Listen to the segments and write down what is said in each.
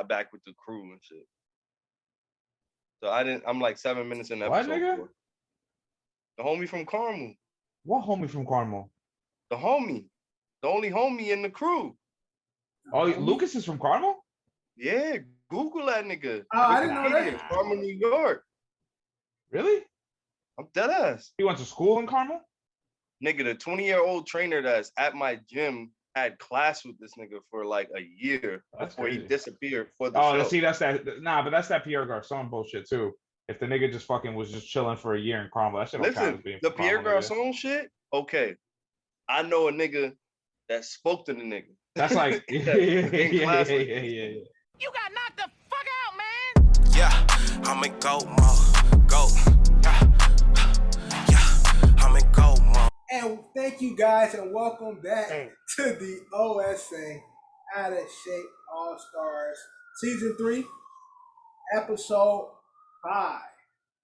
back with the crew and shit. So I'm like 7 minutes in What, episode nigga? 4. The homie from Carmel. What homie from Carmel? The homie. The only homie in the crew. Oh, Lucas is from Carmel? Yeah, Google that nigga. Oh, I didn't know that. Carmel, New York. Really? I'm dead ass. He went to school in Carmel? Nigga, the 20-year-old trainer that's at my gym had class with this nigga for like a year before he disappeared for the show. Oh, see, that's that. Nah, but that's that Pierre Garçon bullshit too. If the nigga just fucking was just chilling for a year in Carmel, that shit don't count as being the Pierre Carmel, Garçon shit, okay. I know a nigga that spoke to the nigga. That's like, yeah. You got knocked the fuck out, man. Yeah, I'm in go mode. Go. Yeah, I'm in go mode. And thank you guys and welcome back to the OSA Out of Shape All-Stars Season 3, Episode 5.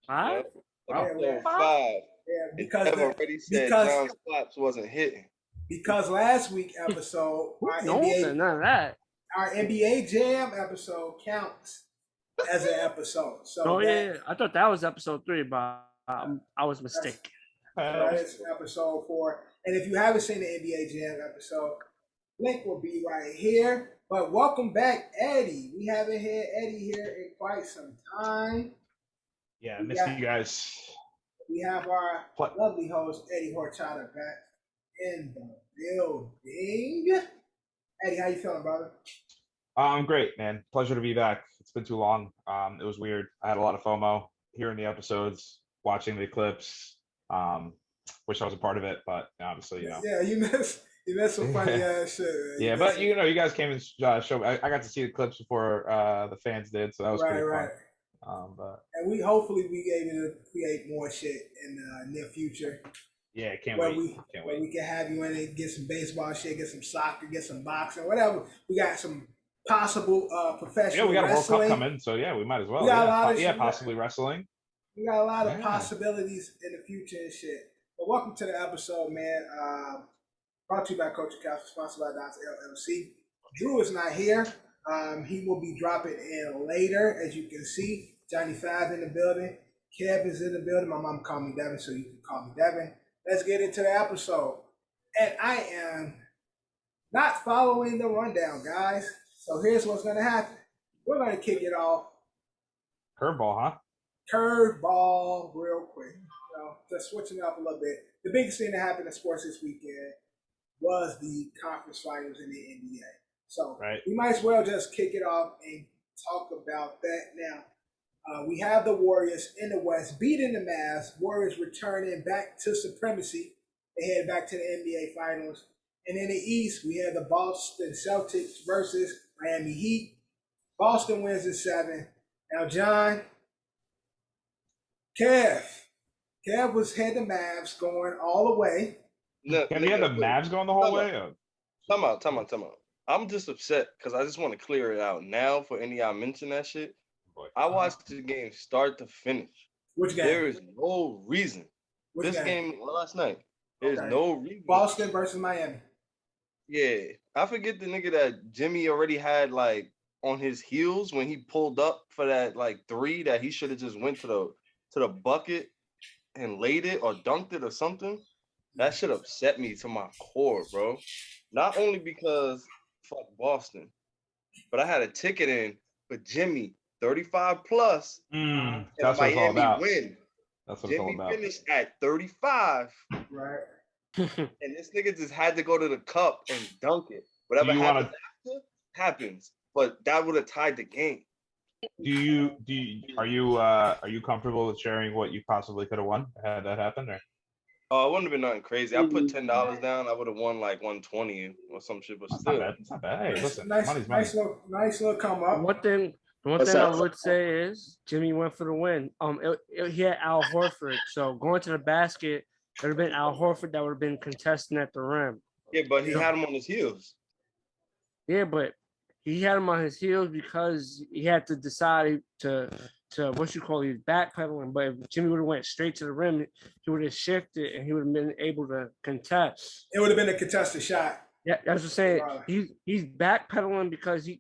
5? Episode 5. Yeah, because already said John's claps wasn't hitting. Because last week's episode, None of that. Our NBA Jam episode counts as an episode. So yeah, I thought that was episode 3, but I was mistaken. That is episode 4. And if you haven't seen the NBA Jam episode, link will be right here. But welcome back, Eddie. We haven't had Eddie here in quite some time. Yeah, I missed you guys. We have our lovely host, Eddie Horchata, back in the building. Eddie, how you feeling, brother? I'm great, man. Pleasure to be back. It's been too long. It was weird. I had a lot of FOMO hearing the episodes, watching the clips. Wish I was a part of it, but obviously, you know. Yeah, you missed some funny ass shit. Man. Yeah, but you know, you guys came and showed. I got to see the clips before the fans did, so that was pretty fun. And we hopefully be able to create more shit in the near future. Yeah, can't wait. Where we can have you in and get some baseball shit, get some soccer, get some boxing, whatever. We got some possible professional. Yeah, we got a World wrestling. Cup coming, so yeah, we might as well. Possibly wrestling. We got a lot of possibilities in the future and shit. But welcome to the episode, man. Brought to you by Coach Capsule, sponsored by Dance LLC. Drew is not here. He will be dropping in later, as you can see. Johnny Five in the building. Kev is in the building. My mom called me Devin, so you can call me Devin. Let's get into the episode. And I am not following the rundown, guys. So here's what's going to happen. We're going to kick it off. Curveball, huh? Curveball real quick. Just switching up a little bit. The biggest thing that happened in sports this weekend was the conference finals in the NBA. So we might as well just kick it off and talk about that now. We have the Warriors in the West beating the Mavs. Warriors returning back to supremacy. They head back to the NBA Finals. And in the East, we have the Boston Celtics versus Miami Heat. Boston wins in 7. Now, John, Kev was had the Mavs going all the way. Look, Kev, you had the Mavs going the whole way? Time out. I'm just upset because I just want to clear it out now for any of y'all mention that shit. I watched the game start to finish. Which game? There is no reason. This game last night. There's no reason. Boston versus Miami. Yeah. I forget the nigga that Jimi already had like on his heels when he pulled up for that like 3 that he should have just went to the bucket and laid it or dunked it or something. That shit upset me to my core, bro. Not only because fuck Boston, but I had a ticket in for Jimi. 35 plus. That's what it's all about. Win. That's what it's all about. Jimmy finished at 35. Right. And this nigga just had to go to the cup and dunk it. Whatever happens after happens. But that would have tied the game. Are you comfortable with sharing what you possibly could have won had that happened, or? Oh, it wouldn't have been nothing crazy. I put $10 down. I would have won like 120 or some shit, but still. It's not bad. Hey, listen, nice money's money. Nice little come up. One thing I would say is Jimmy went for the win. He had Al Horford, so going to the basket, it would have been Al Horford that would have been contesting at the rim. Yeah, but he had him on his heels. Yeah, but he had him on his heels because he had to decide to backpedaling. But if Jimmy would have went straight to the rim, he would have shifted and he would have been able to contest. It would have been a contested shot. Yeah, that's what I'm saying. He's backpedaling because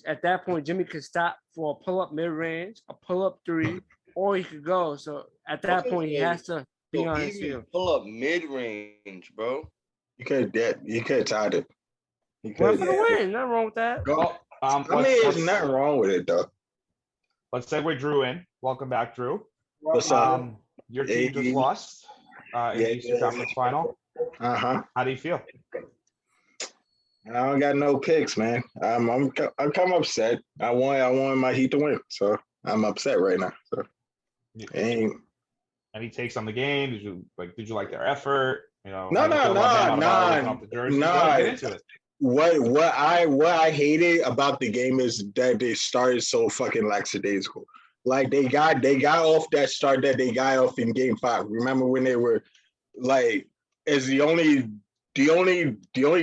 at that point Jimmy could stop for a pull up mid range, a pull up three, or he could go. So at that point he has to be on his heel. Pull up mid range, bro. You could have tied it. Went for the win. Nothing wrong with that. Well, there's nothing wrong with it though. Let's segue Drew in. Welcome back, Drew. What's up? Your team just lost in the Eastern Conference Final. How do you feel? I don't got no picks, man. I'm kind of upset. I want my Heat to win, so I'm upset right now. So, any takes on the game? Did you like their effort? No. What I hated about the game is that they started so fucking lackadaisical. Like they got off that start that they got off in Game 5. Remember when they were like, as the only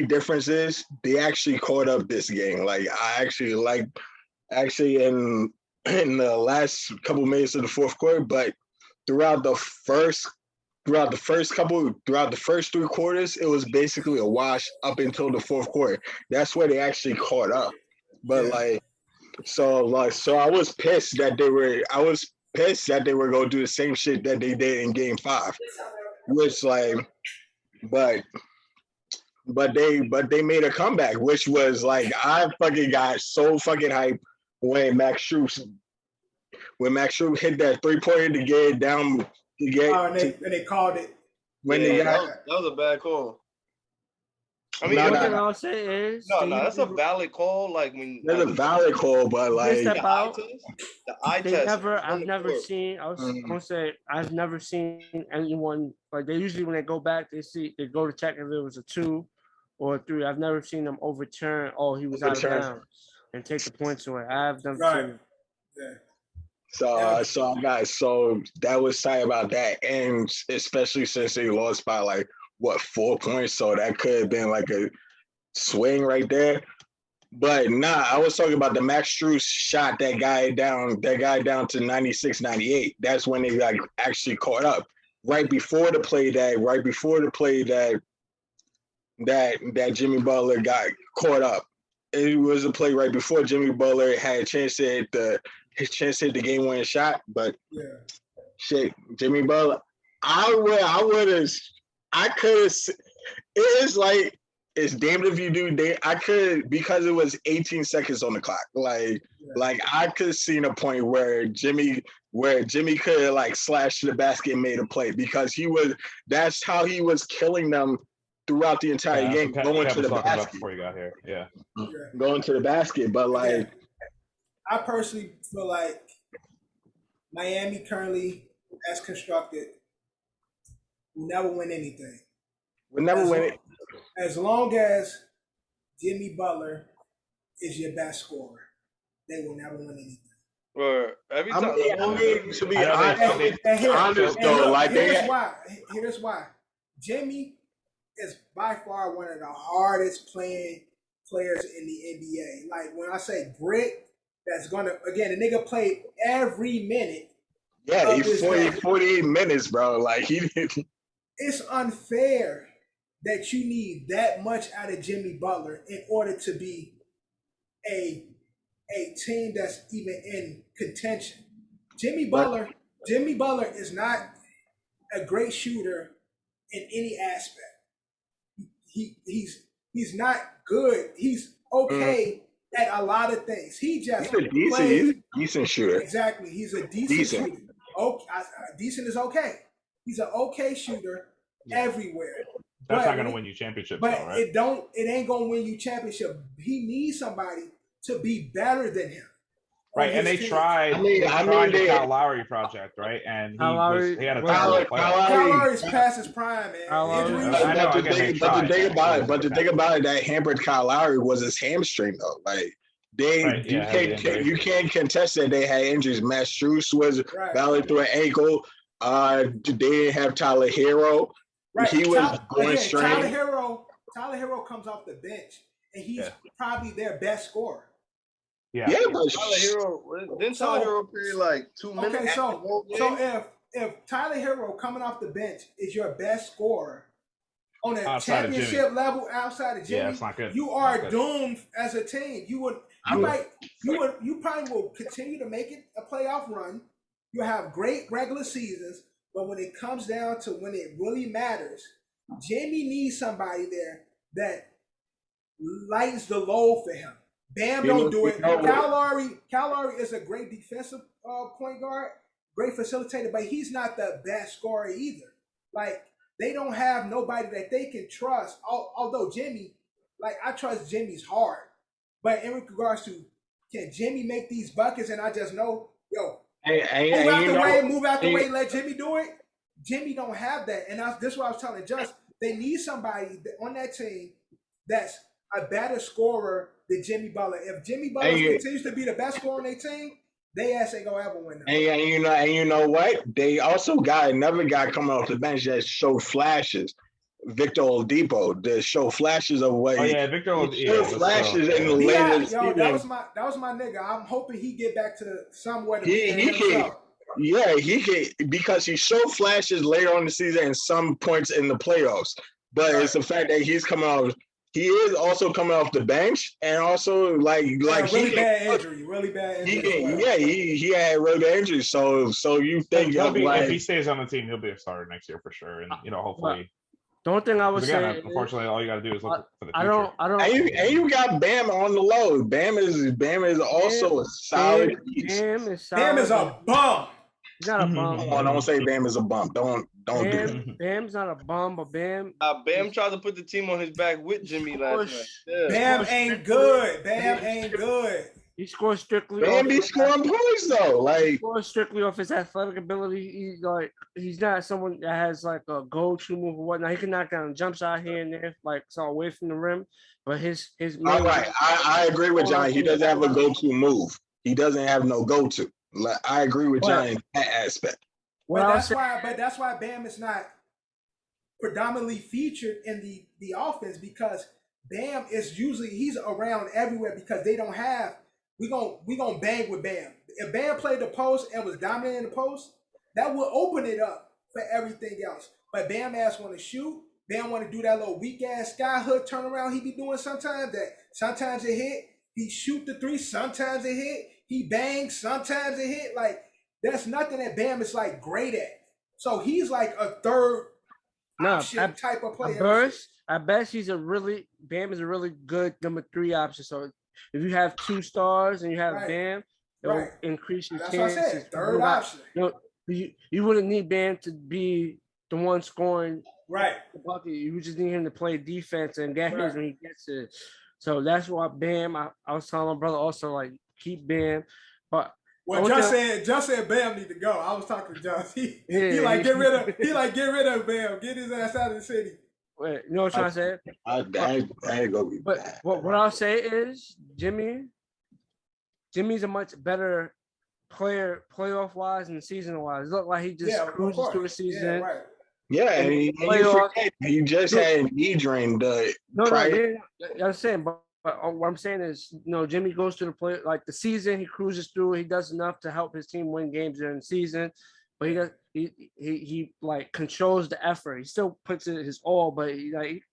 difference is they actually caught up this game. Like I actually in the last couple minutes of the fourth quarter, but throughout the first 3 quarters, it was basically a wash up until the fourth quarter. That's where they actually caught up. But so I was pissed that they were gonna do the same shit that they did in Game 5, which but they made a comeback, which was like I fucking got so fucking hyped when Max Strus hit that 3-pointer to get it down. And they called it. That was a bad call. I mean, one thing I'll say is that's a valid call. Like when that's a valid call, but like the eye test. I've never seen anyone like they usually when they go back they go to check if it was a 2 or a 3. I've never seen them overturn. Oh, he was out of bounds and take the points away. I've never seen it. Yeah. So that was tight about that, and especially since they lost by 4 points, so that could have been like a swing right there. But I was talking about the Max Strus shot that guy down to 96, 98. That's when they actually caught up. Right before the play that Jimmy Butler got caught up. It was a play right before Jimmy Butler had a chance to hit the game-winning shot, but shit, Jimmy Butler, I could have. It's like it's damned if you do. I could, because it was 18 seconds on the clock. Like I could have seen a point where Jimmy could have slashed the basket and made a play because that's how he was killing them throughout the entire game, going to the basket before you got here. Yeah, going to the basket, but I personally feel like Miami currently, as constructed, will never win anything. As long as Jimmy Butler is your best scorer, they will never win anything. Or every time. To be honest, here's why. Jimmy is by far one of the hardest playing players in the NBA. Like when I say grit, that's gonna the nigga played every minute. Yeah, he's 48 minutes, bro. It's unfair that you need that much out of Jimmy Butler in order to be a team that's even in contention. Jimmy Butler is not a great shooter in any aspect. He's not good. He's okay at a lot of things. He's a decent shooter. Exactly. He's a decent shooter. Okay, decent is okay. He's an okay shooter everywhere. That's not going to win you championships, but though, right? It ain't going to win you championship. He needs somebody to be better than him. Right, and they tried. The Kyle Lowry project, right? And he had a Kyle Lowry's past his prime, man. But the thing about it that hampered Kyle Lowry was his hamstring, though. You can't contest that they had injuries. Max Strus was battling through an ankle. They didn't have Tyler Hero. Right. He was going straight. Tyler Hero comes off the bench, and he's probably their best scorer. Yeah, but Tyler Hero didn't Tyler Hero play 2 minutes? Okay, so if Tyler Hero coming off the bench is your best scorer on a championship level outside of Jimi, yeah, it's not good. You are doomed as a team. You probably will continue to make it a playoff run. You'll have great regular seasons, but when it comes down to when it really matters, Jimi needs somebody there that lightens the load for him. Bam don't do it. Kyle Lowry is a great defensive point guard, great facilitator, but he's not the best scorer either. Like, they don't have nobody that they can trust. Although Jimi, like, I trust Jimmy's hard, but in regards to can Jimi make these buckets, and I just know, move out the way, let Jimi do it. Jimi don't have that, and this is what I was telling Just. They need somebody on that team that's a better scorer than Jimmy Butler. If Jimmy Butler continues to be the best scorer on their team, they ass ain't gonna ever win. And you know what? They also got another guy coming off the bench that showed flashes. Victor Oladipo, that show flashes of what. Victor Oladipo flashes in the later season. That was my nigga. I'm hoping he get back to somewhere. He can, because he showed flashes later on the season and some points in the playoffs. But it's the fact that he's coming off. He is also coming off the bench, and also really bad injury. He had really bad injury. So you think if he stays on the team, he'll be a starter next year for sure, and hopefully. The only thing I would say, unfortunately, all you got to do is look for the future. I don't. And you got Bam on the low. Bam is also a solid piece. Bam is a bum. He's not a bum. Don't say Bam is a bum. Don't do that. Bam's not a bum, but Bam. Bam tried to put the team on his back with Jimmy last night. Yeah. Bam ain't good. Bam ain't good. He scores strictly. Bam be scoring points though. He scores strictly off his athletic ability. He's not someone that has like a go-to move or whatnot. He can knock down a jump shot here and there, so away from the rim. But his all right, I agree with John. He doesn't have a go-to move. He doesn't have no go-to. I agree with John in that aspect. But that's why Bam is not predominantly featured in the offense, because Bam is usually he's around everywhere because they don't have. We gonna bang with Bam. If Bam played the post and was dominant in the post, that would open it up for everything else. But Bam ass want to shoot. Bam want to do that little weak ass sky hook turnaround he be doing sometimes. Sometimes it hit. He shoot the three. Sometimes it hit. He bangs. Sometimes it hit. Like, that's nothing that Bam is like great at. So he's like a third option type of player. At best, Bam is a really good number 3 option. So if you have 2 stars and you have Bam, it'll increase your chances. That's what I said. Third option. You wouldn't need Bam to be the one scoring the bucket. You just need him to play defense and get his when he gets it. So that's why Bam. I was telling my brother also, like, keep Bam. But Just said Bam need to go. I was talking to Josh. He get rid of Bam. Get his ass out of the city. Wait, you know what I'm trying to say? I ain't gonna be bad. What I'll say is Jimmy's a much better player playoff wise and season wise. Look like he just cruises through the season. Yeah, and he just had knee drain. I'm saying, but what I'm saying is, Jimmy goes to the play like the season. He cruises through. He does enough to help his team win games during the season, but he like controls the effort. He still puts in his all, but he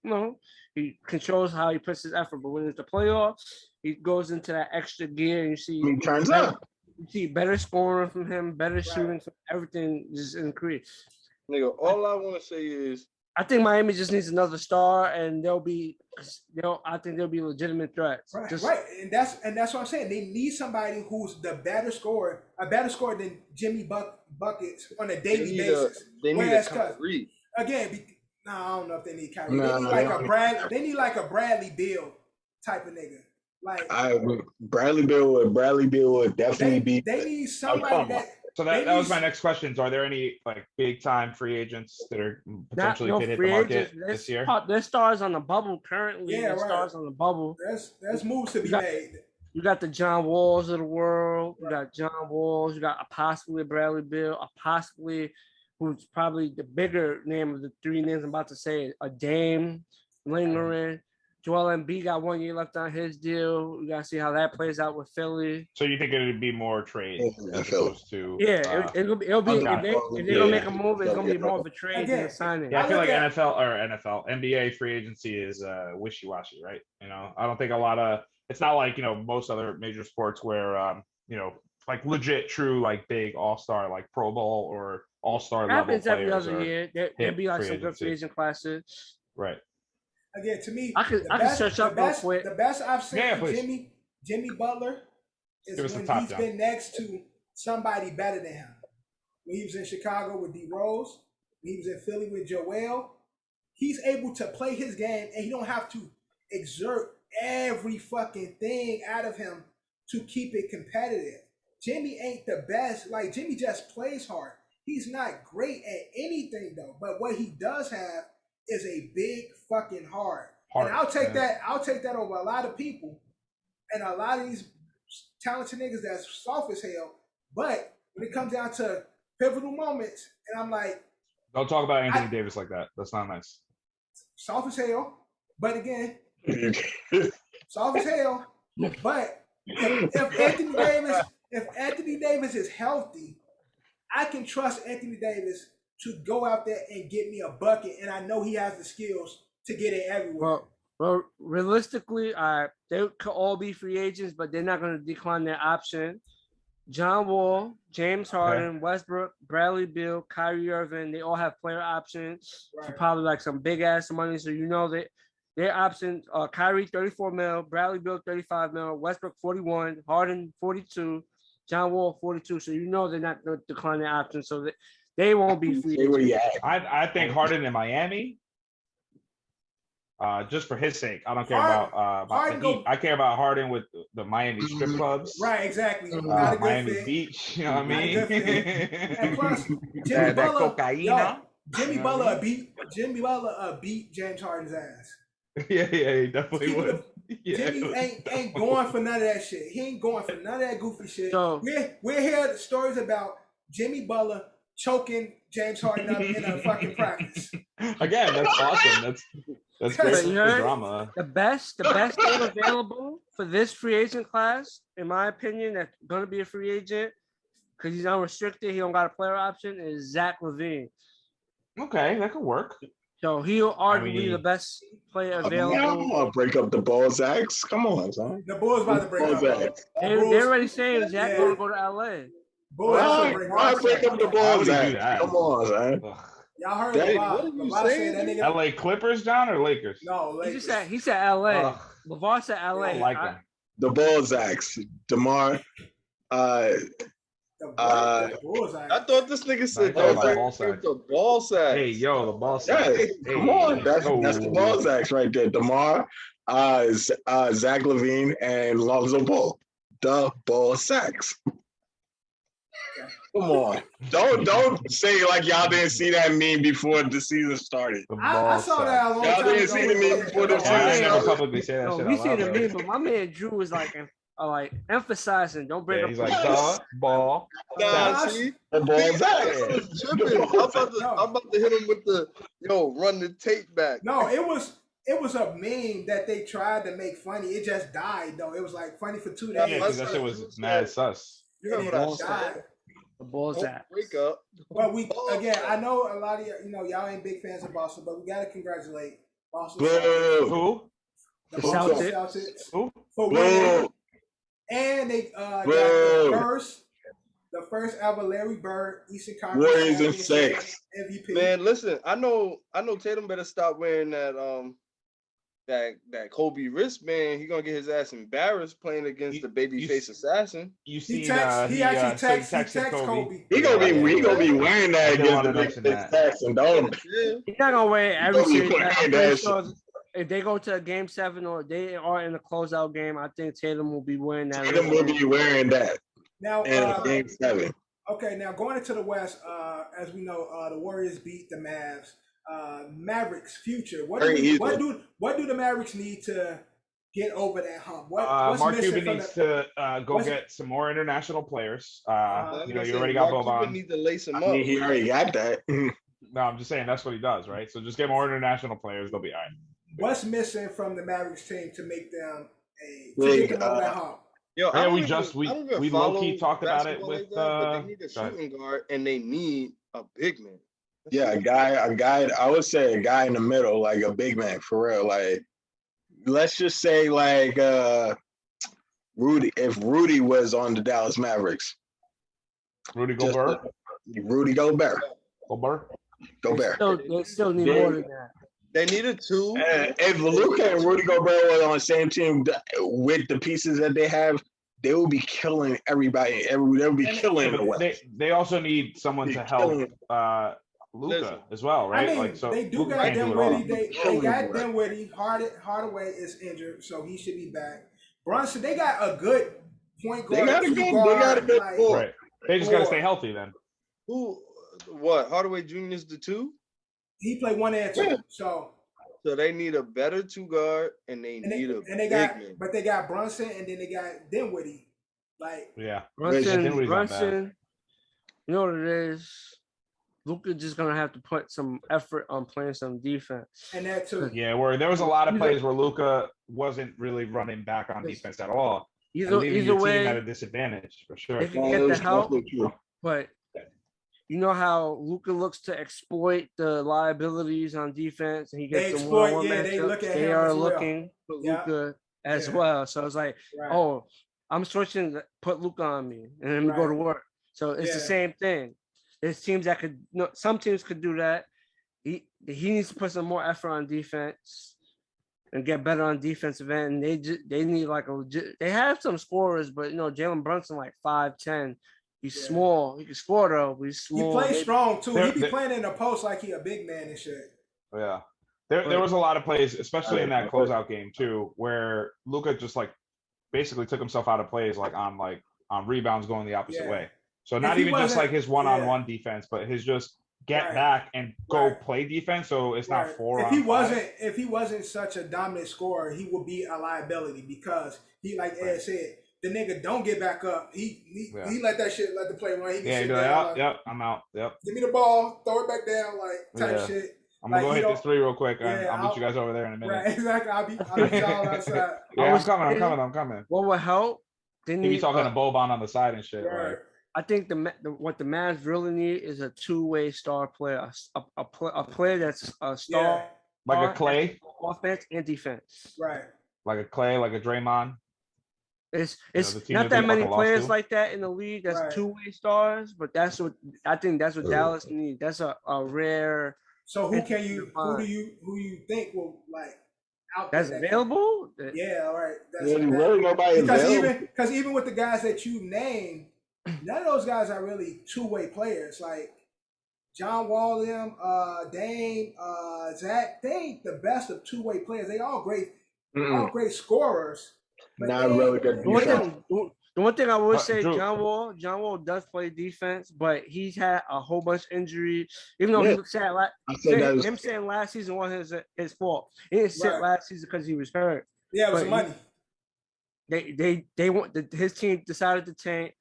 controls how he puts his effort. But when it's the playoffs, he goes into that extra gear, and you see he turns up. You see better scoring from him, better shooting from everything just increase. Nigga, all I want to say is I think Miami just needs another star, and I think they'll be legitimate threats. Right. And that's what I'm saying. They need somebody who's a better scorer than Jimmy buckets on a daily basis. They need a Kyrie. Again, I don't know if they need Kyrie. They need like a Bradley Beal type of nigga. Like Bradley Beal would definitely be. They need somebody that. So that was my next question. Are there any like big time free agents that are potentially could hit the market this year? There's stars on the bubble currently. Yeah, stars on the bubble. There's moves to be made. You got the John Walls of the world. You got John Walls. You got possibly Bradley Beal. Possibly, who's probably the bigger name of the 3 names I'm about to say, a Dame lingering. Joel Embiid got 1 year left on his deal. We gotta see how that plays out with Philly. So you think it would be more trade as opposed to it'll be if they're gonna make a move, it's gonna be more of a trade than a signing. Yeah, I feel like NBA free agency is wishy-washy, right? You know, I don't think it's not like, you know, most other major sports where you know, like legit true like big all-star like Pro Bowl or all-star level players. Happens every other year. There'll be like some good free agent classes. Right. Again, to me, I could search up real quick. The best I've seen Jimmy Butler is when he's been next to somebody better than him. When he was in Chicago with D Rose, when he was in Philly with Joel, he's able to play his game and he don't have to exert every fucking thing out of him to keep it competitive. Jimmy ain't the best. Like, Jimmy just plays hard. He's not great at anything though, but what he does have is a big fucking heart. And I'll take that over a lot of people and a lot of these talented niggas that's soft as hell. But when it comes down to pivotal moments, and I'm like, don't talk about Anthony Davis like that. That's not nice. Soft as hell. But again, soft as hell. But if Anthony Davis is healthy, I can trust Anthony Davis to go out there and get me a bucket, and I know he has the skills to get it everywhere. Well, realistically, they could all be free agents, but they're not going to decline their option. John Wall, James Harden, Westbrook, Bradley Beal, Kyrie Irving, they all have player options for probably like some big ass money. So you know that their options are Kyrie 34 mil, Bradley Beal 35 mil, Westbrook 41, Harden 42, John Wall 42. So you know they're not going to decline their options. So they won't be free agents. I think Harden in Miami. Just for his sake, I don't care about the Heat. I care about Harden with the Miami strip clubs. Right, exactly. Miami Beach, you know what I mean? And plus, Jimmy Butler beat James Harden's ass. Yeah, he definitely would. Jimmy ain't going for none of that shit. He ain't going for none of that goofy shit. So, we're hearing stories about Jimmy Butler choking James Harden up in a fucking practice. Again, that's awesome. That's great drama. The best thing available for this free agent class, in my opinion, that's gonna be a free agent because he's unrestricted. He don't got a player option. Is Zach LaVine? Okay, that could work. So he'll arguably the best player available. I don't want to break up the Bulls, Zax. Come on, son. The Bulls about to break up. They're already saying Zach gonna go to LA. Why break up the Bulls, Zax? Come on, son. Y'all heard LeVar say that nigga. LA Clippers, John, or Lakers? No, Lakers. He said LA. LeVar said LA. I like him. The Bulls, Zax. DeMar. I thought this nigga said the ball sack. Hey, yo, the ball sack. Yeah, come on. That's the ball sacks right there. DeMar, Zach LaVine, and Lonzo Ball. The ball sacks. Come on. Don't say like y'all didn't see that meme before the season started. I saw that a long time ago. Y'all didn't see the meme before the season started. I never publicly say that shit. We seen the meme, but my man Drew was like emphasizing, don't break up. He's like, the ball. The ball sacks. I'm about to hit him with the run the tape back. No, it was a meme that they tried to make funny. It just died though. It was like funny for 2 days. Yeah, because that shit was mad sus. You know what I said? The Bulls at. Wake up. But I know a lot of y'all ain't big fans of Boston, but we gotta congratulate Boston. Who? The Celtics. Who? For winning. And they got the first ever Larry Bird Eastern Conference Warriors in 6 MVP. Man, listen, I know Tatum better stop wearing that Kobe wristband. He gonna get his ass embarrassed playing against the babyface assassin. You see, he texted Kobe. He gonna be wearing that against the babyface assassin. Don't. He's not gonna wear it every series. If they go to a game 7 or they are in a closeout game, I think Tatum will be wearing that. Tatum will be wearing that. Now, in game 7. Okay, now going into the West, as we know, the Warriors beat the Mavs. Mavericks future. What do the Mavericks need to get over that hump? Mark Cuban needs to go get some more international players. You already got Boban. Need to lace him up. He already got that. No, I'm just saying that's what he does, right? So just get more international players. They'll be all right. what's missing from the Mavericks team to make them to get them over that hump? Yo, I don't we even low key follow talked about it basketball with like that, but they need a shooting guard and they need a big man. Yeah, a guy. I would say a guy in the middle, like a big man for real. Like, let's just say like Rudy. If Rudy was on the Dallas Mavericks, Rudy Gobert. Rudy Gobert. They still need more than that. They needed two. If Luka and Rudy Gobert were on the same team with the pieces that they have, they will be killing everybody. They will be killing the West. They also need someone to help Luka as well, right? I mean, they do got Dinwiddie. They got Dinwiddie. Hardaway is injured, so he should be back. Brunson, they got a good point guard. They got a good four. Right. They just got to stay healthy then. What? Hardaway Jr. is the two? He played 1 and 2. So they need a better two guard and they need a big man. But they got Brunson and then they got Dinwiddie. Brunson. You know what it is? Luka just gonna have to put some effort on playing some defense. And that too. Yeah, where there was a lot of plays where Luka wasn't really running back on defense at all. Either way, team at a disadvantage for sure. They can get the help, but you know how Luka looks to exploit the liabilities on defense, and he gets the one-on-one matchup. They are looking for Luka as well. So it's like, oh, I'm switching, put Luka on me, and then we go to work. So it's the same thing. There's teams that could, some teams could do that. He needs to put some more effort on defense and get better on defensive end. And they need like a legit. They have some scorers, but Jalen Brunson like 5'10". He's small. He can score though, but he's small. He plays strong too. He be playing in the post like he a big man and shit. Yeah, there was a lot of plays, especially in that closeout game too, where Luka just like basically took himself out of plays like on rebounds going the opposite way. So not even just like his one-on-one defense, but his just get back and go play defense. So it's not 4 on 5. If he wasn't such a dominant scorer, he would be a liability because he, like Ed said, the nigga don't get back up. He let the play run. He can sit down. Yep, I'm out. Yep. Give me the ball, throw it back down, type shit. I'm gonna go hit this 3 real quick. I'll meet you guys over there in a minute. Right, exactly. I'll be y'all outside. I'm coming. What would help? He be talking to Boban on the side and shit. Right. I think what the Mavs really need is a two-way star player, a player that's a star, like a Clay, offense and defense. Right. Like a Clay, like a Draymond. It's not that many players like that in the league. That's two-way stars, but that's what Dallas needs. That's a rare. So who do you think will out that's available? Yeah, all right. That's really nobody available. Because even with the guys that you named, none of those guys are really two-way players. Like John Wall, Dame, Zach, they ain't the best of two-way players. They all great, all great scorers. Not really good. The one thing I would say, John Wall does play defense, but he's had a whole bunch of injuries. Even though he looks sad, him saying last season wasn't his fault. He didn't sit last season because he was hurt. Yeah, it was money. They want his team decided to tank,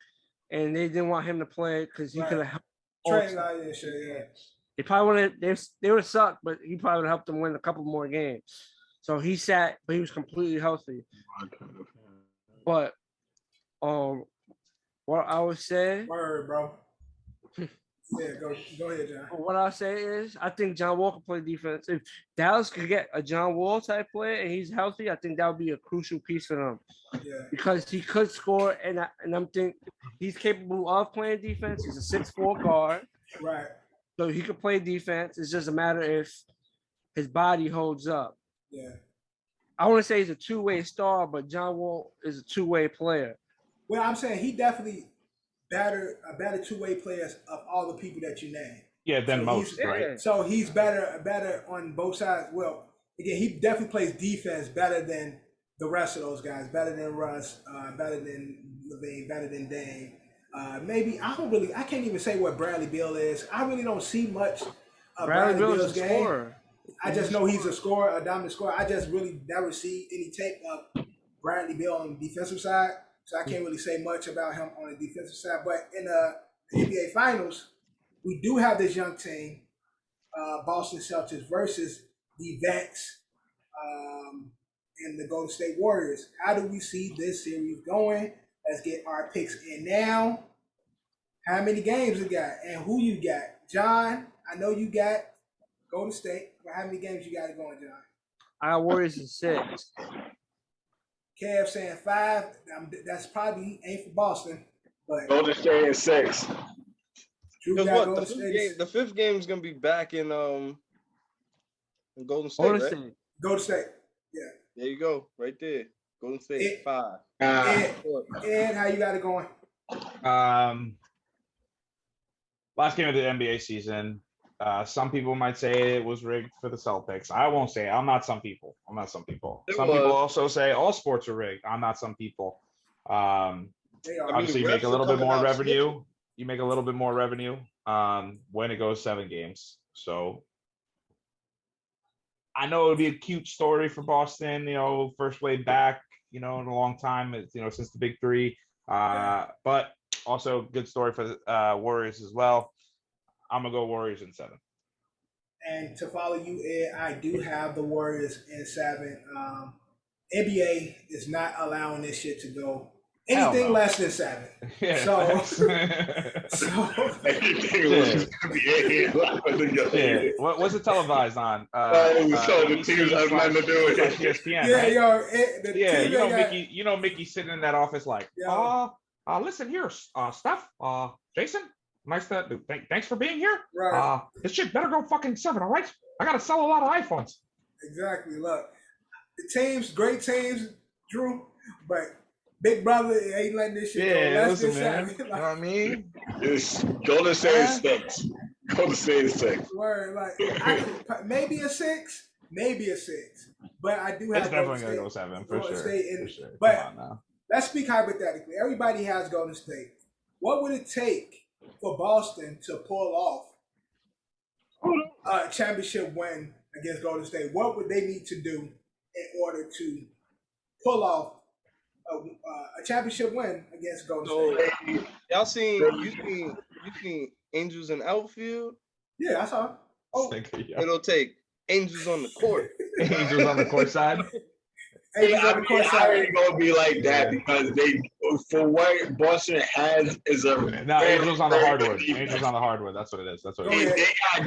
and they didn't want him to play because he could have helped. They probably they would have sucked, but he probably would have helped them win a couple more games. So he sat, but he was completely healthy. But what I would say, word, bro. Yeah, go ahead, John. What I say is, I think John Wall can play defense. If Dallas could get a John Wall type player and he's healthy, I think that would be a crucial piece for them. Yeah. Because he could score, and I'm thinking he's capable of playing defense. He's a 6'4" guard, right? So he could play defense. It's just a matter if his body holds up. Yeah. I want to say he's a two-way star, but John Wall is a two-way player. Well, I'm saying he definitely a better two-way players of all the people that you named. Yeah, than most, right? So he's better on both sides. Well, again, he definitely plays defense better than the rest of those guys. Better than Russ, better than Levine, better than Dame. Maybe I can't even say what Bradley Beal is. I really don't see much of Bradley Beal's game. Scorer. I just know he's a scorer, a dominant scorer. I just really never see any tape of Bradley Beal on the defensive side. So I can't really say much about him on the defensive side. But in the NBA Finals, we do have this young team, Boston Celtics versus the vets, and the Golden State Warriors. How do we see this series going? Let's get our picks in now. How many games you got and who you got? John, I know you got Golden State, but how many games you got it going, John? I got Warriors in 6. Kev saying 5. That's probably ain't for Boston, but Golden State in 6. Drew Because got what Golden State. the fifth game is gonna be back in Golden State, Golden right? State. Golden State. Yeah. There you go, right there. Golden State 5. Ed, how you got it going? Last game of the NBA season. Some people might say it was rigged for the Celtics. I won't say it. I'm not some people. Some people also say all sports are rigged. I'm not some people. Obviously, you make a little bit more revenue. You make a little bit more revenue when it goes 7 games. So I know it would be a cute story for Boston, first way back, in a long time, since the Big Three. But also good story for the Warriors as well. I'm going to go Warriors in 7. And to follow you, Ed, I do have the Warriors in 7. NBA is not allowing this shit to go anything less than 7. Yeah, so what's it televised on? So the teams have nothing to do with it. ESPN, right? Mickey's sitting in that office like, listen here, Steph, Jason, nice to thanks for being here. Right. This shit better go fucking 7, all right? I gotta sell a lot of iPhones. Exactly. Look, the teams, great teams, Drew, but Big Brother ain't letting this shit go. Listen, man. You know what I mean? It's Golden State 6. Golden State 6. Word, maybe a 6, but I do have. It's definitely gonna go 7 for sure. But let's speak hypothetically. Everybody has Golden State. What would it take for Boston to pull off a championship win against Golden State? What would they need to do in order to pull off a championship win against Golden State? Y'all you seen Angels in outfield? Yeah, I saw. It'll take Angels on the court. Angels on the court side. I ain't gonna be like that because for what Boston has is Angels on the hardwood. Angels on the hardwood. That's what it is.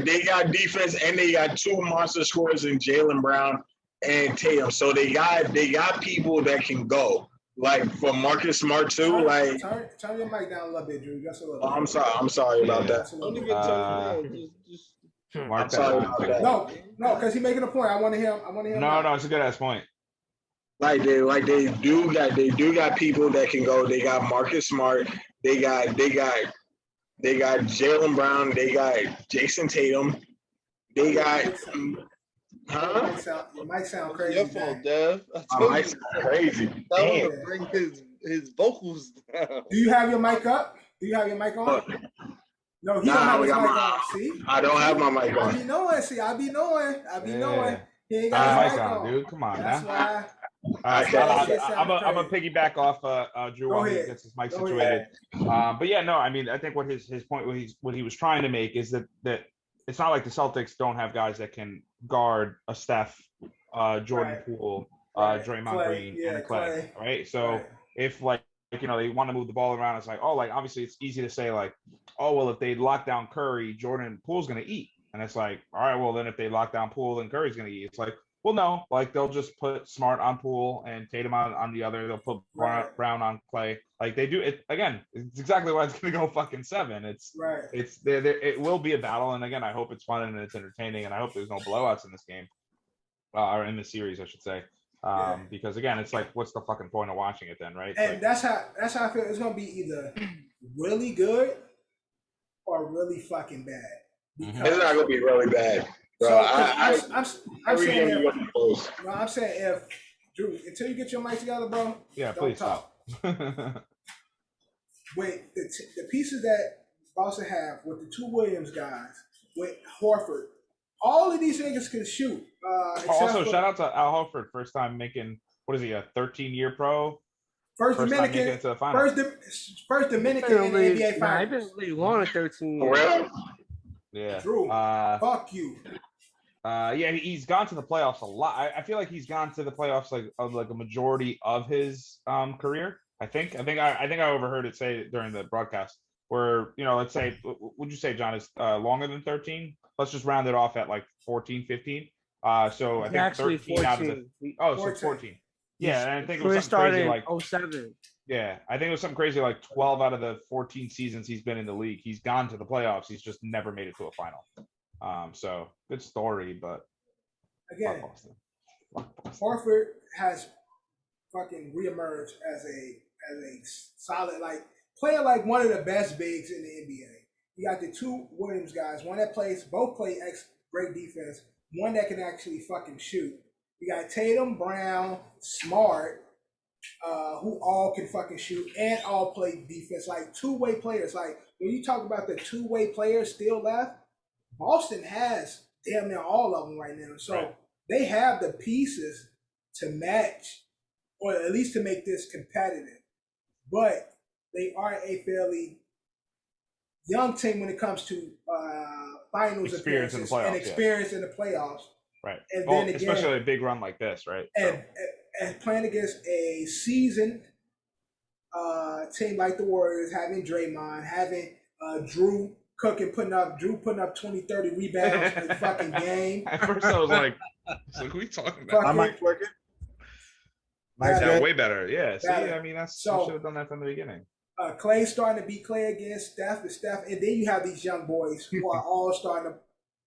They got defense and they got 2 monster scorers in Jaylen Brown and Tatum. So they got people that can go. Like for Marcus Smart too. Turn your mic down a little bit, Drew. Just a little bit. I'm sorry about that. Don't even I'm sorry about that. No, because he's making a point. I want to hear. No, it's a good ass point. They do got people that can go. They got Marcus Smart. They got Jaylen Brown. They got Jason Tatum. They got. It might sound crazy. Your fault, Dev. I might sound crazy. That would bring his vocals down. Do you have your mic up? Do you have your mic on? No, he don't have his mic on. See? I don't have my mic on. I be knowing. See, I be knowing. He ain't got his mic on, dude. Come on, that's man. Why. I'm a piggyback off Drew while he gets his mic situated. But yeah, no, I mean, I think what his point, what he was trying to make is that it's not like the Celtics don't have guys that can guard a Steph, Jordan Poole, Draymond Green, and Clay, right? So if they want to move the ball around, it's like, obviously it's easy to say if they lock down Curry, Jordan Poole's going to eat. And it's like, all right, well, then if they lock down Poole, then Curry's going to eat. It's like, well, no, they'll just put Smart on Poole and Tatum on the other. They'll put Brown on Clay. They do it again. It's exactly why it's going to go fucking 7. It will be a battle. And again, I hope it's fun and it's entertaining. And I hope there's no blowouts in this game or in this series, I should say. Because again, it's like, what's the fucking point of watching it then, right? And that's how I feel. It's going to be either really good or really fucking bad. It's not going to be really bad. Bro, so I'm saying if Drew, until you get your mic together, bro. Yeah, don't please talk. stop. With the pieces that Boston have with the 2 Williams guys, with Horford, all of these niggas can shoot. Also, shout out to Al Horford, first time making a 13-year pro. First Dominican, first Dominican in the NBA Finals. I've been in the league longer than 13 years. Well, Yeah. Drew, fuck you. Yeah, he's gone to the playoffs a lot. I feel like he's gone to the playoffs like a majority of his career. I think I overheard it say during the broadcast where, let's say, would you say, John, is longer than 13? Let's just round it off at like 14, 15. So I think actually 13 out of the 14. So 14. Yeah, and I think it was something crazy like 07. Yeah, I think it was something crazy like 12 out of the 14 seasons he's been in the league, he's gone to the playoffs. He's just never made it to a final. So good story, but again, Horford has fucking reemerged as a solid player, like one of the best bigs in the NBA. You got the two Williams guys, one that both play great defense, one that can actually fucking shoot. You got Tatum, Brown, Smart, who all can fucking shoot and all play defense, like two-way players. Like when you talk about the two-way players still left, Boston has damn near all of them right now. So they have the pieces to match, or at least to make this competitive. But they are a fairly young team when it comes to finals experience appearances in the playoffs, and experience in the playoffs. Right. And then again, especially a big run like this, right? And playing against a seasoned team like the Warriors, having Draymond, having Drew putting up 20, 30 rebounds in the fucking game. At first I was like, who are we talking about? Am I working? Yeah, way better. Yeah. See, better. I mean, you should have done that from the beginning. Clay's starting to beat Clay against Steph, and then you have these young boys who are all starting to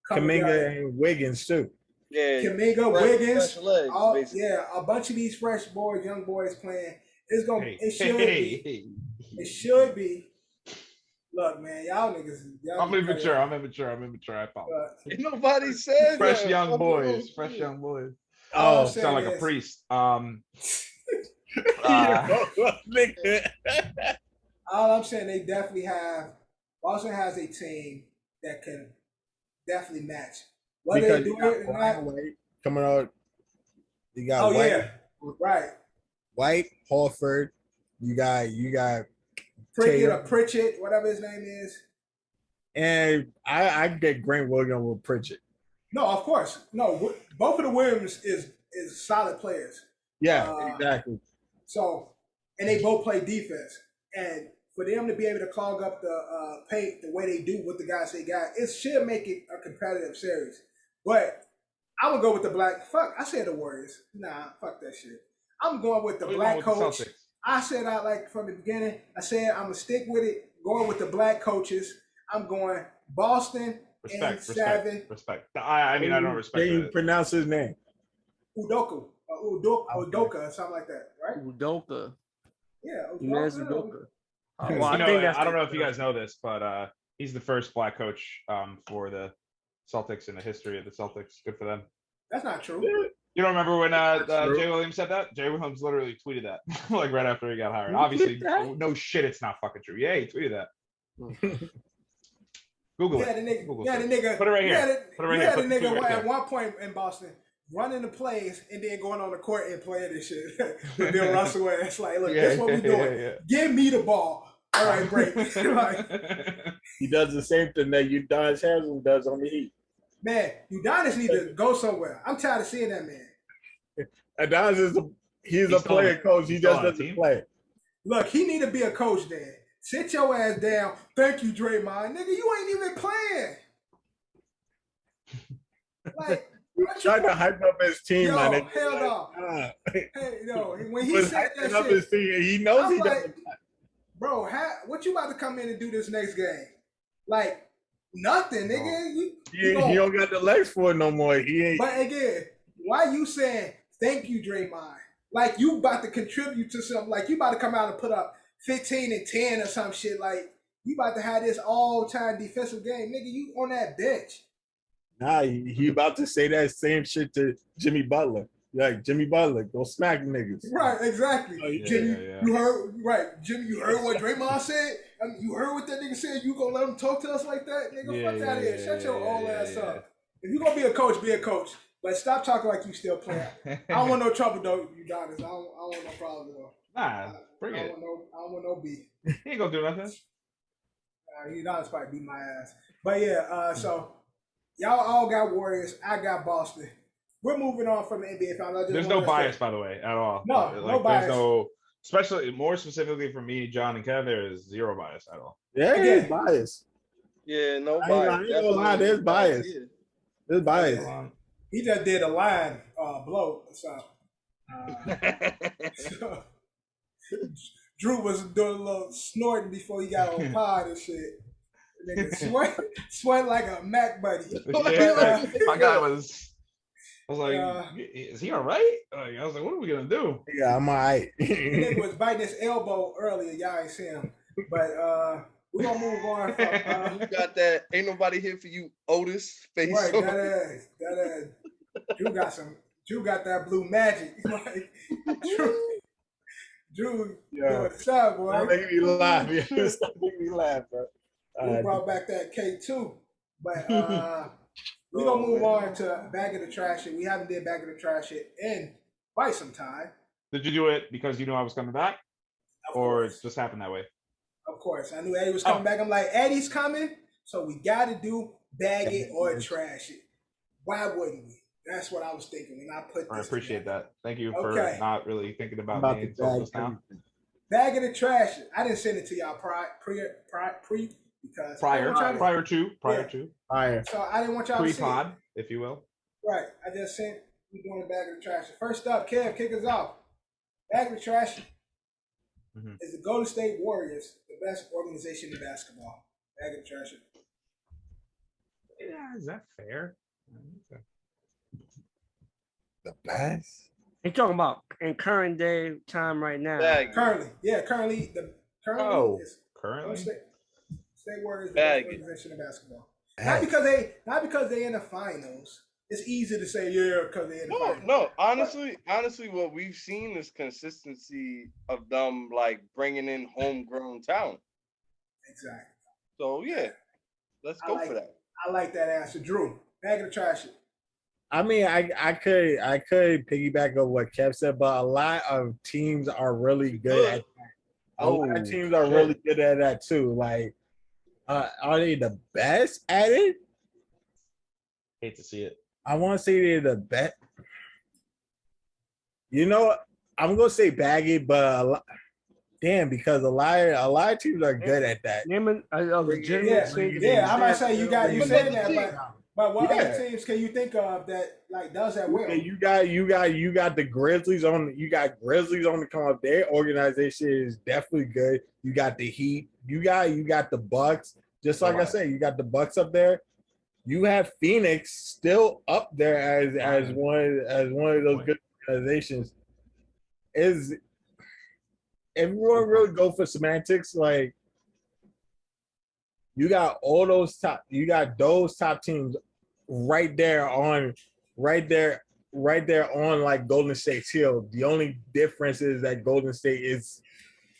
come together. Kuminga and Wiggins too. Yeah, Kuminga, Wiggins, fresh legs, a bunch of these fresh boys, young boys playing. It should be. Look, man, y'all niggas. I'm immature. I apologize. Nobody said fresh that. young boys. Fresh young boys. Oh, sound like a priest. All I'm saying, they definitely have. Boston has a team that can definitely match. Whether they do it or not. Coming out, you got White, yeah, right. White, Horford. You got Pritchett, whatever his name is. And I get Grant Williams with Pritchett. No, of course. No, both of the Williams is solid players. Yeah, exactly. So, and they both play defense. And for them to be able to clog up the paint the way they do with the guys they got, it should make it a competitive series. But I would go with the black. Fuck, I said the Warriors. Nah, fuck that shit. I'm going with the black coach. I said from the beginning, I said I'm going to stick with it, going with the black coaches. I'm going Boston and 7. Respect. I mean, I don't respect it. Can you pronounce his name? Udoka, or something like that, right? Udoka. Yeah, Udoka. I don't know if you guys know this, but he's the first black coach for the Celtics in the history of the Celtics. Good for them. That's not true. You don't remember when Jay Williams said that? Jay Williams literally tweeted that like right after he got hired. Obviously, no shit, it's not fucking true. Yeah, he tweeted that. Google it. The nigga. Put it right here. The nigga at one point in Boston running the plays and then going on the court and playing this shit with Bill Russell. And it's like, look, that's what we doing. Yeah. Give me the ball. All right, great. He does the same thing that Udonis Haslem does on the Heat. Man, Udonis need to go somewhere. I'm tired of seeing that man. Udonis he's a player coach. He just doesn't play. Look, he need to be a coach then. Sit your ass down. Thank you, Draymond. Nigga, you ain't even playing. Like, trying to hype up his team, man. Hell no. Hey, no. When he said that up shit, his team, he knows he doesn't play. Bro, what you about to come in and do this next game? Like, nothing, nigga. He don't got the legs for it no more. He ain't. But again, why you saying thank you, Draymond? Like you about to contribute to something. Like you about to come out and put up 15 and 10 or some shit. Like you about to have this all-time defensive game, nigga. You on that bench. Nah, he about to say that same shit to Jimmy Butler. Like Jimmy Butler, go smack niggas. Right, exactly. Jimmy, you heard Jimmy, you heard what Draymond said? You heard what that nigga said? You gonna let him talk to us like that? Nigga, fuck out of here. Shut your old ass up. If you gonna be a coach, be a coach. But stop talking like you still playing. I don't want no trouble though, Udonis. I don't want no problem though. Nah, bring it. I don't want no beef. He ain't gonna do nothing. Udonis probably beat my ass. But yeah, so Y'all all got Warriors. I got Boston. We're moving on from the NBA Finals. There's no bias, by the way, at all. No, no bias. There's no, especially more specifically for me, John and Kev. There is zero bias at all. Yeah, there's bias. Yeah, no bias. I ain't gonna lie, there's bias. There's bias. He just did a line blow. So, Drew was doing a little snorting before he got on pod and shit. Nigga sweat like a Mac buddy. Yeah, my guy was. I was like, is he all right? I was like, what are we gonna do? Yeah, I'm all right. Nigga was biting his elbow earlier. Y'all ain't see him, but we're gonna move on. From, you got that? Ain't nobody here for you, Otis. Face right, that ass. Drew got that blue magic. Like Drew, what's up, boy? Don't make me laugh. Stop making me laugh, bro. We brought back that K2, but we're gonna move on to Bag of the Trash. We haven't did Bag of the Trash in quite some time. Did you do it because you knew I was coming back, or it just happened that way? Of course, I knew Eddie was coming back. I'm like, Eddie's coming, so we got to do Bag It or Trash It. Why wouldn't we? That's what I was thinking when I put this. I appreciate together. that. Thank you for not really thinking about me until just now. Bag of the Trash It. I didn't send it to y'all because prior to. So I didn't want y'all to see pre-pod, if you will. Right. I just sent you doing the Bag of the Trash. First up, Kev, kick us off. Bag of the Trash is the Golden State Warriors, the best organization in basketball. Bag of the Trash. Yeah, is that fair? Okay. The best? You're talking about in current day time right now. Currently is currently State Warriors the best organization in basketball. Not because they in the finals. It's easy to say because they're in the finals. No. Honestly, what we've seen is consistency of them like bringing in homegrown talent. Exactly. So yeah, let's go for that. I like that answer, Drew. Bag of the Trash. I mean, I could piggyback on what Kev said, but a lot of teams are really good at that. A lot of teams are really good at that too. Like, are they the best at it? Hate to see it. I want to say they're the best. You know, I'm gonna say baggy, but because a lot of teams are good at that. I might say you said that, but what other teams can you think of that like does that well? You got the Grizzlies on. You got Grizzlies on the come up. Their organization is definitely good. You got the Heat. You got the Bucks. Just like I said, you got the Bucks up there. You have Phoenix still up there as one of those good organizations. Is everyone really go for semantics? Like you got those top teams right there on like Golden State's heel. The only difference is that Golden State is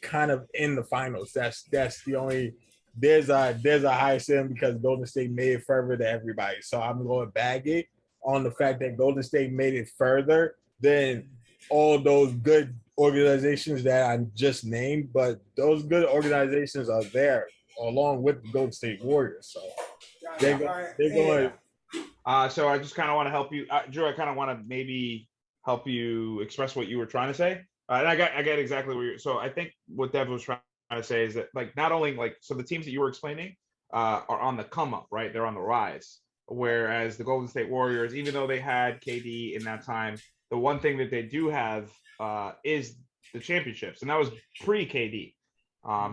kind of in the finals. That's the only. There's a high ceiling because Golden State made it further than everybody. So I'm going to bag it on the fact that Golden State made it further than all those good organizations that I just named. But those good organizations are there along with the Golden State Warriors. So they're going. So I just kind of want to help you, Drew. I kind of want to maybe help you express what you were trying to say. And I get exactly what you're. So I think what Dev was trying to say is that like not only like so the teams that you were explaining are on the come up, right? They're on the rise. Whereas the Golden State Warriors, even though they had KD in that time, the one thing that they do have is the championships, and that was pre-KD.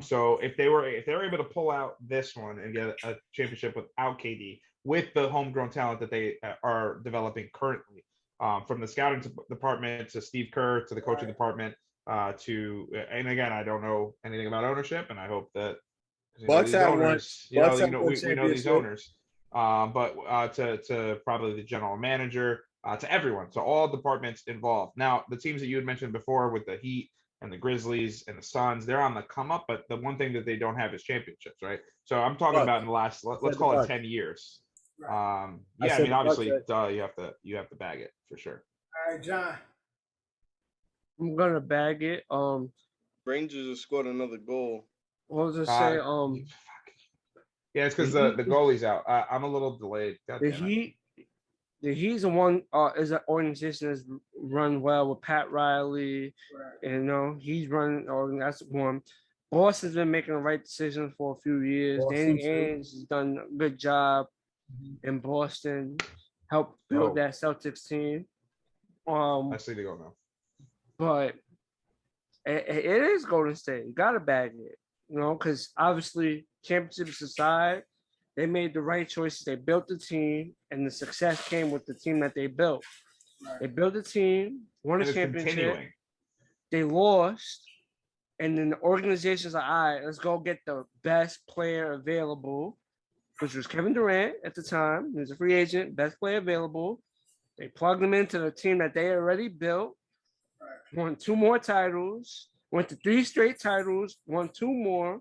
So if they were able to pull out this one and get a championship without KD, with the homegrown talent that they are developing currently, from the scouting department to Steve Kerr to the coaching department. And again, I don't know anything about ownership, and I hope that Bucks have one. We know these owners, but to probably the general manager, to everyone, to all departments involved. Now, the teams that you had mentioned before with the Heat and the Grizzlies and the Suns, they're on the come up, but the one thing that they don't have is championships, right? So I'm talking about in the last, let's call it 10 years. I mean, obviously, you have to bag it for sure. All right, John. I'm gonna bag it. Rangers have scored another goal. What was I say? Yeah, it's because the goalie's out. I'm a little delayed. The Heat's is an organization that's run well with Pat Riley, and he's running. That's one. Boston's been making the right decisions for a few years. Danny Ainge has done a good job in Boston, helped build that Celtics team. I see the go now. But it is Golden State. You gotta bag it, because obviously championships aside, they made the right choices. They built the team, and the success came with the team that they built. Right. They built a team, won a championship. They lost, and then the organization's like, all right, let's go get the best player available, which was Kevin Durant at the time. He was a free agent, best player available. They plugged him into the team that they already built, won 2 more titles, went to 3 straight titles, won 2 more.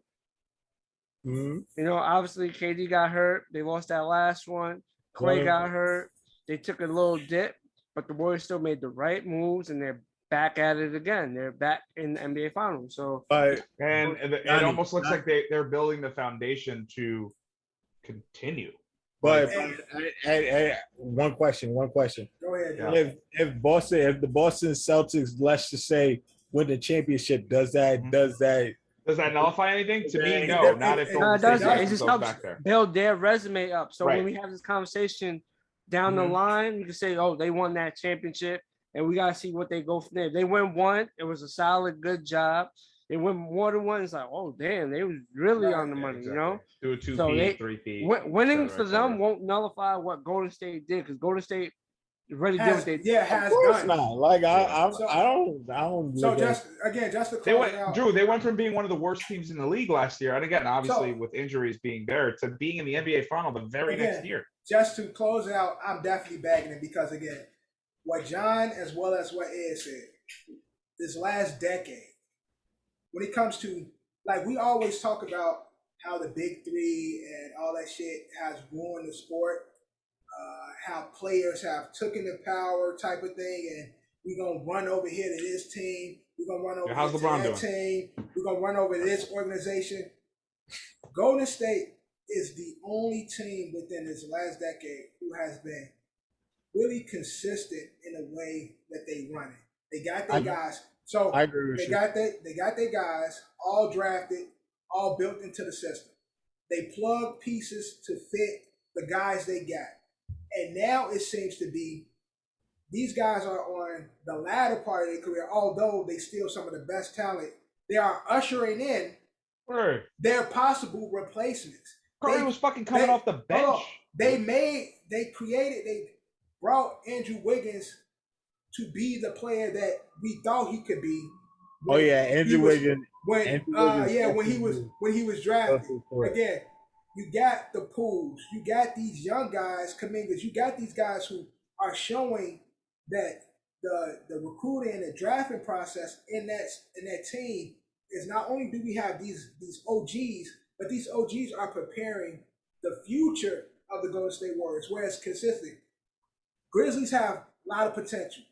Mm-hmm. Obviously KD got hurt. They lost that last one. Clay got hurt. They took a little dip, but the Warriors still made the right moves, and they're back at it again. They're back in the NBA Finals. So, and it almost looks like they're building the foundation to continue. But one question. Go ahead. If the Boston Celtics, let's just say, win the championship, does that nullify anything? To me, no. Not if Golden State just goes helps back there. Build their resume up. So when we have this conversation down the line, you can say, "Oh, they won that championship," and we gotta see what they go from there. They win one, it was a solid, good job. They win more than one. It's like, oh damn, they was really on the money, exactly. Do a 2P, so 3P. Winning for them won't nullify what Golden State did, because Golden State really did what they did. Yeah, has done. Not. Like I don't. So just to close it out, Drew, they went from being one of the worst teams in the league last year, and again, obviously with injuries being there, to being in the NBA final the very next year. Just to close it out, I'm definitely bagging it because again, what John as well as what Ed said, this last decade, when it comes to, like, we always talk about how the big three and all that shit has ruined the sport. How players have taken the power type of thing, and we're going to run over here to this team. We're going to run over here to that team. We're going to run over to this organization. Golden State is the only team within this last decade who has been really consistent in the way that they run it. They got their guys. So I agree with they got their guys all drafted, all built into the system. They plug pieces to fit the guys they got. And now it seems to be these guys are on the latter part of their career, although they still some of the best talent. They are ushering in their possible replacements. Curry was fucking coming off the bench. They brought Andrew Wiggins to be the player that we thought he could be. Andrew Wiggins. When he was drafted. Again, you got the Pools, you got these young guys, Kumingas, you got these guys who are showing that the recruiting and the drafting process in that team is not only do we have these OGs, but these OGs are preparing the future of the Golden State Warriors, where it's consistent. Grizzlies have a lot of potential.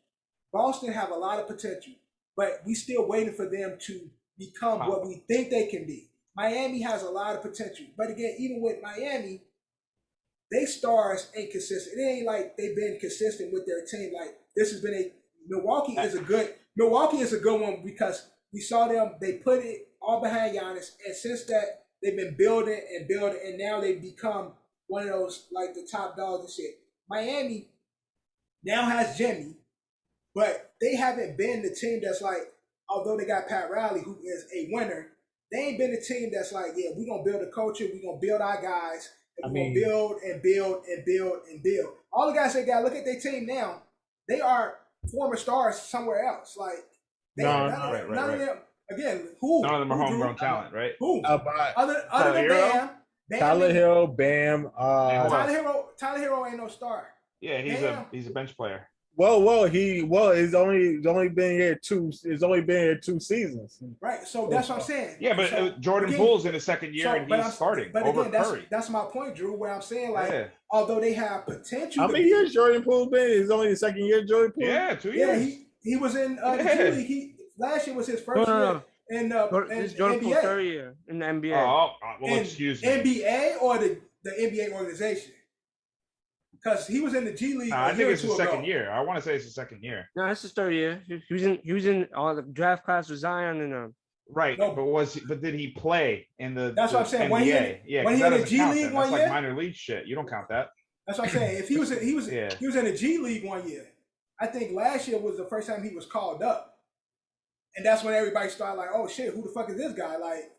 Boston have a lot of potential, but we still waiting for them to become what we think they can be. Miami has a lot of potential. But again, even with Miami, they stars ain't consistent. It ain't like they've been consistent with their team. Like this has been Milwaukee is a good one because we saw them, they put it all behind Giannis, and since that they've been building, and now they've become one of those like the top dogs and shit. Miami now has Jimi, but they haven't been the team that's like, although they got Pat Riley, who is a winner, they ain't been a team that's like, yeah, we're going to build a culture, we're going to build our guys, and we're going to build and build and build and build. All the guys they got, look at their team now. They are former stars somewhere else. Like, none of them, again, who? None of them are homegrown talent, right? Who? Other than Bam. Tyler Hill, Bam. Tyler Hill ain't no star. Yeah, he's a bench player. He's only been here 2 seasons. Right. So that's what I'm saying. Yeah, but Jordan Poole's in his second year and he's starting over Curry. That's my point, Drew, where I'm saying although they have potential. How many years Jordan Poole been? It's only the second year Jordan Poole? Yeah, 2 years. Yeah, he was in the G League. Last year was his first year It's Jordan Poole's third year in the NBA. Well, excuse me. NBA or the NBA organization? Because he was in the G League. I think it's his second year. I want to say it's his second year. No, it's his third year. He was in the draft class with Zion and Right, no, but did he play in the? That's what I'm saying. NBA? When he in the G League one year, that's like minor league shit. You don't count that. That's what I'm saying. If he was in the G League one year, I think last year was the first time he was called up, and that's when everybody started like, "Oh shit, who the fuck is this guy?" Like,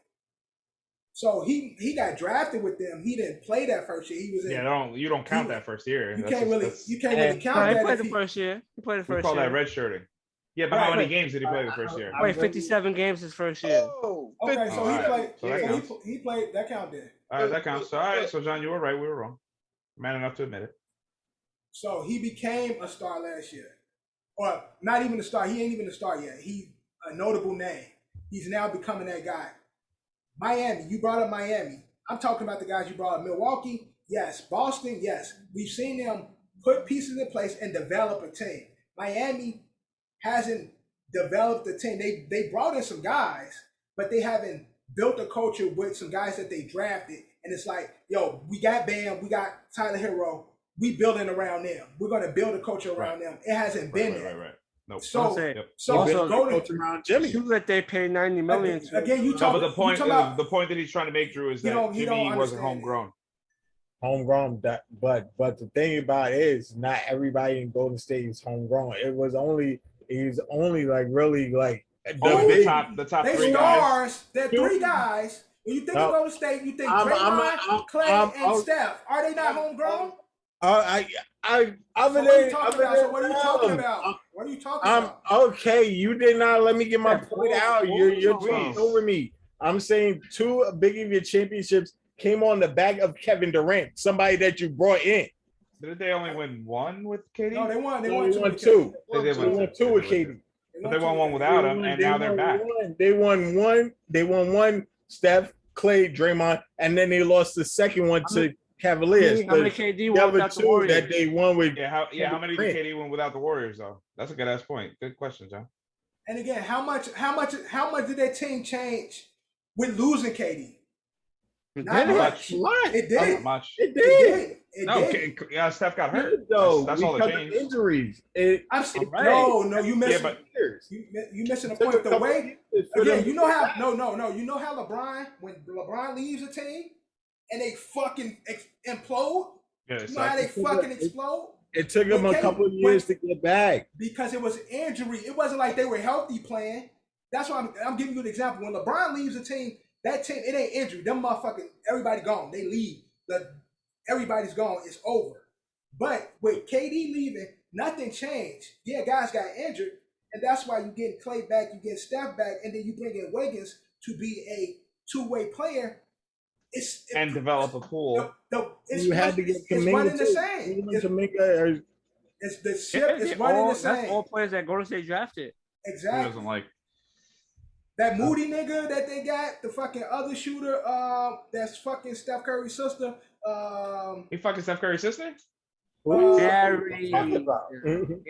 so he got drafted with them. He didn't play that first year. He was in. You don't count that first year. You can't really count that. He played the first year. We call that redshirting. Yeah, but how many games did he play the first year? Played 57 games his first year. Oh, okay, so he played. That counted. All right, that counts. All right, so John, you were right. We were wrong. Man enough to admit it. So he became a star last year, or not even a star. He ain't even a star yet. He's a notable name. He's now becoming that guy. Miami, you brought up Miami. I'm talking about the guys you brought up. Milwaukee, yes. Boston, yes. We've seen them put pieces in place and develop a team. Miami hasn't developed a team. They brought in some guys, but they haven't built a culture with some guys that they drafted. And it's like, yo, we got Bam, we got Tyler Hero. We building around them. We're going to build a culture around them. It hasn't been there. Right. Nope. So also go to around Jimmy. Who that they paid $90 million to? Again, you talk. But the point that he's trying to make, Drew, is that Jimmy wasn't homegrown. Homegrown, but the thing about it is not everybody in Golden State is homegrown. He's only like really like the top three stars. They're three guys. When you think of Golden State, you think Draymond, Clay, and Steph. Are they not homegrown? What are you talking about? What are you talking about? Okay, you did not let me get my point out. You're talking over me. I'm saying two big of your championships came on the back of Kevin Durant, somebody that you brought in. Did they only win one with KD? No, they won. They won two. They won two with KD. But they won one without him, and now they're back. They won one. Steph, Clay, Draymond, and then they lost the second one to Cavaliers. How many KD won without the Warriors? That they won with. How many did KD win without the Warriors though? That's a good ass point. Good question, John. And again, how much did that team change with losing KD? Not much. It did. Not much. It did. Yeah, Steph got hurt. That's all that changed. Injuries. No, you missing. You missing the point. The way again, you know how you know how when LeBron leaves a team and they fucking implode. Yeah, you know how they fucking explode. It took them a couple of years to get back because it was injury. It wasn't like they were healthy playing. That's why I'm giving you an example. When LeBron leaves a team, that team, it ain't injury. Them motherfuckers, everybody gone. They leave. Everybody's gone. It's over. But with KD leaving, nothing changed. Yeah, guys got injured, and that's why you get Clay back, you get Steph back, and then you bring in Wiggins to be a two-way player. And develop a pool. You had to get it's running the same. It's the ship is running the same. That's all players that Golden State drafted. Exactly. Who doesn't like that Moody nigga that they got, the fucking other shooter, that's fucking Steph Curry's sister. He fucking Steph Curry's sister? Harry.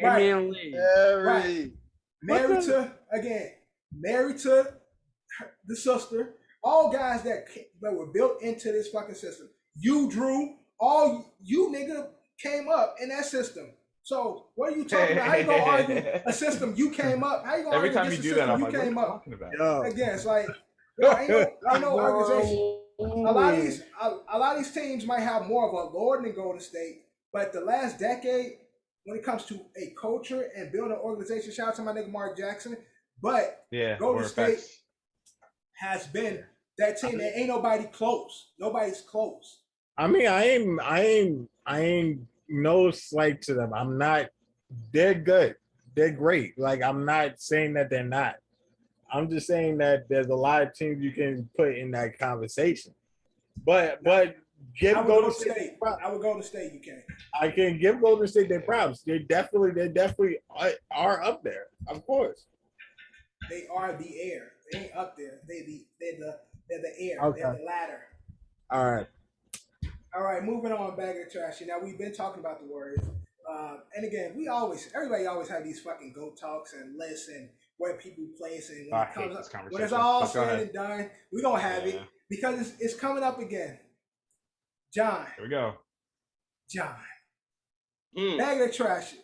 Right. Married to the sister. All guys that were built into this fucking system. You, Drew, all you nigga came up in that system. So what are you talking about? How you gonna argue a system you came up? How you gonna argue against the system you came up? Again, it's like ain't no organization. A lot of these teams might have more of a lord than Golden State, but the last decade, when it comes to a culture and building an organization, shout out to my nigga Mark Jackson. But Golden State has been that team that ain't nobody close. Nobody's close. I mean, I ain't no slight to them. I'm not. They're good. They're great. Like, I'm not saying that they're not. I'm just saying that there's a lot of teams you can put in that conversation. But give Golden State. I would go to State. You can. I can give Golden State their props. They definitely are up there. Of course. They are the air. They ain't up there. They're the air. Okay. They're the ladder. All right, moving on back to trash. Now, we've been talking about the Warriors. And again, everybody always have these fucking GOAT talks and lists, and what people place, and when it's all said and done, we're gonna have it because it's coming up again. John. Here we go. John. Bag of trash.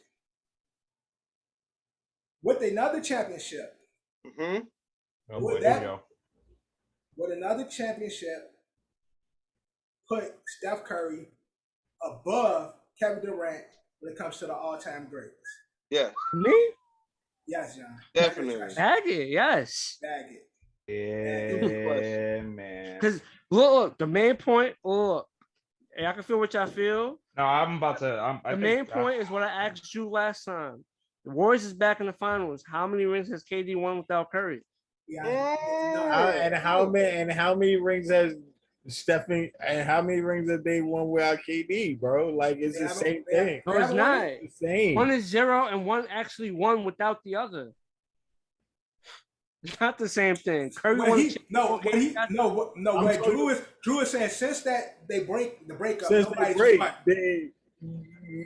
With another championship. Oh boy, here we go. With another championship, put Steph Curry above Kevin Durant when it comes to the all-time greats. Yeah. Me? Yes, John. Definitely. Bag it, yes. Bag it. Yeah, man. Because look, the main point, y'all can feel what y'all feel. No, I'm about to. The main point is what I asked you last time. The Warriors is back in the finals. How many rings has KD won without Curry? And how many rings has Stephen? And how many rings have they won without KD, bro? Like it's the same thing. No, it's not. It's the same. One is 0 and one actually won without the other. It's not the same thing. Curry won. Drew is saying since that they break the breakup, since they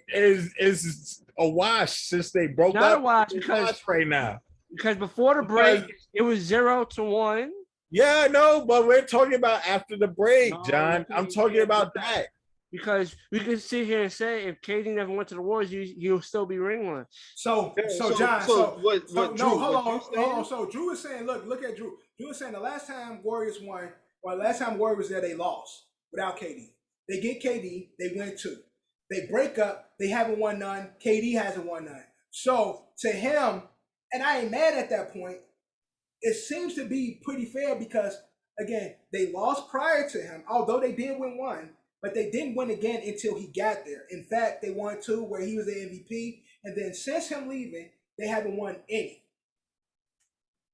is a wash since they broke up. Not a wash because right now. Because before the break, it was 0-1. Yeah, no, but we're talking about after the break, John. I'm talking about that. Because we can sit here and say if KD never went to the Warriors, he'll still be ring-one. So John, hold on. So Drew is saying, look at Drew. Drew is saying the last time Warriors won, or the last time Warriors was there, they lost without KD. They get KD, they win 2. They break up, they haven't won none. KD hasn't won none. So to him, and I ain't mad at that point, it seems to be pretty fair because, again, they lost prior to him, although they did win 1. But they didn't win again until he got there. In fact, they won 2 where he was the MVP. And then since him leaving, they haven't won any.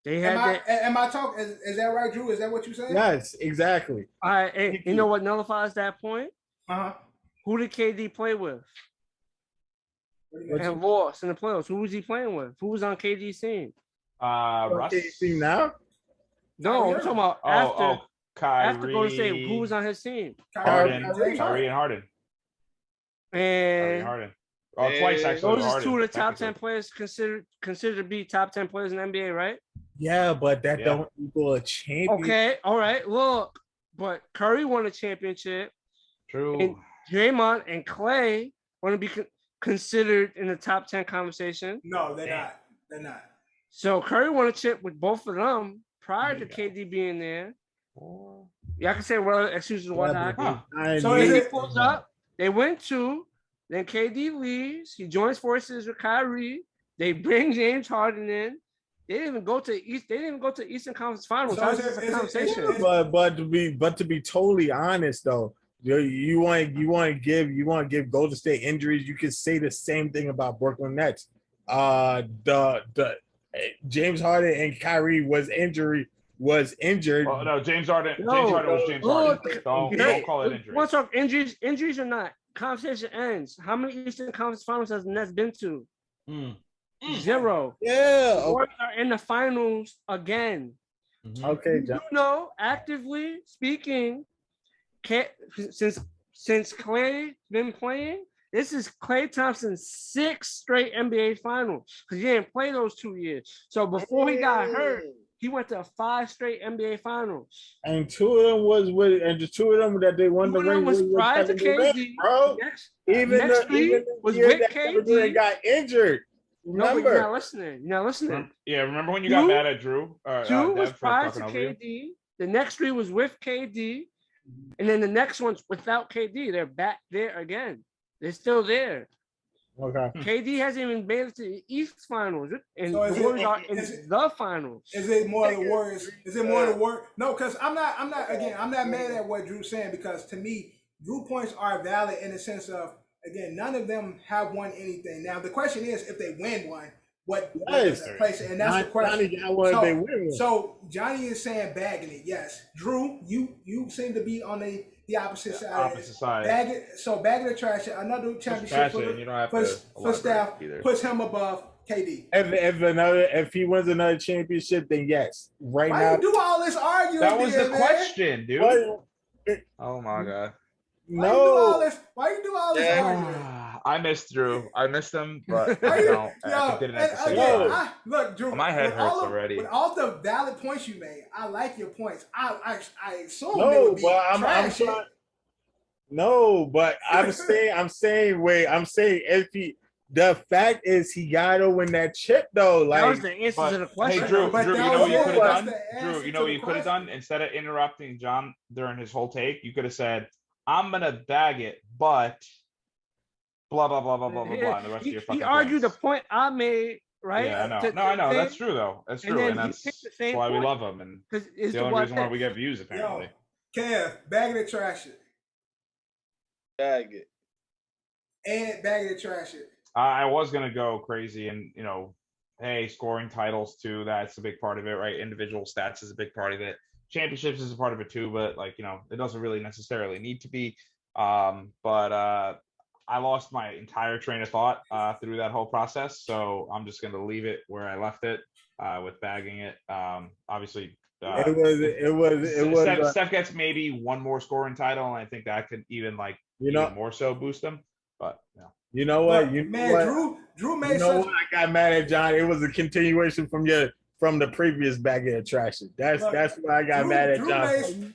Am I talking? Is that right, Drew? Is that what you're saying? Yes, exactly. All right. Hey, you know what nullifies that point? Who did KD play with? And lost in the playoffs. Who was he playing with? Who was on KD's team? Russ. KD's now? No, I'm talking about after. Kyrie. After Golden State, who was on his team? Kyrie and Harden. And Harden. Oh, twice actually. Those are 2 of the top 10 players considered to be top 10 players in the NBA, right? Yeah, but that don't equal a champion. Okay, all right. Look, but Curry won a championship. True. And Draymond and Clay want to be considered in the top 10 conversation. No, they're not. They're not. So Curry won a chip with both of them prior to KD being there. Y'all can say well excuses why not. So he pulls up, they win 2, then KD leaves, he joins forces with Kyrie, they bring James Harden in. They didn't even go to Eastern Conference Finals. So that's a conversation. But to be totally honest though, you want to give Golden State injuries, you could say the same thing about Brooklyn Nets. The James Harden and Kyrie was injured. Oh, no, James Harden was James Harden. Don't call it injury. What's up? Injuries or not? Conversation ends. How many Eastern Conference Finals has the Nets been to? 0. Yeah. The Warriors are in the finals again. Okay, John. You know, actively speaking, since Clay been playing, this is Klay Thompson's 6th straight NBA Finals because he didn't play those 2 years. So before he got hurt, he went to 5 straight NBA Finals. And 2 of them was with, and the 2 of them that they won the ring was prior to KD, bro. Even the was year with that KD got injured. Remember? No, you're not listening. Yeah, remember when you got mad at Drew? 2 was prior to KD. The next 3 was with KD, and then the next one's without KD. They're back there again. They're still there. Okay. KD hasn't even made it to the East Finals, and the Warriors are in the finals. Is it more of the Warriors? Is it more of the Warriors? No, because I'm not mad at what Drew's saying because to me, Drew points are valid in the sense of, again, none of them have won anything. Now the question is, if they win one, what is the place? And that's the question. So Johnny is saying bagging it. Yes, Drew, you seem to be on the opposite side. Bagging the trash. Another championship for Steph puts him above KD. If he wins another championship, then yes. Why you do all this arguing? That was the question, dude. What? Oh my god. Why you do all this arguing? I missed Drew. I missed him, but I didn't have to say that. Look, Drew. My head hurts already. With all the valid points you made, I like your points. I assume I'm saying if he. The fact is, he gotta win that chip though. Like, that was the answer to the question. Hey, Drew, you know what you could have done? Drew, you know what you could have done? Instead of interrupting John during his whole take, you could have said, "I'm gonna bag it, but blah blah blah blah blah blah blah." And the rest of your fucking. He argued points. the point I made, right? Yeah, I know. I know. That's true though. That's true, and that's why we love him, and it's the only reason why we get views apparently. Kev, bag it, trash it. Bag it. And bag it, trash it. I was gonna go crazy and hey, scoring titles too. That's a big part of it, right? Individual stats is a big part of it. Championships is a part of it too, but it doesn't really necessarily need to be. But I lost my entire train of thought through that whole process, so I'm just gonna leave it where I left it with bagging it. Obviously, it was. Steph gets maybe one more scoring title, and I think that could even even more so boost him. But you know what? Drew made. You know what? I got mad at John. It was a continuation from the previous bag of attraction. That's why I got mad at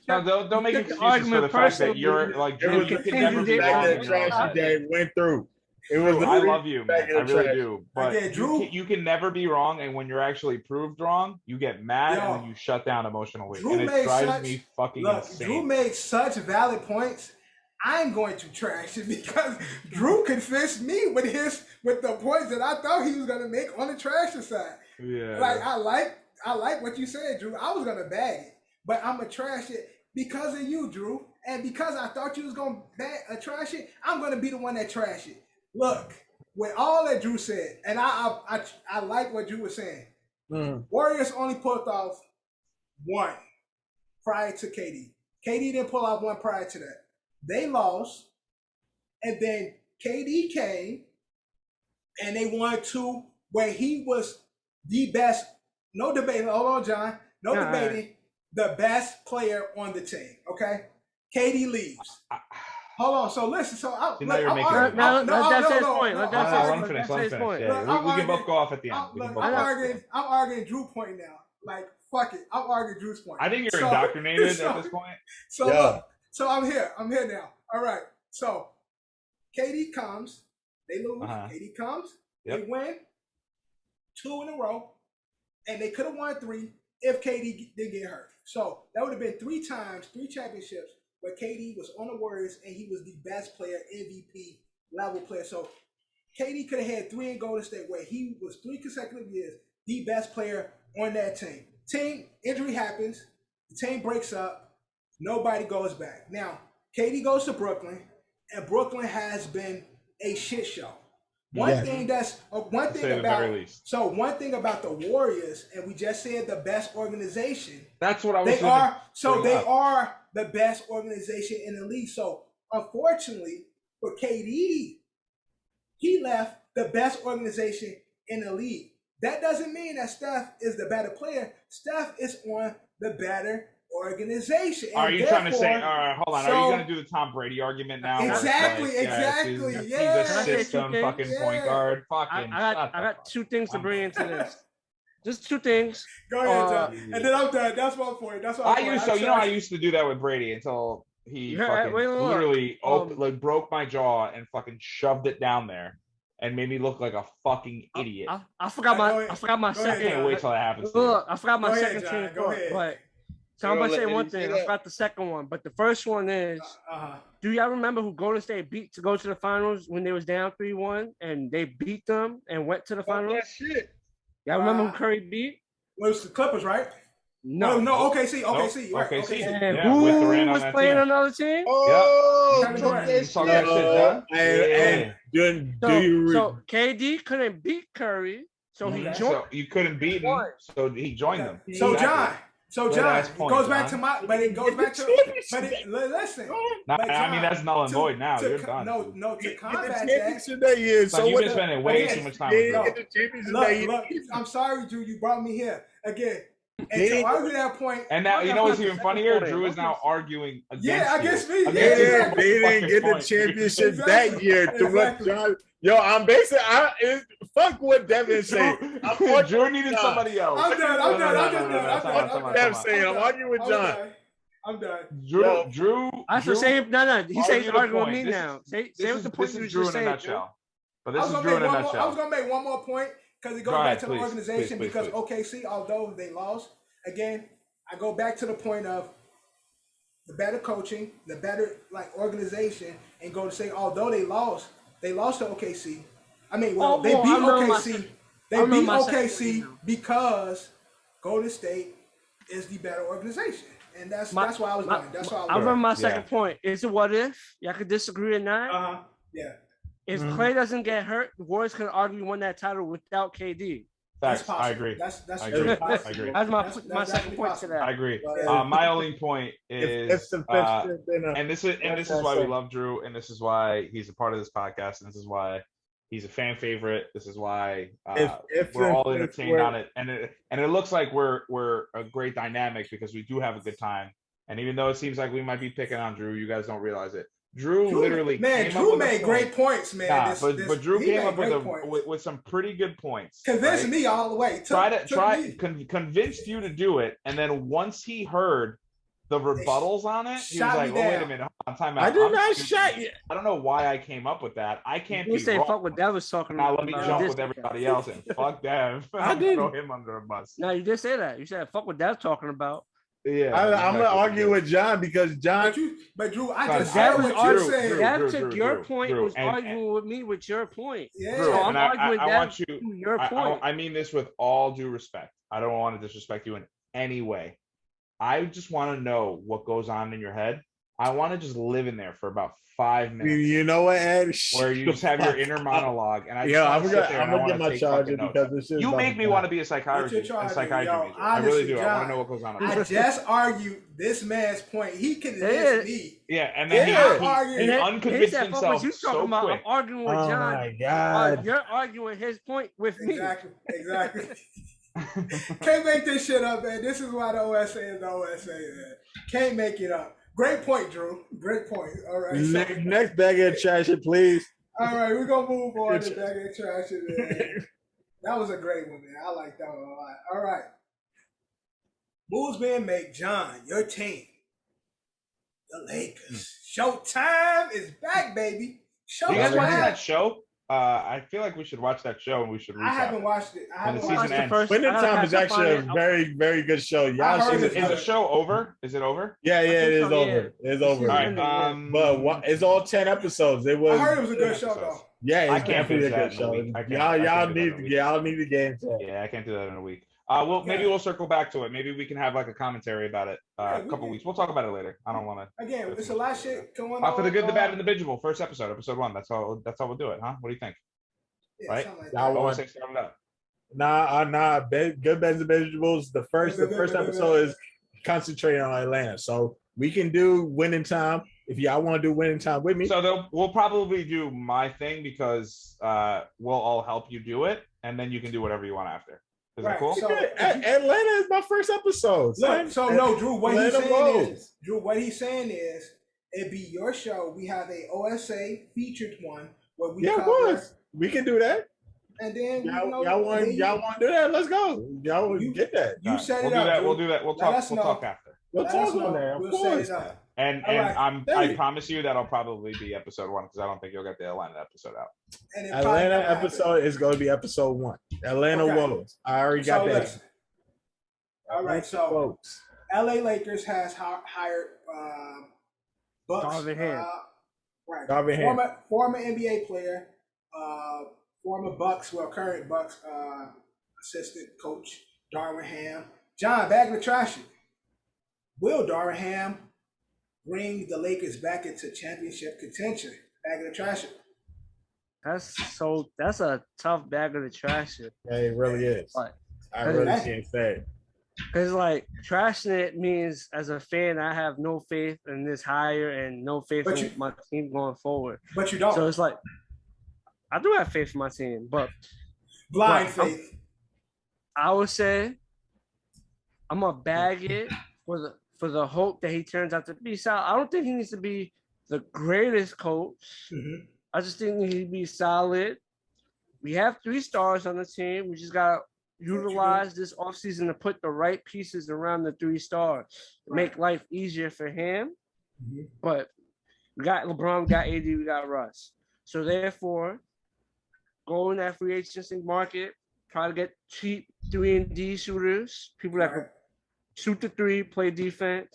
John. Don't make excuses for the fact that you're Drew. You can never be wrong. That went through. It was. I love you, man. I really do. But Drew, you can never be wrong, and when you're actually proved wrong, you get mad and then you shut down emotionally, and it drives me fucking insane. Drew made such valid points. I'm going to trash it because Drew convinced me with the points that I thought he was gonna make on the trasher side. Yeah. I like what you said, Drew. I was gonna bag it, but I'm gonna trash it because of you, Drew, and because I thought you was gonna trash it. I'm gonna be the one that trash it. Look, with all that Drew said, and I like what Drew was saying. Warriors only pulled off one prior to KD. KD didn't pull off one prior to that. They lost, and then KD came, and they won two where he was the best. No debating. Hold on, John. No debating. The best player on the team. Okay, KD leaves. Hold on. So listen. So I'm We can both go off at the end. I'm arguing Drew point now. Like fuck it. I'm arguing Drew's point. I think you're indoctrinated at this point. So I'm here now. All right. So KD comes, they lose. KD comes, they win 2 in a row, and they could have won 3 if KD didn't get hurt. So that would have been 3 championships where KD was on the Warriors and he was the best player, MVP level player. So KD could have had 3 in Golden State where he was 3 consecutive years the best player on that team. Team injury happens, the team breaks up. Nobody goes back. Now, KD goes to Brooklyn, and Brooklyn has been a shit show. One thing about the Warriors, and we just said the best organization. That's what I was saying. They are the best organization in the league. So, unfortunately, for KD, he left the best organization in the league. That doesn't mean that Steph is the better player. Steph is on the better organization. Are you trying to say, hold on, are you going to do the Tom Brady argument now? Exactly. He's a system fucking point guard. I got 2 things to bring into this. Just 2 things. Go ahead, John. And then I'm done. That's my point. I used to do that with Brady until he literally broke my jaw and fucking shoved it down there and made me look like a fucking idiot. I forgot my second. I can't wait till that happens. Look, I forgot my second train of thought, but so I'm going to say one thing. I forgot the second one, but the first one is, do y'all remember who Golden State beat to go to the finals when they was down 3-1 and they beat them and went to the finals? That shit. Y'all remember who Curry beat? Well, it was the Clippers, right? No, OKC. Right. OKC. And who was playing on another team? So KD couldn't beat Curry, so he joined. So you couldn't beat him, so he joined them. So John, it goes back to listen. I mean, that's null and void now. You're done. No, to combat that. So you've been spending way too much time with Look, I'm sorry, Drew. You brought me here again. And to argue that point, and now you know what's even funnier? Drew is now arguing against. Yeah, against me. They didn't get the championship that year. To what John? Yo, I'm basically fuck what Devin said. Drew needed somebody else. I'm done. I'm saying I'm arguing with John. I'm done. Drew. I should say no. He said he's arguing with me this now. Say what the point this you is Drew just in a saying. nutshell. But this is Drew in a nutshell. I was gonna make one more point because it goes back to the organization. Because OKC, although they lost, again, I go back to the point of the better coaching, the better organization, and go to say although they lost to OKC. I mean, they beat OKC. They beat OKC because Golden State is the better organization. And that's why I was going. That's why I remember my second point. Is it what if? Y'all could disagree or not? Yeah. If Clay doesn't get hurt, the Warriors can argue won that title without KD. Facts. I agree. I agree. That's my second point to that. I agree. My only point is, and this is why we love Drew, and this is why he's a part of this podcast, and this is why he's a fan favorite. This is why we're all entertained on it, and it looks like we're a great dynamic because we do have a good time. And even though it seems like we might be picking on Drew, you guys don't realize it. Drew literally Drew made great points, man. But Drew came up with some pretty good points. Convinced me all the way. Convinced you to do it, and then once he heard the rebuttals on it, he was like, "Oh, wait a minute, time out." I did not shot you. I don't know why I came up with that. I can't. You say fuck what Dev was talking about. Now let me jump with everybody else and fuck Dev. I did throw him under a bus. No, you did say that. You said fuck what Dev's talking about. Yeah, I'm gonna argue with John because John. But Drew, I just that said what you said. That took your point. Was arguing with me with your point. Yeah, so I'm arguing that your point. I mean this with all due respect. I don't want to disrespect you in any way. I just want to know what goes on in your head. I want to just live in there for about 5 minutes. You know what, Ed? Where you just have your inner monologue, and I'm gonna get my charger because this is. You make me want to be a psychiatrist. I really do. I want to know what goes on. I just argued this man's point. He convinced me. Yeah, and then he unconvinced himself so quick. I'm arguing with John. Oh my God! You're arguing his point with me. Exactly. Can't make this shit up, man. This is why the OSA is the OSA, man. Can't make it up. Great point, Drew. Great point. All right. Next bag of trash, please. All right, we're gonna move on to bag of trash. Man. That was a great one, man. I like that one a lot. All right. Moves being made, John. Your team, the Lakers. Showtime is back, baby. Showtime. You guys watch that show? I feel like we should watch that show and we should. I haven't watched it. When the season ends. Winter Time is actually a very, very good show. Y'all is the show over? Is it over? Yeah, it is over. It's over. All right, but it's all 10 episodes. It was. I heard it was a good show though. Yeah, it's definitely a good show. Y'all need the game. Yeah, I can't do that in a week. Maybe we'll circle back to it. Maybe we can have like a commentary about it a couple weeks. We'll talk about it later. I don't want to. Again, it's a lot of shit going on. For the good, the bad, and the bingeable. First episode 1. That's all we'll do it, huh? What do you think? Yeah, right? Like y'all want to start it up? Nah. Good beds and vegetables. The first episode is concentrating on Atlanta, so we can do winning time if y'all want to do winning time with me. So we'll probably do my thing because we'll all help you do it, and then you can do whatever you want after. Is that cool? So, Atlanta is my first episode. Drew, what he's saying is, it'd be your show. We have a OSA featured one where we we can do that. And then y'all want to do that? Let's go. Y'all get that. You set it up. We'll do that. We'll talk after. We'll talk on there. We'll set it up. And I promise you that'll probably be episode 1 because I don't think you'll get the Atlanta episode out. Atlanta episode is going to be episode 1. Atlanta Wolves. I already got that. All right, so LA Lakers has hired Bucks. Darvin Ham. Darvin Ham. Former NBA player, former Bucks, current Bucks assistant coach, Darvin Ham. John, back to trash it. Will Darvin Ham bring the Lakers back into championship contention? Bag of the trash it. That's a tough bag of the trash it. Yeah, it really is. I really can't say. Because trashing it means as a fan, I have no faith in this hire and no faith in my team going forward. But you don't. So it's I do have faith in my team, but blind faith. I would say I'm gonna bag it for the hope that he turns out to be solid. I don't think he needs to be the greatest coach. Mm-hmm. I just think he'd be solid. We have 3 stars on the team. We just gotta utilize this offseason to put the right pieces around the 3 stars to make life easier for him. Mm-hmm. But we got LeBron, we got AD, we got Russ. So therefore, go in that free agency market, try to get cheap 3-and-D shooters, people that can shoot the 3, play defense,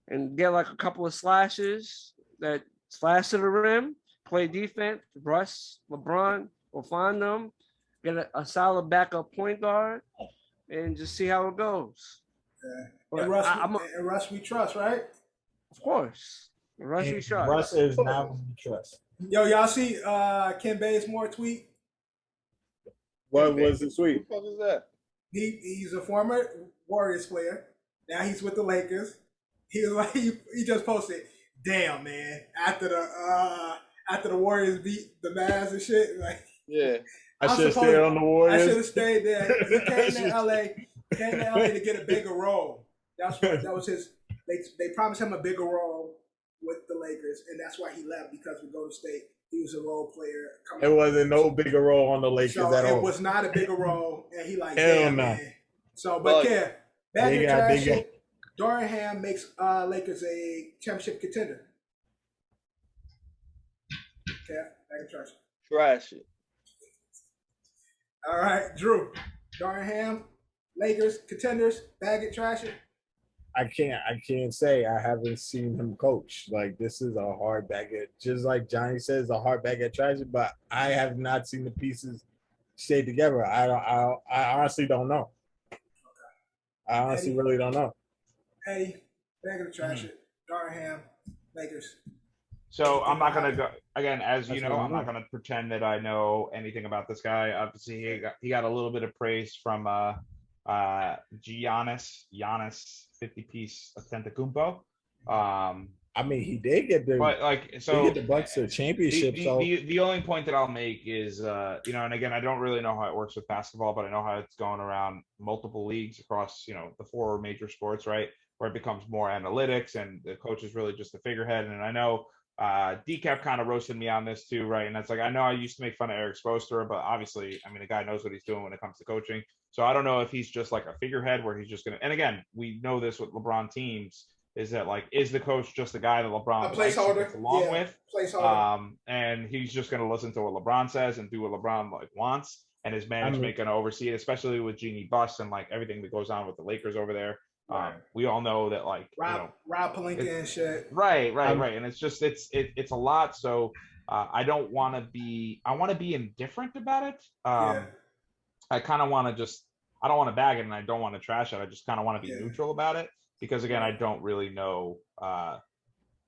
and get like a couple of slashes that slash to the rim, play defense. Russ, LeBron will find them, get a solid backup point guard, and just see how it goes. Yeah. And Russ, we trust, right? Of course. Russ, we trust. Russ is not what we trust. Yo, y'all see Ken Bazemore tweet? What was the tweet? What the fuck is that? He's a former Warriors player. Now he's with the Lakers. He was like, he just posted, "Damn, man! After the Warriors beat the Mavs and shit, like, yeah, I should have stayed on the Warriors. I should have stayed there. He came to LA to get a bigger role. That was his. They promised him a bigger role with the Lakers, and that's why he left, because with Golden State, he was a role player. It wasn't no bigger role on the Lakers at all. It was not a bigger role, and he like, hell damn, no. Man. So, but yeah, back in trash shit, Dorian Ham makes Lakers a championship contender. Yeah, back in trash. Trash it. All right, Drew. Dorian Ham, Lakers contenders, bag it, trash it. I can't say I haven't seen him coach. Like, this is a hard bag at, just like Johnny says, a hard bag at trash, but I have not seen the pieces stay together. I honestly don't know. I honestly really don't know. Eddie, bag it, trash it. Dorian Ham, Lakers. So I'm not gonna go again, as you know, I'm not gonna pretend that I know anything about this guy. Obviously, he got a little bit of praise from Giannis 50-piece Antetokounmpo. I mean, he did get the, but like, so he get the Bucks to a championship. The only point that I'll make is, and again, I don't really know how it works with basketball, but I know how it's going around multiple leagues across, the 4 major sports, right? Where it becomes more analytics and the coach is really just a figurehead. And I know Decap kind of roasted me on this too, right? And that's like, I know I used to make fun of Eric Spoelstra, but obviously, I mean, the guy knows what he's doing when it comes to coaching. So I don't know if he's just like a figurehead where he's just going to, and again, we know this with LeBron teams, is that like, is the coach just the guy that LeBron gets along with? Placeholder. And he's just going to listen to what LeBron says and do what LeBron wants, and his management going to oversee it, especially with Jimi bust and like everything that goes on with the Lakers over there. We all know that like Rob Pelinka and shit. Right. And it's just it's a lot. So I don't want to be. I want to be indifferent about it. I kind of want to I don't want to bag it and I don't want to trash it. I just kind of want to be neutral about it, because again, I don't really know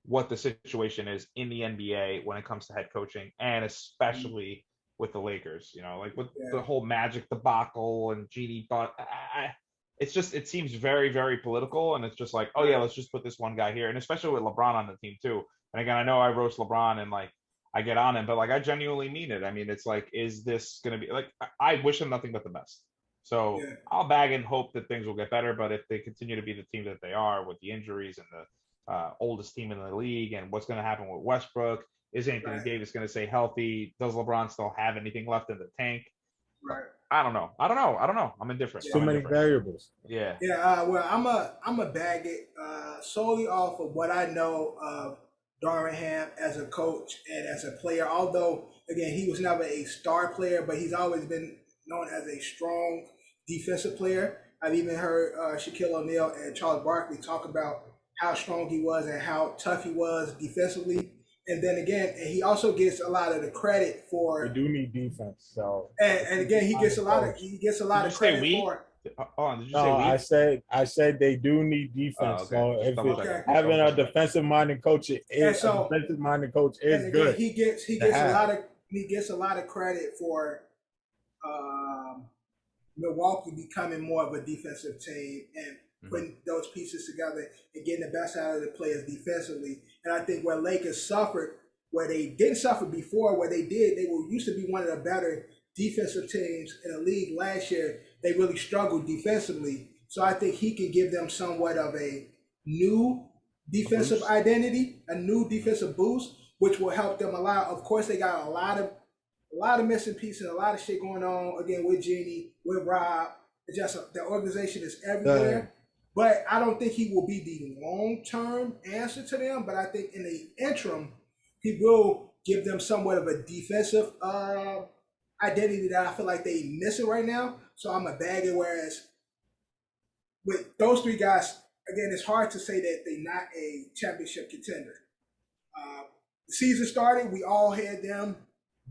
what the situation is in the NBA when it comes to head coaching, and especially with the Lakers. Like with the whole Magic debacle and Genie, but it seems very, very political, and it's just like, oh yeah, let's just put this one guy here, and especially with LeBron on the team too. And again, I know I roast LeBron and like I get on him, but like I genuinely mean it. I mean, it's like, is this gonna be like? I wish him nothing but the best. So I'll bag and hope that things will get better. But if they continue to be the team that they are with the injuries and the oldest team in the league, and what's going to happen with Westbrook, is Anthony Davis going to stay healthy? Does LeBron still have anything left in the tank? Right. I don't know. I'm indifferent. Too many variables. Yeah. Yeah. Well, I'm a bag it solely off of what I know of Dorian Ham as a coach and as a player. Although again, he was never a star player, but he's always been known as a strong defensive player. I've even heard Shaquille O'Neal and Charles Barkley talk about how strong he was and how tough he was defensively. And then again, and he also gets a lot of the credit for. We do need defense, so. And again, he gets a lot of credit for. Did you say we? I said they do need defense. So if having a defensive minded coach is again, good. He gets a lot of credit for Milwaukee becoming more of a defensive team and putting those pieces together and getting the best out of the players defensively. And I think where Lakers suffered, where they didn't suffer before, they were used to be one of the better defensive teams in the league last year. They really struggled defensively. So I think he can give them somewhat of a new defensive identity, a new defensive boost, which will help them a lot. Of course, they got a lot of missing pieces, a lot of shit going on again with Jimi, with Rob. It's just the organization is everywhere. But I don't think he will be the long-term answer to them. But I think in the interim, he will give them somewhat of a defensive identity that I feel like they missing right now. So I'm a bag it. Whereas with those three guys, again, it's hard to say that they're not a championship contender. The season started, we all had them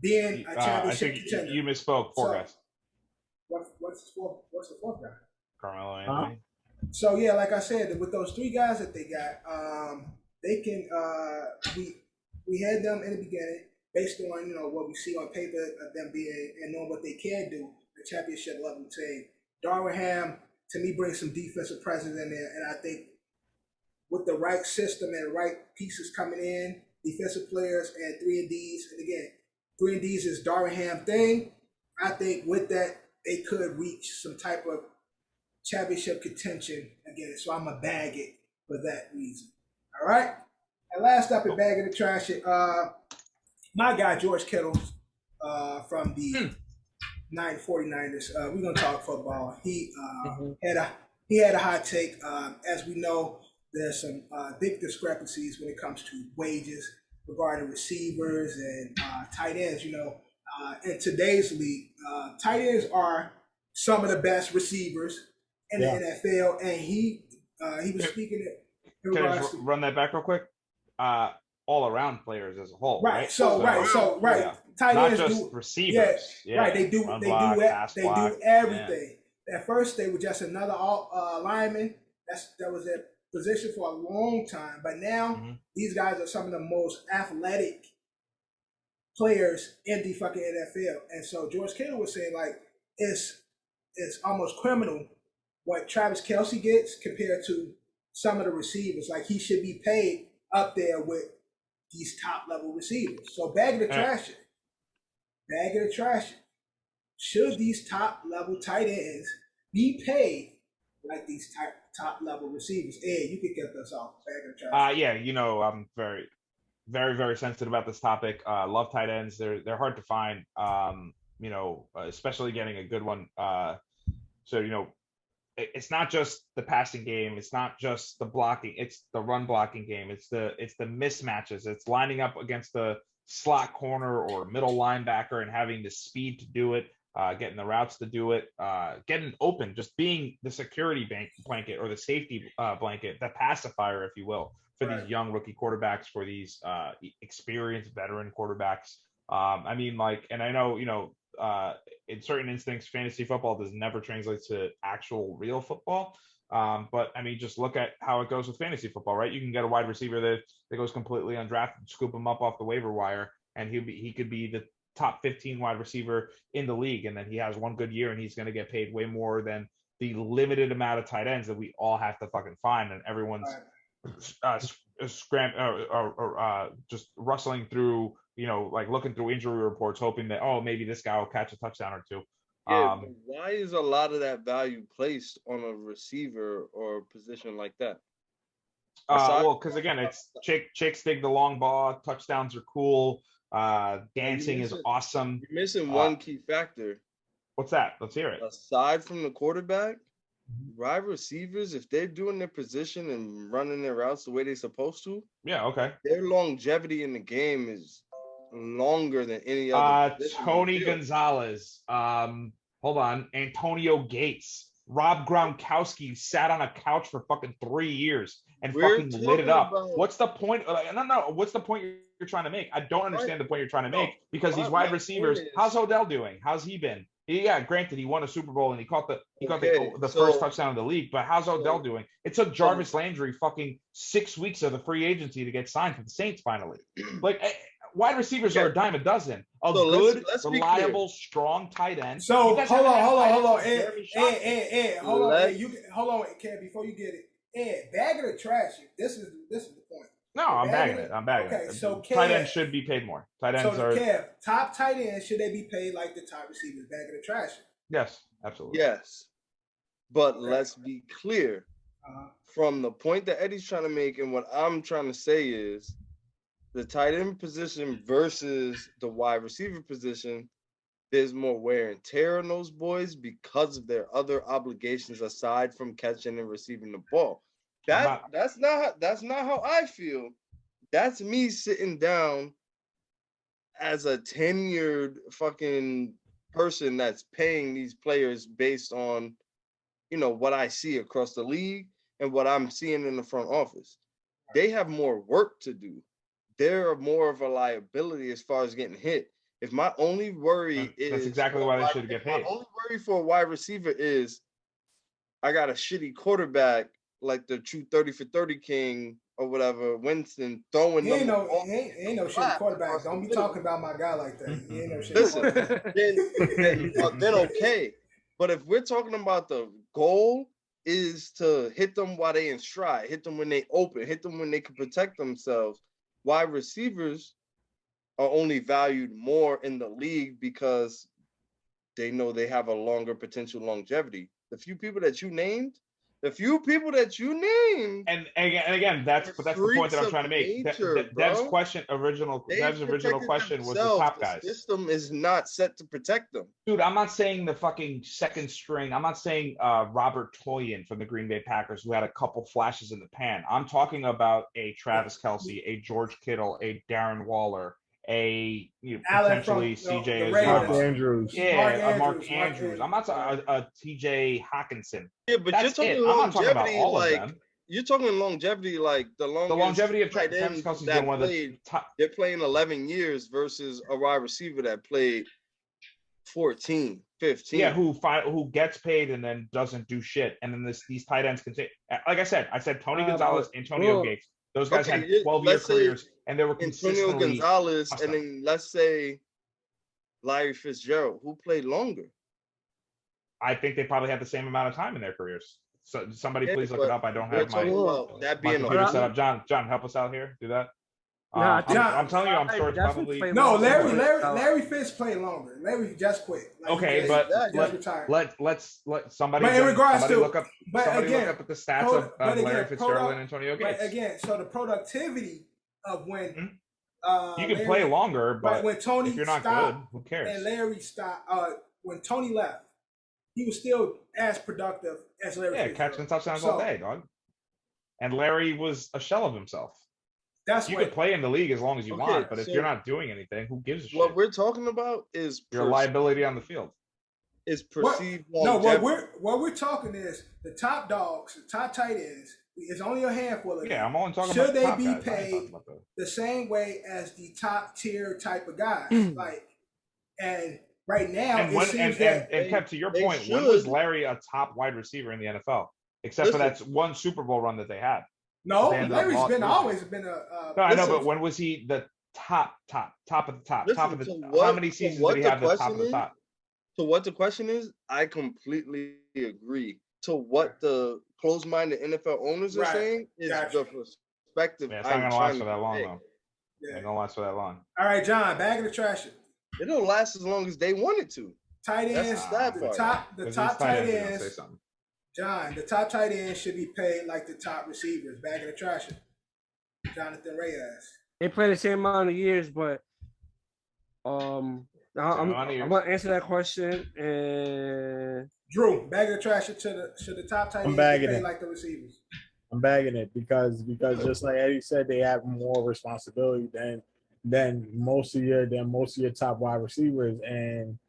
being a championship contender. You misspoke. Four guys. What's the fourth guy? Carmelo Anthony. So yeah, like I said, with those three guys that they got, they can. We had them in the beginning based on what we see on paper of them being and knowing what they can do, the championship level team. Darwin to me brings some defensive presence in there, and I think with the right system and the right pieces coming in, defensive players and 3-and-Ds, and again, 3-and-Ds is Darwin thing. I think with that they could reach some type of championship contention again. So I'm a bag it for that reason. All right. And last up in bagging the trash, my guy George Kittle from the 49ers. We're gonna talk football. He had a hot take. As we know, there's some big discrepancies when it comes to wages regarding receivers and tight ends. In today's league, tight ends are some of the best receivers in the NFL, and he was speaking it. Can I just run that back real quick? All around players as a whole, right? So yeah. Tight not ends just receivers. Right. They do everything. At first, they were just another lineman. That was their position for a long time, but now these guys are some of the most athletic players in the fucking NFL. And so George Kittle was saying it's almost criminal what Travis Kelce gets compared to some of the receivers. Like he should be paid up there with these top level receivers. So bag of the trash. Should these top level tight ends be paid like these top level receivers? Ed, you could get this off. Bag of the trash. I'm very, very, very sensitive about this topic. Love tight ends. They're hard to find. Especially getting a good one. It's not just the passing game. It's not just the blocking. It's the run blocking game. It's the mismatches. It's lining up against the slot corner or middle linebacker and having the speed to do it, getting the routes to do it, getting open, just being the security blanket or the safety blanket, the pacifier, if you will, for these young rookie quarterbacks, for these experienced veteran quarterbacks. And I know, in certain instincts, fantasy football does never translate to actual real football. But just look at how it goes with fantasy football, right? You can get a wide receiver that goes completely undrafted, scoop him up off the waiver wire, and he could be the top 15 wide receiver in the league. And then he has one good year and he's going to get paid way more than the limited amount of tight ends that we all have to fucking find. And everyone's just rustling through, looking through injury reports, hoping that, maybe this guy will catch a touchdown or two. Yeah, but why is a lot of that value placed on a receiver or a position like that? Because again, it's chicks dig the long ball. Touchdowns are cool. Dancing is awesome. You're missing one key factor. What's that? Let's hear it. Aside from the quarterback, wide receivers, if they're doing their position and running their routes the way they're supposed to, their longevity in the game is longer than any other. Tony Gonzalez. Hold on. Antonio Gates. Rob Gronkowski sat on a couch for fucking 3 years and fucking lit it up. What's the point? No. What's the point you're trying to make? I don't understand the point you're trying to make because these wide receivers. How's Odell doing? How's he been? Yeah, granted, he won a Super Bowl and he caught the first touchdown of the league. But how's Odell doing? It took Jarvis Landry fucking 6 weeks of the free agency to get signed for the Saints finally. Wide receivers are a dime a dozen. Good, reliable, strong tight end. So hold on. Ed, hold on, Ken, before you get it. Ed, bag it or trash it. This is the point. No, I'm bagging it. Okay, so tight ends should be paid more. Tight ends top tight ends, should they be paid like the top receivers? Bag it or trash it? Yes, absolutely. Yes. But let's be clear. From the point that Eddie's trying to make and what I'm trying to say is the tight end position versus the wide receiver position, there's more wear and tear on those boys because of their other obligations aside from catching and receiving the ball. That's not how I feel. That's me sitting down as a tenured fucking person that's paying these players based on, you know, what I see across the league and what I'm seeing in the front office. They have more work to do. They're more of a liability as far as getting hit. If my only worry is that's exactly why they should get paid. My only worry for a wide receiver is I got a shitty quarterback like the true 30 for 30 king or whatever, Winston throwing ain't no shitty quarterback. Don't be talking about my guy like that. He ain't no shit. Listen, then okay. But if we're talking about the goal is to hit them while they in stride, hit them when they open, hit them when they can protect themselves. Wide receivers are only valued more in the league because they know they have a longer potential longevity. The few people that you named, and again, that's the point that I'm trying to make. Dev's original question was the top guys. The system is not set to protect them. Dude, I'm not saying the fucking second string. I'm not saying Robert Tonyan from the Green Bay Packers who had a couple flashes in the pan. I'm talking about a Travis Kelce, a George Kittle, a Darren Waller, potentially CJ Mark Andrews. Yeah, Mark Andrews. I'm not talking a TJ Hawkinson. Yeah, but that's you're talking longevity, like you're talking longevity, like the longevity of Travis Kelce's been one of the top. They're playing 11 years versus a wide receiver that played 14, 15. Yeah, who gets paid and then doesn't do shit, and then these tight ends can say, like I said Tony Gonzalez, Antonio Gates. Those guys had 12-year careers, and they were consistently Antonio Gonzalez, and then let's say Larry Fitzgerald, who played longer. I think they probably had the same amount of time in their careers. So somebody please look it up. I don't have my computer set up. John, help us out here. Do that. I'm telling you, I'm sure it's probably no. Larry Fitz played longer. Larry just quit. Okay, but let's somebody. But in regards to look up, look up the stats of Larry Fitzgerald and Antonio Gates. But again, so the productivity of when you can play longer, but when Tony if you're not good, who cares? And Larry stopped. When Tony left, he was still as productive as Larry. Yeah, catching touchdowns all day, dog. And Larry was a shell of himself. You could play in the league as long as you want, but if you're not doing anything, who gives a shit? What we're talking about is your liability on the field. Is perceived longevity. No, what we're talking is the top dogs, the top tight ends. It's only a handful of them. Yeah, I'm only talking about the top guys. Should they be paid the same way as the top tier type of guys? And right now, and Kev, to your point, when was Larry a top wide receiver in the NFL? Except for that one Super Bowl run that they had. No, Larry's always been a. No, I know, but when was he the top of the top? Top of the. How many seasons did he have the top of the top? So what the question is, I completely agree. To what the closed-minded NFL owners are saying is the perspective. Yeah, it's not gonna last for that long, though. Yeah, it's gonna last for that long. All right, John, bag of the trash. It don't last as long as they want it to. Tight ends, the top tight ends. John, the top tight ends should be paid like the top receivers. Bag of the trash. Jonathan Reyes. They play the same amount of years, but I'm gonna answer that question. And Drew, bag of the trash should the top tight ends be paid like the receivers. I'm bagging it because just like Eddie said, they have more responsibility than most of your top wide receivers, and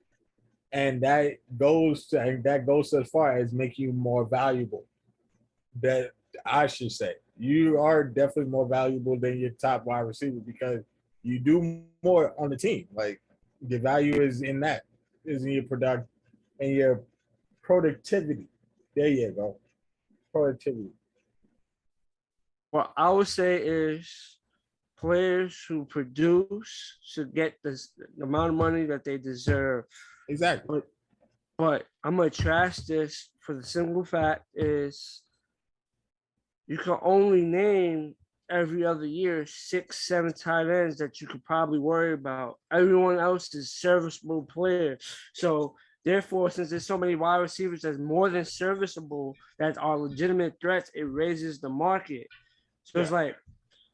that goes as far as making you more valuable. That I should say, you are definitely more valuable than your top wide receiver because you do more on the team. Like the value is in your productivity. There you go, productivity. What I would say is players who produce should get the amount of money that they deserve. Exactly. But I'm going to trash this for the simple fact is you can only name every other year 6-7 tight ends that you could probably worry about. Everyone else is serviceable players. So Therefore, since there's so many wide receivers that's more than serviceable that are legitimate threats, it raises the market. So it's like,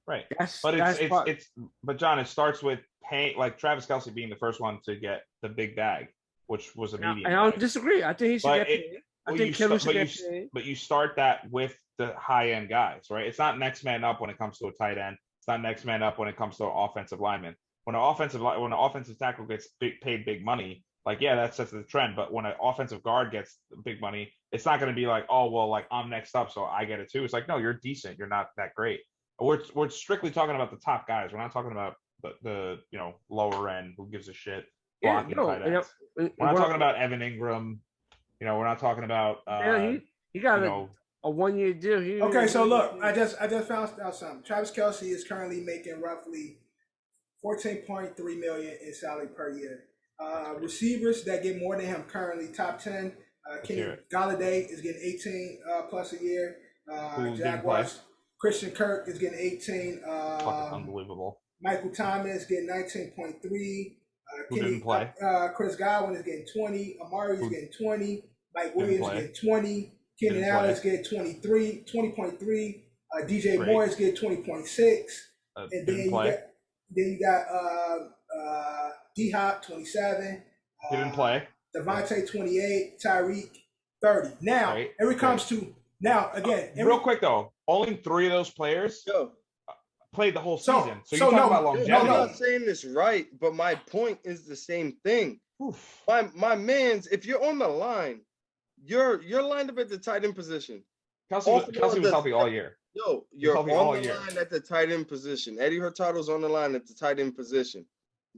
right. But John, it starts with paying, like Travis Kelce being the first one to get the big bag, which was a medium. I don't disagree. I think he should get paid. I think Kittle should get paid. But you start that with the high end guys, right? It's not next man up when it comes to a tight end. It's not next man up when it comes to an offensive lineman. When an offensive tackle gets paid big money, like, yeah, that sets the trend. But when an offensive guard gets big money, it's not going to be like, oh, well, like I'm next up, so I get it too. It's like, no, you're decent. You're not that great. We're strictly talking about the top guys. We're not talking about the lower end who gives a shit blocking tight ends. We're not talking about Evan Ingram. We're not talking about. He got a 1 year deal. Okay, so look, I just found out something. Travis Kelce is currently making roughly $14.3 million in salary per year. Receivers that get more than him currently top 10. Kenny Galladay is getting 18 plus a year. Jaguars. Christian Kirk is getting 18. Unbelievable. Michael Thomas getting 19.3. Who didn't play? Chris Godwin is getting 20. Amari is getting 20. Mike Williams is getting 20. Keenan Allen is getting 20.3. DJ Moore is getting 20.6. And then you got D-Hop 27. He didn't play. Devontae 28. Tyreek 30. Now, it comes to now again. Real quick though, only 3 of those players played the whole season. So you're talking about longevity. I'm not saying this right, but my point is the same thing. My man's, if you're on the line, you're lined up at the tight end position. Kelce was healthy all year. You're on the line at the tight end position. Eddie Hurtado's on the line at the tight end position.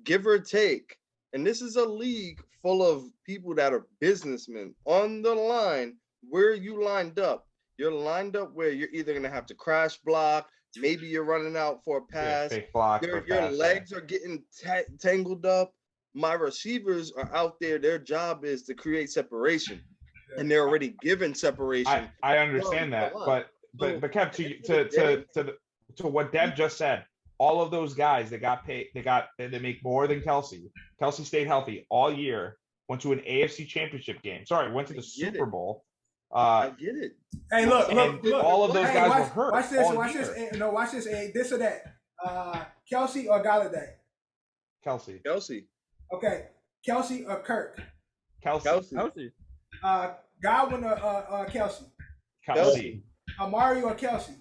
Give or take. And this is a league full of people that are businessmen. On the line, where are you lined up? You're lined up where you're either going to have to crash block, maybe you're running out for a pass. Your legs are getting tangled up. My receivers are out there. Their job is to create separation, and they're already given separation. I understand that, but Kev, to what Deb just said, all of those guys that got paid, they make more than Kelce. Kelce stayed healthy all year. Went to an AFC Championship game. Went to the Super Bowl. I get it. Hey, look. All of those guys were hurt. Watch this. No, watch this. This or that. Kelce or Galladay? Kelce. Okay. Kelce or Kirk? Kelce. Godwin or Kelce? Kelce. Amari or Kelce?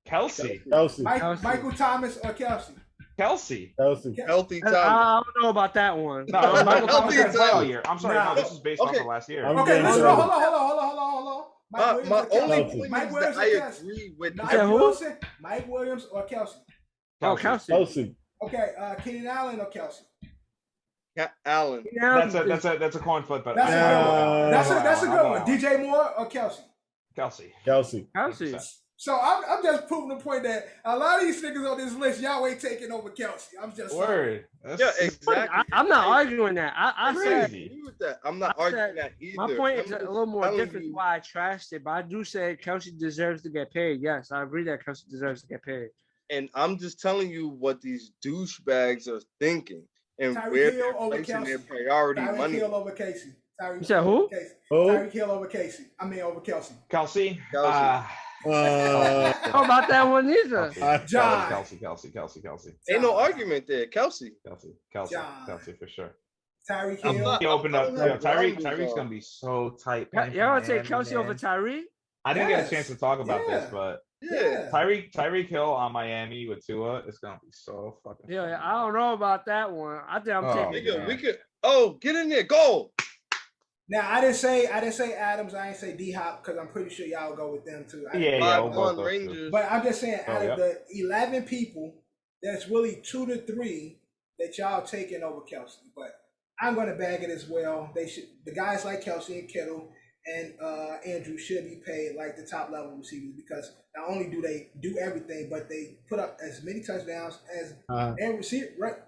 Kelce. Michael Thomas or Kelce? Kelce. Healthy Thomas. I don't know about that one. No, Michael Thomas didn't play all year. I'm sorry. No, this is based off of last year. Okay, listen. Hold on. My only point Mike is Williams that I agree with Mike Williams or Kelce? Kelce. Okay, Keenan Allen or Kelce? Allen. That's a coin flip. But that's a good one. DJ Moore or Kelce? Kelce. So I'm just proving the point that a lot of these niggas on this list, y'all ain't taking over Kelce. I'm just word. Exactly. I'm not arguing that. I said with that. I'm not arguing that either. My point is a little more different. Why I trashed it, but I do say Kelce deserves to get paid. Yes, I agree that Kelce deserves to get paid. And I'm just telling you what these douchebags are thinking and where they're placing their priority money. Tyreek Hill over Casey. You said who? Tyreek Hill over Casey. Over Kelce. Kelce. How about that one either? John. Kelce. Ain't no argument there. Kelce for sure. Tyreek Hill. He opened up. Tyreek's gonna be so tight. Y'all would say Kelce over Tyreek? I didn't get a chance to talk about this, but Tyreek Hill on Miami with Tua is gonna be so fucking. Yeah, I don't know about that one. I think I'm taking. We could. Oh, get in there, go. Now I didn't say Adams. I didn't say D-Hop because I'm pretty sure y'all go with them too. Rangers. But I'm just saying, out of the 11 people, there's really 2 to 3 that y'all taking over Kelce. But I'm gonna bag it as well. The guys like Kelce and Kittle and Andrew should be paid like the top level receivers because not only do they do everything, but they put up as many touchdowns as and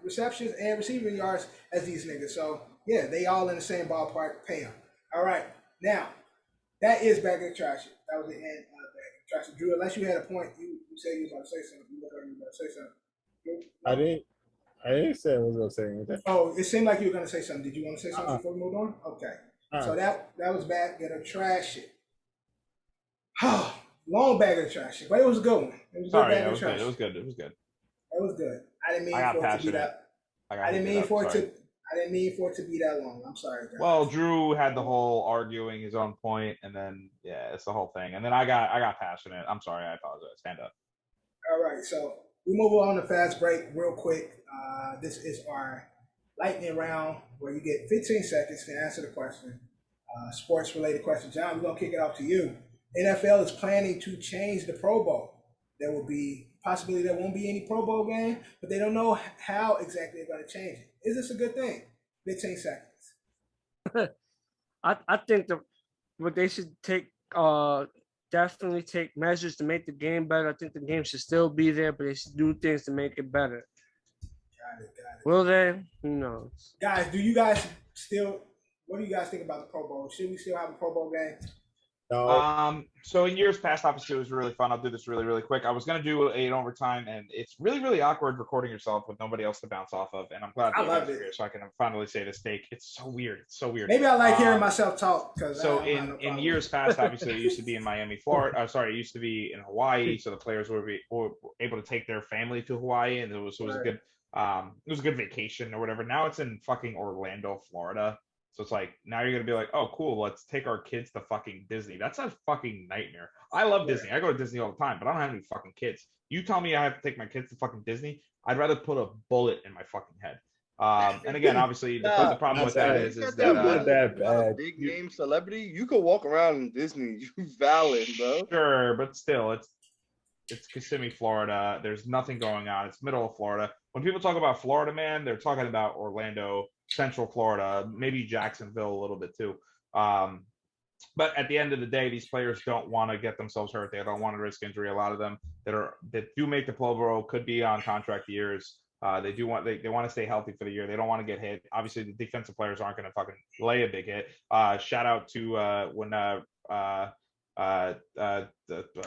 receptions and receiving yards as these niggas. So. Yeah, they all in the same ballpark. Pay them. All right. Now, that is back in the trash. That was the end of the trash. Drew, unless you had a point, you said you was going to say something. You look like you were going to say something. I didn't say I was going to say anything. Oh, it seemed like you were going to say something. Did you want to say something before we moved on? Okay. So that was bad. Gonna trash it. Long bag of trash it, but it was a good one. It was a good bag of trash. It was good. It was good. It was good. I didn't mean for it to be that. I didn't mean for it to be that long. I'm sorry, guys. Well, Drew had the whole arguing his own point, and then it's the whole thing. And then I got passionate. I'm sorry. I apologize. Stand up. All right, so we move on to fast break real quick. This is our lightning round where you get 15 seconds to answer the question. Sports related question. John, we're gonna kick it off to you. NFL is planning to change the Pro Bowl. There will be possibly there won't be any Pro Bowl game, but they don't know how exactly they're going to change it. Is this a good thing? 15 seconds. I think what they should take definitely take measures to make the game better. I think the game should still be there, but they should do things to make it better. Got it. Will they? Who knows? Guys, what do you guys think about the Pro Bowl? Should we still have a Pro Bowl game? No. So in years past, obviously it was really fun. I'll do this really, really quick. I was gonna do an overtime, and it's really, really awkward recording yourself with nobody else to bounce off of. And I'm glad that you're here, so I can finally say this take. It's so weird. It's so weird. Maybe I like hearing myself talk. So in years past, obviously it used to be in Miami, Florida. It used to be in Hawaii, so the players were able to take their family to Hawaii, and it was a good vacation or whatever. Now it's in fucking Orlando, Florida. So it's like, now you're going to be like, oh, cool, let's take our kids to fucking Disney. That's a fucking nightmare. I love Disney. I go to Disney all the time, but I don't have any fucking kids. You tell me I have to take my kids to fucking Disney, I'd rather put a bullet in my fucking head. And again, obviously, the problem with that is that big name celebrity, you could walk around in Disney. You valid, bro. Sure, but still, it's Kissimmee, Florida. There's nothing going on. It's middle of Florida. When people talk about Florida, man, they're talking about Orlando, Central Florida, maybe Jacksonville a little bit too. But at the end of the day, these players don't want to get themselves hurt. They don't want to risk injury. A lot of them that do make the Pro Bowl could be on contract years. They want to stay healthy for the year. They don't want to get hit. Obviously, the defensive players aren't going to fucking lay a big hit. Shout out to when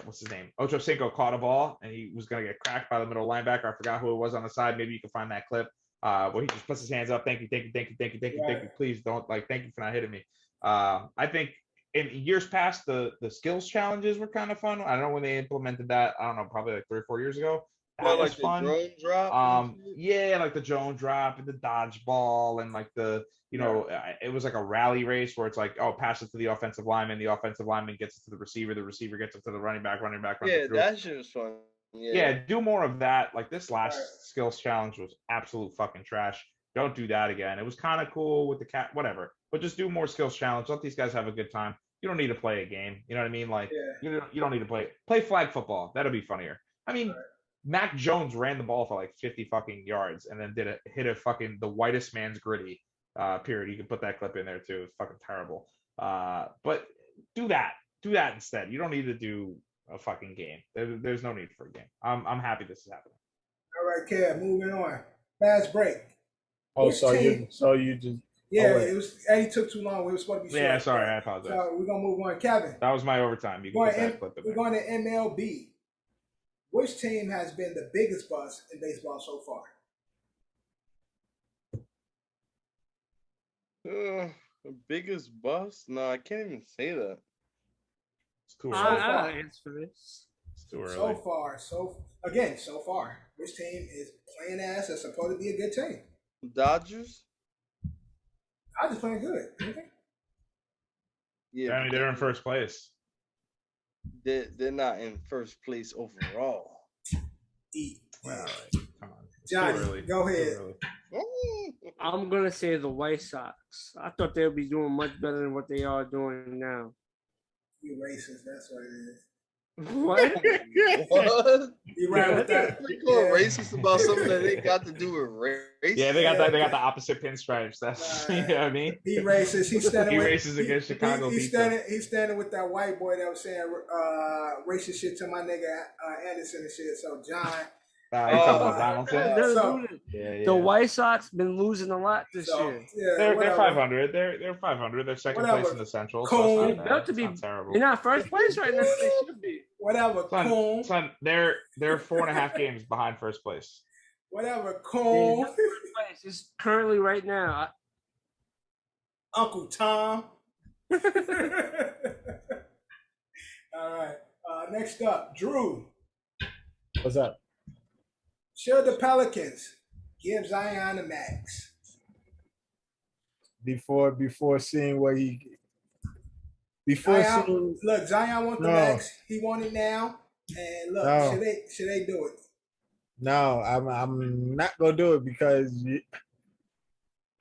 what's his name? Ocho Cinco caught a ball and he was going to get cracked by the middle linebacker. I forgot who it was on the side. Maybe you can find that clip. Where he just puts his hands up. Thank you. Please don't thank you for not hitting me. I think in years past, the skills challenges were kind of fun. I don't know when they implemented that. I don't know, probably like 3 or 4 years ago. That was fun. The drone drop. Like the drone drop and the dodgeball and like it was like a rally race where it's like, oh, pass it to the offensive lineman gets it to the receiver gets it to the running back. Yeah, that shit was fun. Yeah, do more of that. Like this last skills challenge was absolute fucking trash. Don't do that again. It was kind of cool with the cat, whatever. But just do more skills challenge. Let these guys have a good time. You don't need to play a game. You know what I mean? Like you don't need to play flag football. That'll be funnier. I mean, Mac Jones ran the ball for like 50 fucking yards and then hit a fucking the whitest man's gritty. Period. You can put that clip in there too. It's fucking terrible. But do that instead. You don't need to do a fucking game. There's no need for a game. I'm happy this is happening. All right, Kev, moving on. Fast break. You just it was Eddie took too long. We were supposed to be short. Yeah, sorry, I apologize. So we're gonna move on. Kevin. That was my overtime. You can put that clip in there. We're going to MLB. Which team has been the biggest bust in baseball so far? The biggest bust? No, I can't even say that. It's too early. I don't answer this. It's too early. So far, which team is playing ass that's supposed to be a good team? Dodgers? Dodgers playing good. Okay. Yeah, I mean they're in first place. They're not in first place overall. Well, come on. Johnny, go ahead. I'm gonna say the White Sox. I thought they'd be doing much better than what they are doing now. You racist, that's what it is. What? What? You right with that? You call racist about something that ain't got to do with race? Yeah, they got the opposite pinstripes. That's you know what I mean. He racist. He's standing. Against Chicago. He's standing with that white boy that was saying racist shit to my nigga Anderson and shit. So John. The White Sox been losing a lot this year. Yeah, they're 500. They're 500. They're second place in the Central. Cool. So terrible. You're not first place right now. They should be. Whatever. Son, they're 4.5 games behind first place. Whatever. Cool. It's currently right now. Uncle Tom. All right. Next up, Drew. What's up? Should the Pelicans give Zion a max? Before seeing what he Zion wants the max. He want it now. And look, should they do it? No, I'm not gonna do it because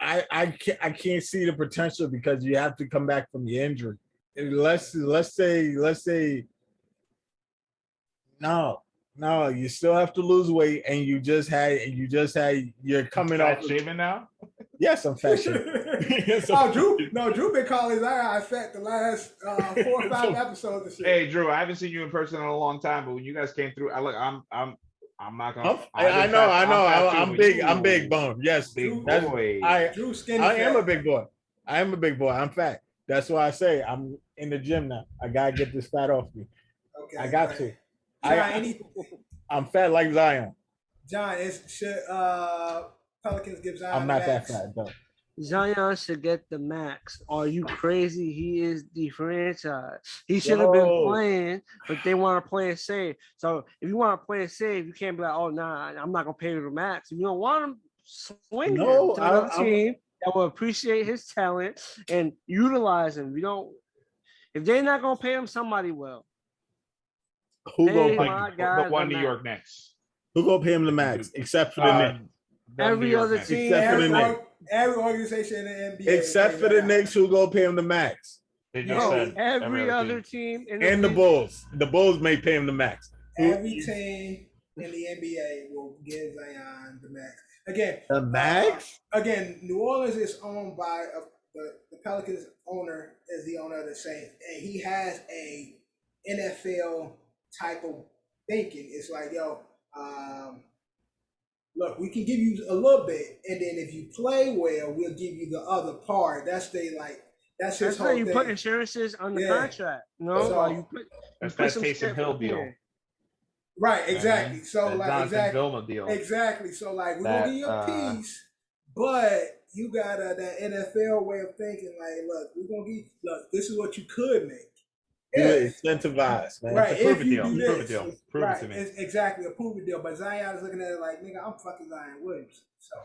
I can't see the potential because you have to come back from the injury. Let's say no, you still have to lose weight, and you just had you're coming fat off shaving now. Yes, I'm fat shaving. Drew been calling Zion fat the last 4 or 5 episodes of shit. Hey, Drew, I haven't seen you in person in a long time, but when you guys came through, I'm not gonna. I know. I'm big bone. Yes, big boy. Drew skinny. I am a big boy. I'm fat. That's why I say I'm in the gym now. I gotta get this fat off me. Okay, I got to. I'm fat like Zion. John, should Pelicans give Zion? I'm not that fat though. Zion should get the max. Are you crazy? He is the franchise. He should have been playing, but they want to play it safe. So if you want to play it safe, you can't be like, oh, nah, I'm not going to pay you the max. If you don't want him, swing him to another team that will appreciate his talent and utilize him. If they're not going to pay him, somebody will. Who going to pay the one New York Knicks? Who going to pay him the max except for the Knicks? Every other team. Except for the Knicks. Every organization in the NBA. Except for the Knicks, who go pay him the max. Every other team. And the Bulls. The Bulls may pay him the max. Every team in the NBA will give Zion the max. Again. The max? Again, New Orleans is owned by the Pelicans owner is the owner of the Saints. And he has a NFL type of thinking. It's like, look, we can give you a little bit, and then if you play well, we'll give you the other part. That's his whole thing. You put insurances on the contract. That's that Taysom Hill deal. Right, exactly. So Vilma deal. Exactly. So we're gonna give you a piece, but you got that NFL way of thinking. Like, look, this is what you could make. Yeah, incentivized, man. Right, prove a deal. Prove it to me. It's exactly a prove a deal. But Zion is looking at it like, nigga, I'm fucking Zion Williams. So,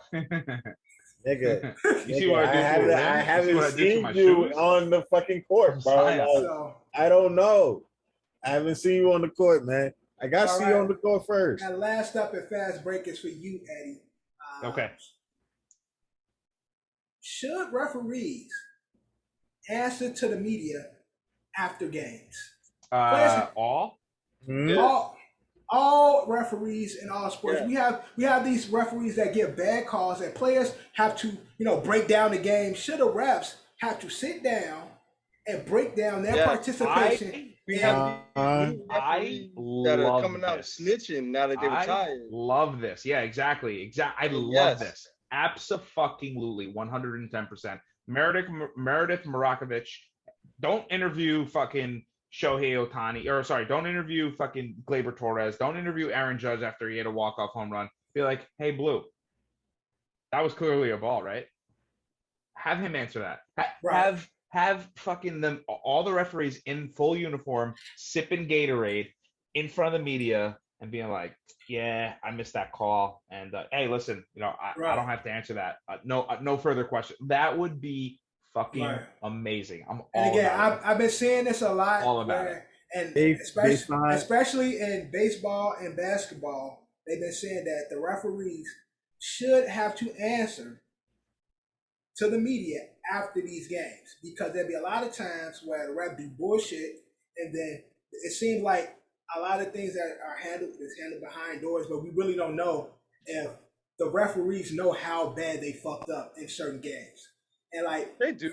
nigga, you see what I do? I haven't seen you on the fucking court, bro. I don't know. I haven't seen you on the court, man. I got to see you on the court first. And last up at Fast Break is for you, Eddie. Okay. Should referees answer to the media after games? All referees in all sports. Yeah. We have these referees that give bad calls, and players have to break down the game. Should the refs have to sit down and break down their participation? I love coming out snitching now that they retired. Love this. Yeah, exactly. I love this. Abso-fucking-lutely, 110%. Meredith Marakovich. Don't interview fucking Shohei Ohtani, don't interview fucking Gleyber Torres. Don't interview Aaron Judge after he had a walk-off home run. Be like, hey, Blue, that was clearly a ball, right? Have him answer that. Have fucking all the referees in full uniform sipping Gatorade in front of the media and being like, yeah, I missed that call. And hey, listen, I don't have to answer that. No further question. That would be fucking amazing. I've been seeing this a lot. All about it. And especially in baseball and basketball, they've been saying that the referees should have to answer to the media after these games, because there'll be a lot of times where the ref do bullshit, and then it seems like a lot of things that are handled behind doors, but we really don't know if the referees know how bad they fucked up in certain games. And they do.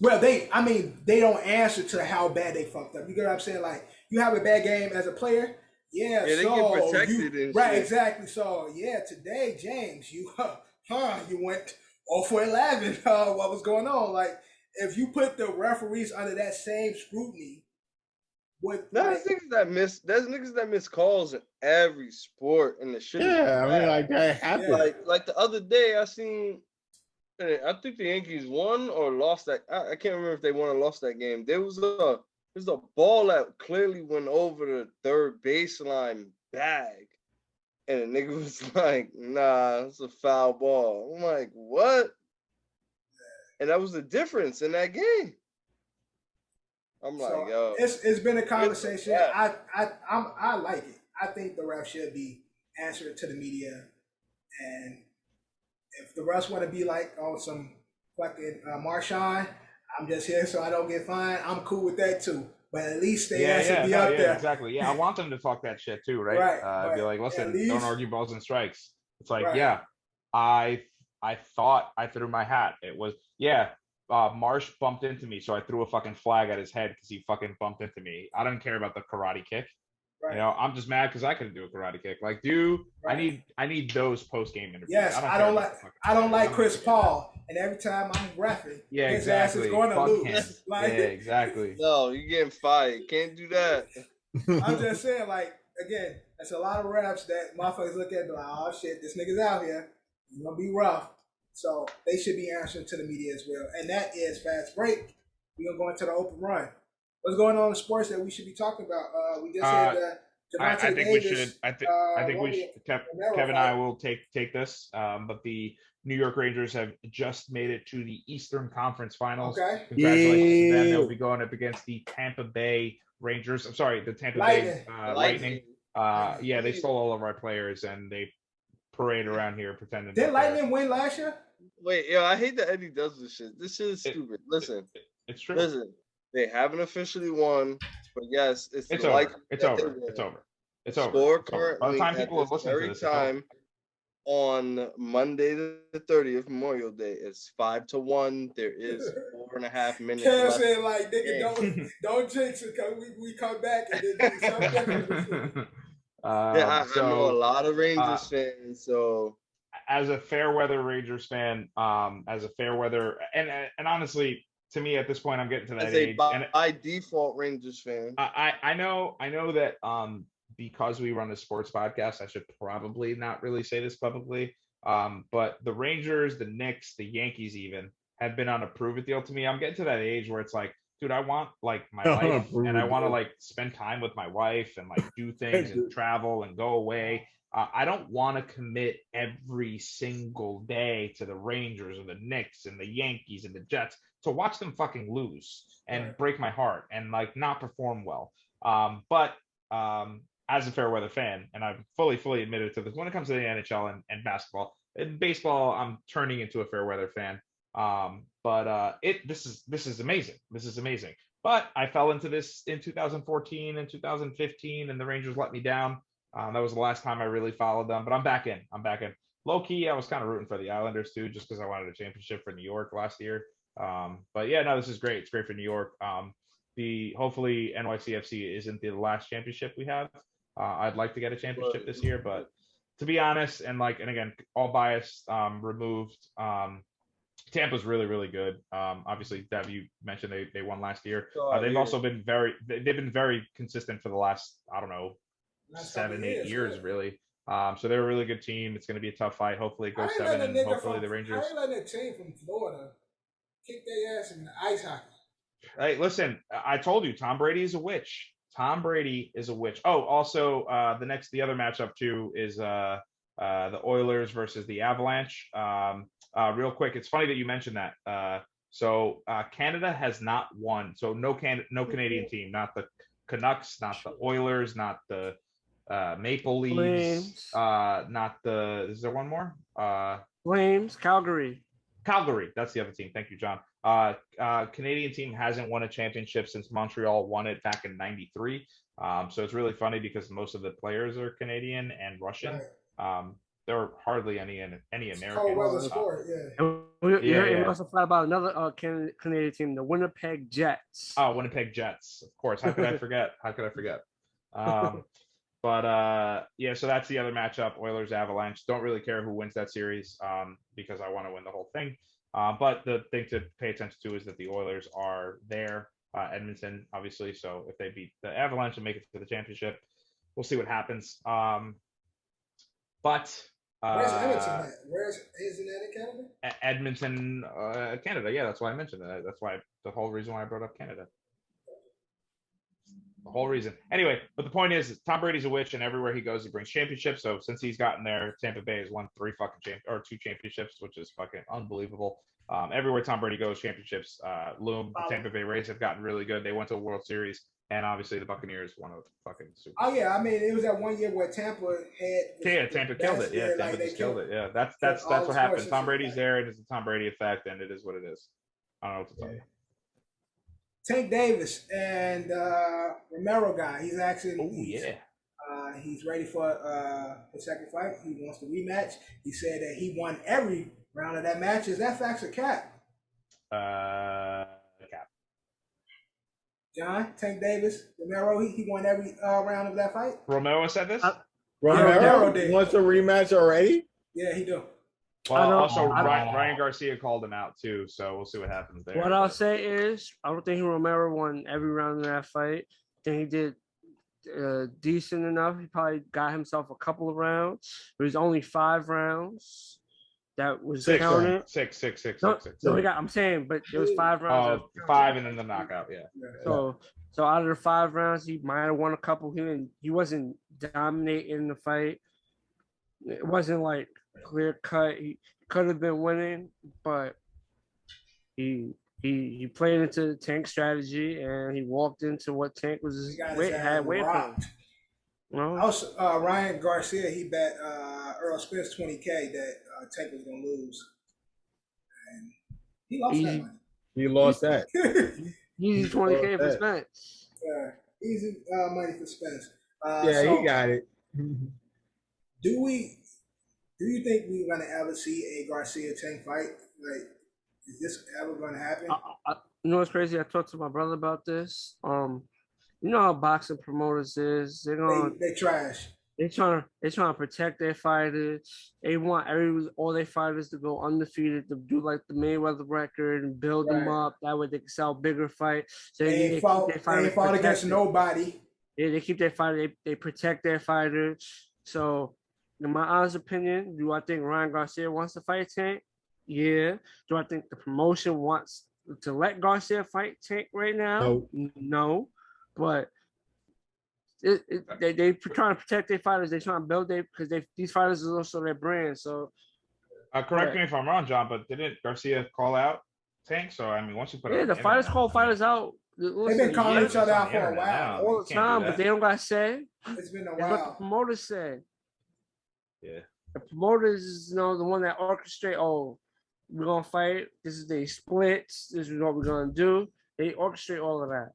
They don't answer to how bad they fucked up. You get what I'm saying? Like, you have a bad game as a player. Yeah, they get protected. Right, exactly. So, today, James, you went 0 for 11. What was going on? Like, if you put the referees under that same scrutiny, there's niggas that miss calls in every sport in the shit. Yeah, that happened. Like the other day, I seen I think the Yankees won or lost that. I can't remember if they won or lost that game. There's a ball that clearly went over the third baseline bag, and the nigga was like, "Nah, it's a foul ball." I'm like, "What?" And that was the difference in that game. I'm like, yo, it's been a conversation. I like it. I think the ref should be answering to the media, and if the refs want to be like on some fucking Marshawn, I'm just here so I don't get fined. I'm cool with that too. But at least they be up there. Exactly. Yeah, I want them to talk that shit too, right? Right. Be like, listen, don't argue balls and strikes. It's like, yeah, I thought I threw my hat. It was, Marsh bumped into me, so I threw a fucking flag at his head because he fucking bumped into me. I don't care about the karate kick. Right. You know, I'm just mad because I couldn't do a karate kick. Like, I need those post game interviews. Yes, I don't like Chris Paul, and every time I'm reffing, his ass is going to lose. Like, yeah, exactly. No, you're getting fired. Can't do that. I'm just saying, like, again, that's a lot of refs that motherfuckers look at and be like, oh shit, this nigga's out here. He's gonna be rough. So they should be answering to the media as well. And that is fast break. We're gonna go into the open run. What's going on in sports that we should be talking about? We just had I think Davis, we should. I think we should. Kevin and I will take this. But the New York Rangers have just made it to the Eastern Conference Finals. Okay. Congratulations to them. They'll be going up against the Tampa Bay Rangers. I'm sorry, the Tampa Bay Lightning. Yeah, they stole all of our players and they parade around here pretending. Did Lightning win last year? Wait, yo, I hate that Eddie does this shit. This shit is stupid. Listen, it's true. Listen, they haven't officially won, but yes, it's over. It's over. It's over. It's over. Score it's currently over. By the time people are listening to this, time on Monday the 30th, Memorial Day, it's 5-1. There is 4.5 minutes. Cam said, like, nigga, don't jinx it because we come back and then do something. I know a lot of Rangers fans, so as a fair weather Rangers fan, as a fair weather and honestly, to me at this point, I'm getting to that age. By default Rangers fan. I know that because we run a sports podcast, I should probably not really say this publicly. But the Rangers, the Knicks, the Yankees even have been on a prove it deal to me. I'm getting to that age where it's like, dude, I want like my life and I want to like spend time with my wife and like do things and travel and go away. I don't want to commit every single day to the Rangers or the Knicks and the Yankees and the Jets to watch them fucking lose and break my heart and like not perform well. But as a fair weather fan, and I've fully admitted to this, when it comes to the NHL and basketball, in baseball, I'm turning into a fair weather fan. But this is amazing. This is amazing. But I fell into this in 2014 and 2015, and the Rangers let me down. That was the last time I really followed them. But I'm back in. Low key, I was kind of rooting for the Islanders too, just because I wanted a championship for New York last year. But yeah, no, this is great. It's great for New York. Hopefully NYCFC isn't the last championship we have. I'd like to get a championship this year, but to be honest, and again, all bias removed, Tampa's really good. Obviously, Dev, you mentioned they won last year. They've also been very consistent for the last, I don't know, 7-8 years really. So they're a really good team. It's going to be a tough fight. Hopefully it goes 7, and hopefully the Rangers. I ain't letting a team from Florida kick their ass in the ice hockey. Hey, listen, I told you, Tom Brady is a witch. Oh, also, the other matchup too is the Oilers versus the Avalanche. Real quick, it's funny that you mentioned that. So Canada has not won. So no Canadian team, not the Canucks, not the Oilers, not the Maple Leafs, not the. Is there one more? Flames, Calgary. That's the other team. Thank you, John. Canadian team hasn't won a championship since Montreal won it back in '93. So it's really funny because most of the players are Canadian and Russian. Right. There are hardly any Americans. Oh, well, sport, yeah. We also thought about another Canadian team, the Winnipeg Jets. Oh, Winnipeg Jets, of course. How could I forget? But so that's the other matchup, Oilers Avalanche. Don't really care who wins that series because I want to win the whole thing. But the thing to pay attention to is that the Oilers are there, Edmonton, obviously. So if they beat the Avalanche and make it to the championship, we'll see what happens. But Where's Edmonton at? Where's isn't that in Canada? Edmonton, Canada. Yeah, that's why I mentioned that. That's why the whole reason why I brought up Canada. The whole reason. Anyway, but the point is, Tom Brady's a witch, and everywhere he goes, he brings championships. So since he's gotten there, Tampa Bay has won 2 championships, which is fucking unbelievable. Everywhere Tom Brady goes, championships loom. The Tampa Bay Rays have gotten really good. They went to a World Series, and obviously the Buccaneers won a fucking Super Bowl. Oh yeah, I mean it was that one year where Tampa had. Yeah, Tampa killed it. Yeah, Tampa just killed it. Yeah, that's what happened. Tom Brady's there, and it's a Tom Brady effect, and it is what it is. I don't know what to tell you. Tank Davis and Romero guy. He's actually. Oh yeah. He's ready for the second fight. He wants the rematch. He said that he won every round of that match. Is that facts or cap? Cap. John, Tank Davis, Romero, he won every round of that fight. Romero said this? Romero wants a rematch already? Yeah, he do. Well, also Ryan Garcia called him out too, so we'll see what happens there. What I'll say is, I don't think Romero won every round of that fight. I think he did decent enough. He probably got himself a couple of rounds. It was only 5 rounds. That was counted. Six. No, I'm saying, but it was 5 rounds. 5 and then the knockout. Yeah. So out of the 5 rounds, he might have won a couple. He wasn't dominating the fight. It wasn't like clear cut. He could have been winning, but he played into Tank's strategy and he walked into what Tank had waiting for him. No? Also, Ryan Garcia, he bet Earl Spence $20K that Tank was gonna lose, and he lost that money. He lost that. Easy $20K for Spence. Easy money for Spence. So, he got it. Do you think we're gonna ever see a Garcia Tank fight? Like, is this ever gonna happen? You know what's crazy? I talked to my brother about this. You know how boxing promoters is. They trash. They trying to protect their fighters. They want all their fighters to go undefeated, to do like the Mayweather record and build them up. That way they can sell bigger fights. So they fought against nobody. Yeah, they keep their fighter. They protect their fighters. So, in my honest opinion, do I think Ryan Garcia wants to fight Tank? Yeah. Do I think the promotion wants to let Garcia fight Tank right now? No. But they trying to protect their fighters. They trying to build because these fighters is also their brand. So, correct me if I'm wrong, John, but didn't Garcia call out Tank? So I mean, once you put the fighters call fighters out. They've been calling each other out for a while, all the time, but they don't got to say. It's been a while. It's what the promoters say. Yeah. The promoters, the one that orchestrate. Oh, we're gonna fight. This is the splits. This is what we're gonna do. They orchestrate all of that.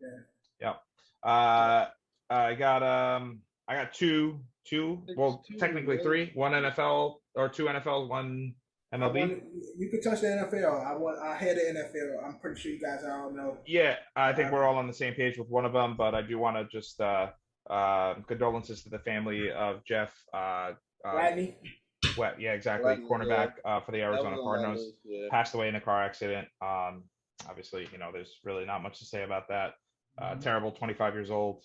Yeah. Yep. I got two. Well, technically 3. 1 NFL or 2 NFL, 1 MLB. You could touch the NFL. I had the NFL. I'm pretty sure you guys all know. Yeah, I think we're all on the same page with one of them, but I do want to just condolences to the family of Jeff. Gladney. Yeah, exactly. Gladney, cornerback for the Arizona Cardinals. Yeah. Passed away in a car accident. Obviously, there's really not much to say about that. Terrible, 25 years old.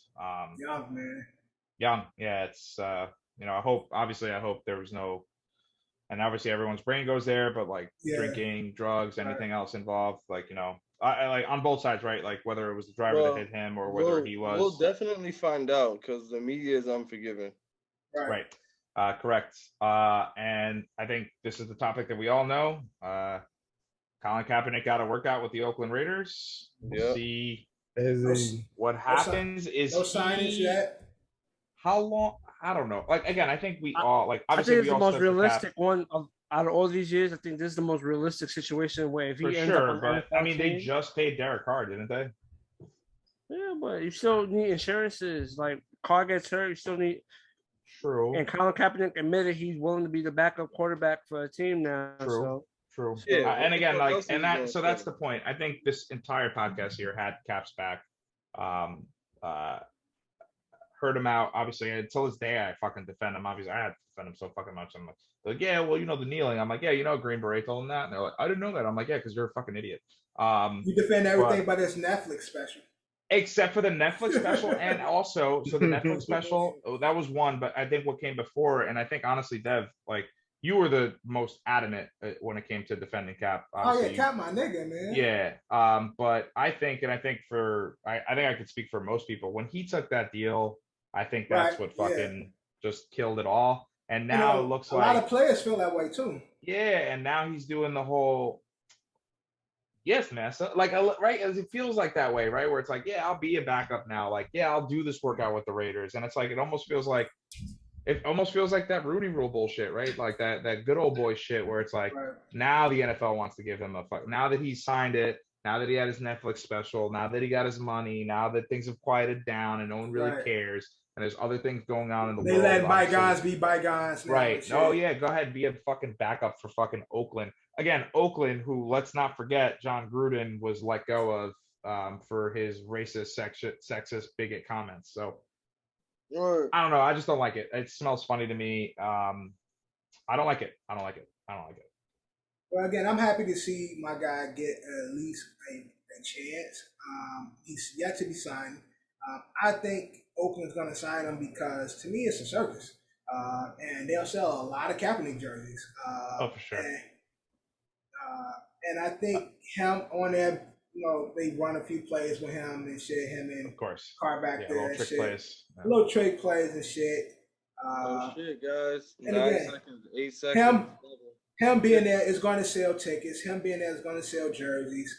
Young, man. Young, yeah. It's I hope there was no, and obviously everyone's brain goes there, but like drinking, drugs, anything else involved, like I like on both sides, right? Like whether it was the driver that hit him or whether he was. We'll definitely find out because the media is unforgiving. Right. Correct. And I think this is the topic that we all know. Colin Kaepernick got a workout with the Oakland Raiders. We'll see what happens. No signage yet. How long? I don't know. Like again, I think we all like. Obviously, I think it's the most realistic one out of all these years. I think this is the most realistic situation where if he ends up on but I mean, they just paid Derek Carr, didn't they? Yeah, but you still need insurances. Like Carr gets hurt, you still need. True. And Colin Kaepernick admitted he's willing to be the backup quarterback for a team now. True. Yeah, and again, that's the point. I think this entire podcast here had Caps back. Heard him out. Obviously, until this day, I fucking defend him. Obviously, I had to defend him so fucking much. I'm like, yeah, well, the kneeling. I'm like, yeah, Green Beret told him that. And they're like, I didn't know that. I'm like, yeah, because you're a fucking idiot. You defend everything by this Netflix special. Except for the Netflix special, and also so the Netflix special, that was one. But I think what came before, and I think honestly, Dev, like you were the most adamant when it came to defending Cap. Obviously, Cap, my nigga, man. Yeah. But I think I think I could speak for most people. When he took that deal, I think that's what fucking just killed it all. And now it looks like a lot of players feel that way too. Yeah, and now he's doing the whole. Yes, Massa. Like, right? As it feels like that way, right? Where it's like, yeah, I'll be a backup now. Like, yeah, I'll do this workout with the Raiders, and it's like it almost feels like that Rooney Rule bullshit, right? Like that good old boy shit, where it's like now the NFL wants to give him a fuck. Now that he's signed it, now that he had his Netflix special, now that he got his money, now that things have quieted down and no one really cares, and there's other things going on in the world. They let bygones be bygones. Right. Oh yeah, go ahead, be a fucking backup for fucking Oakland. Again, Oakland, who, let's not forget, John Gruden was let go of for his racist, sexist, bigot comments. So I don't know. I just don't like it. It smells funny to me. I don't like it. Well, again, I'm happy to see my guy get at least a chance. He's yet to be signed. I think Oakland's going to sign him because, to me, it's a circus. And they'll sell a lot of Kaepernick jerseys. For sure. And I think him on there, they run a few plays with him and shit. Him and of course, Carr back there, little trick plays, little trick plays and shit. Oh shit, guys! 9 seconds, 8 seconds. Him being there is going to sell tickets. Him being there is going to sell jerseys.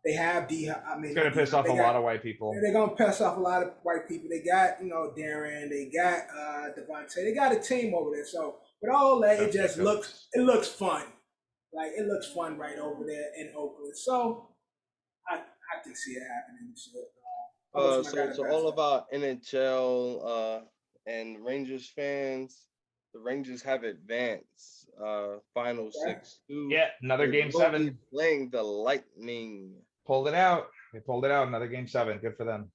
They have it's going to piss off a lot of white people. They're going to piss off a lot of white people. They got Darren. They got Devontae. They got a team over there. So with all that, it just looks fun. Like, it looks fun right over there in Oakland. So I can see it happening. So it's all about NHL and Rangers fans. The Rangers have advanced. Final 6-2. Yeah, another game 7. Playing the Lightning. Pulled it out. They pulled it out. Another game 7. Good for them.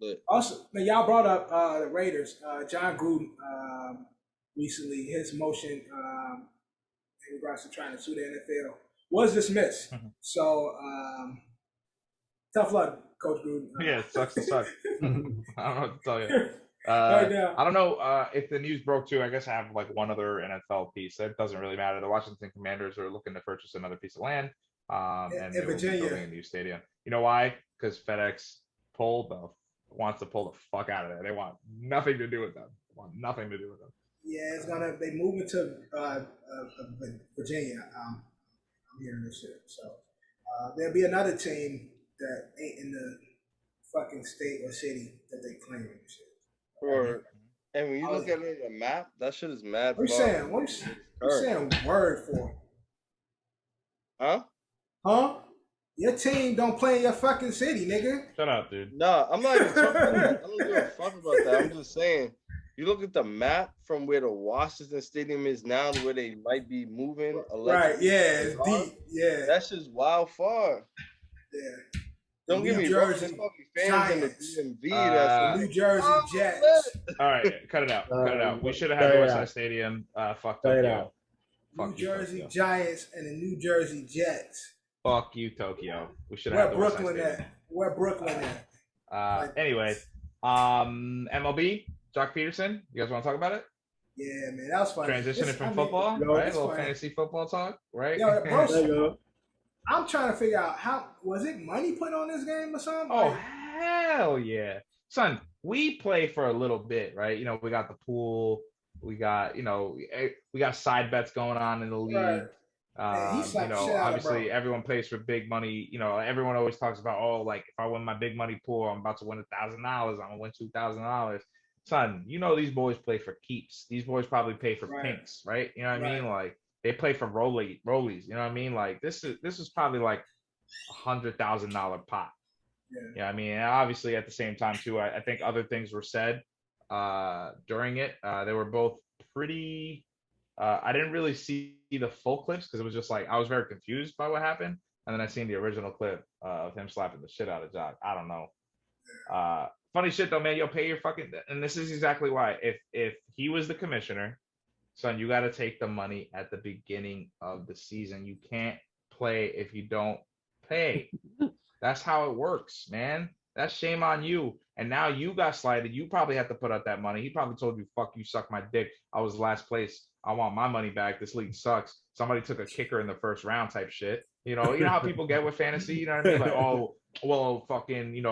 But also, y'all brought up the Raiders. John Gruden recently, his motion in regards to trying to sue the NFL was dismissed. So tough luck, Coach Gruden. Yeah, it sucks to suck. I don't know what to tell you. I don't know if the news broke too. I guess I have like one other NFL piece. It doesn't really matter. The Washington Commanders are looking to purchase another piece of land, and they're building a new stadium. You know why? Because FedEx wants to pull the fuck out of there. They want nothing to do with them. Yeah, they moving to Virginia. I'm hearing this shit. So there'll be another team that ain't in the fucking state or city that they claim and shit. And when you look at it on the map, that shit is mad. What you saying? What you saying word for? Huh? Your team don't play in your fucking city, nigga. Shut up, dude. Nah, I'm not even talking about that. I don't give a fuck about that. I'm just saying, you look at the map from where the Washington Stadium is now to where they might be moving. Right, yeah, it's deep. Yeah. That's just wild far. Yeah. Don't get me wrong, there's fucking fans in the DMV. That's New Jersey Jets. All right, cut it out. We should have had the Westside Stadium. Fuck Tokyo. New Jersey Giants and the New Jersey Jets. Fuck you, Tokyo. We should have had the Westside Stadium. Where Brooklyn at? Anyway, MLB, Jock Peterson. You guys want to talk about it? Yeah, man, that was fun. Transitioning from football, right? A little fantasy football talk, right? Yo, bro, there you go. I'm trying to figure out how was it money put on this game or something? Oh hell yeah, son! We play for a little bit, right? We got the pool, we got we got side bets going on in the league. Right. Obviously everyone plays for big money. Everyone always talks about if I win my big money pool, I'm about to win $1,000. I'm gonna win $2,000. Son, these boys play for keeps. These boys probably pay for pinks, right? You know what I mean? Like. They play for rollies, you know what I mean? Like this is probably like $100,000 pot. Yeah. You know what I mean? And obviously at the same time too, I think other things were said during it. They were both pretty I didn't really see the full clips because it was just like I was very confused by what happened. And then I seen the original clip of him slapping the shit out of Jock. I don't know. Funny shit though, man. You'll pay your fucking, and this is exactly why. If he was the commissioner, son, you got to take the money at the beginning of the season. You can't play if you don't pay. That's how it works, man. That's shame on you. And now you got slighted. You probably have to put up that money. He probably told you, fuck you, suck my dick. I was last place. I want my money back. This league sucks. Somebody took a kicker in the first round type shit. You know how people get with fantasy? You know what I mean? Like, oh, well, fucking,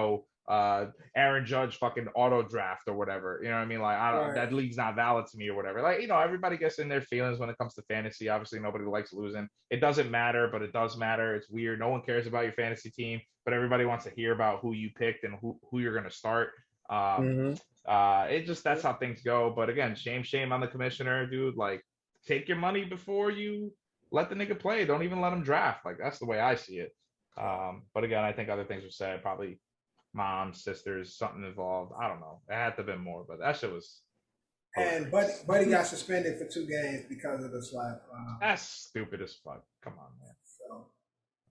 Aaron Judge fucking auto draft or whatever. You know what I mean? Like, I don't that league's not valid to me or whatever. Like, everybody gets in their feelings when it comes to fantasy. Obviously, nobody likes losing. It doesn't matter, but it does matter. It's weird. No one cares about your fantasy team, but everybody wants to hear about who you picked and who you're gonna start. It just, that's how things go. But again, shame on the commissioner, dude. Like, take your money before you let the nigga play. Don't even let him draft. Like, that's the way I see it. But again, I think other things were said. Probably moms, sisters, something involved. I don't know. It had to have been more, but that shit was. And Buddy got suspended for 2 games because of the slap. That's stupid as fuck. Come on, man. So.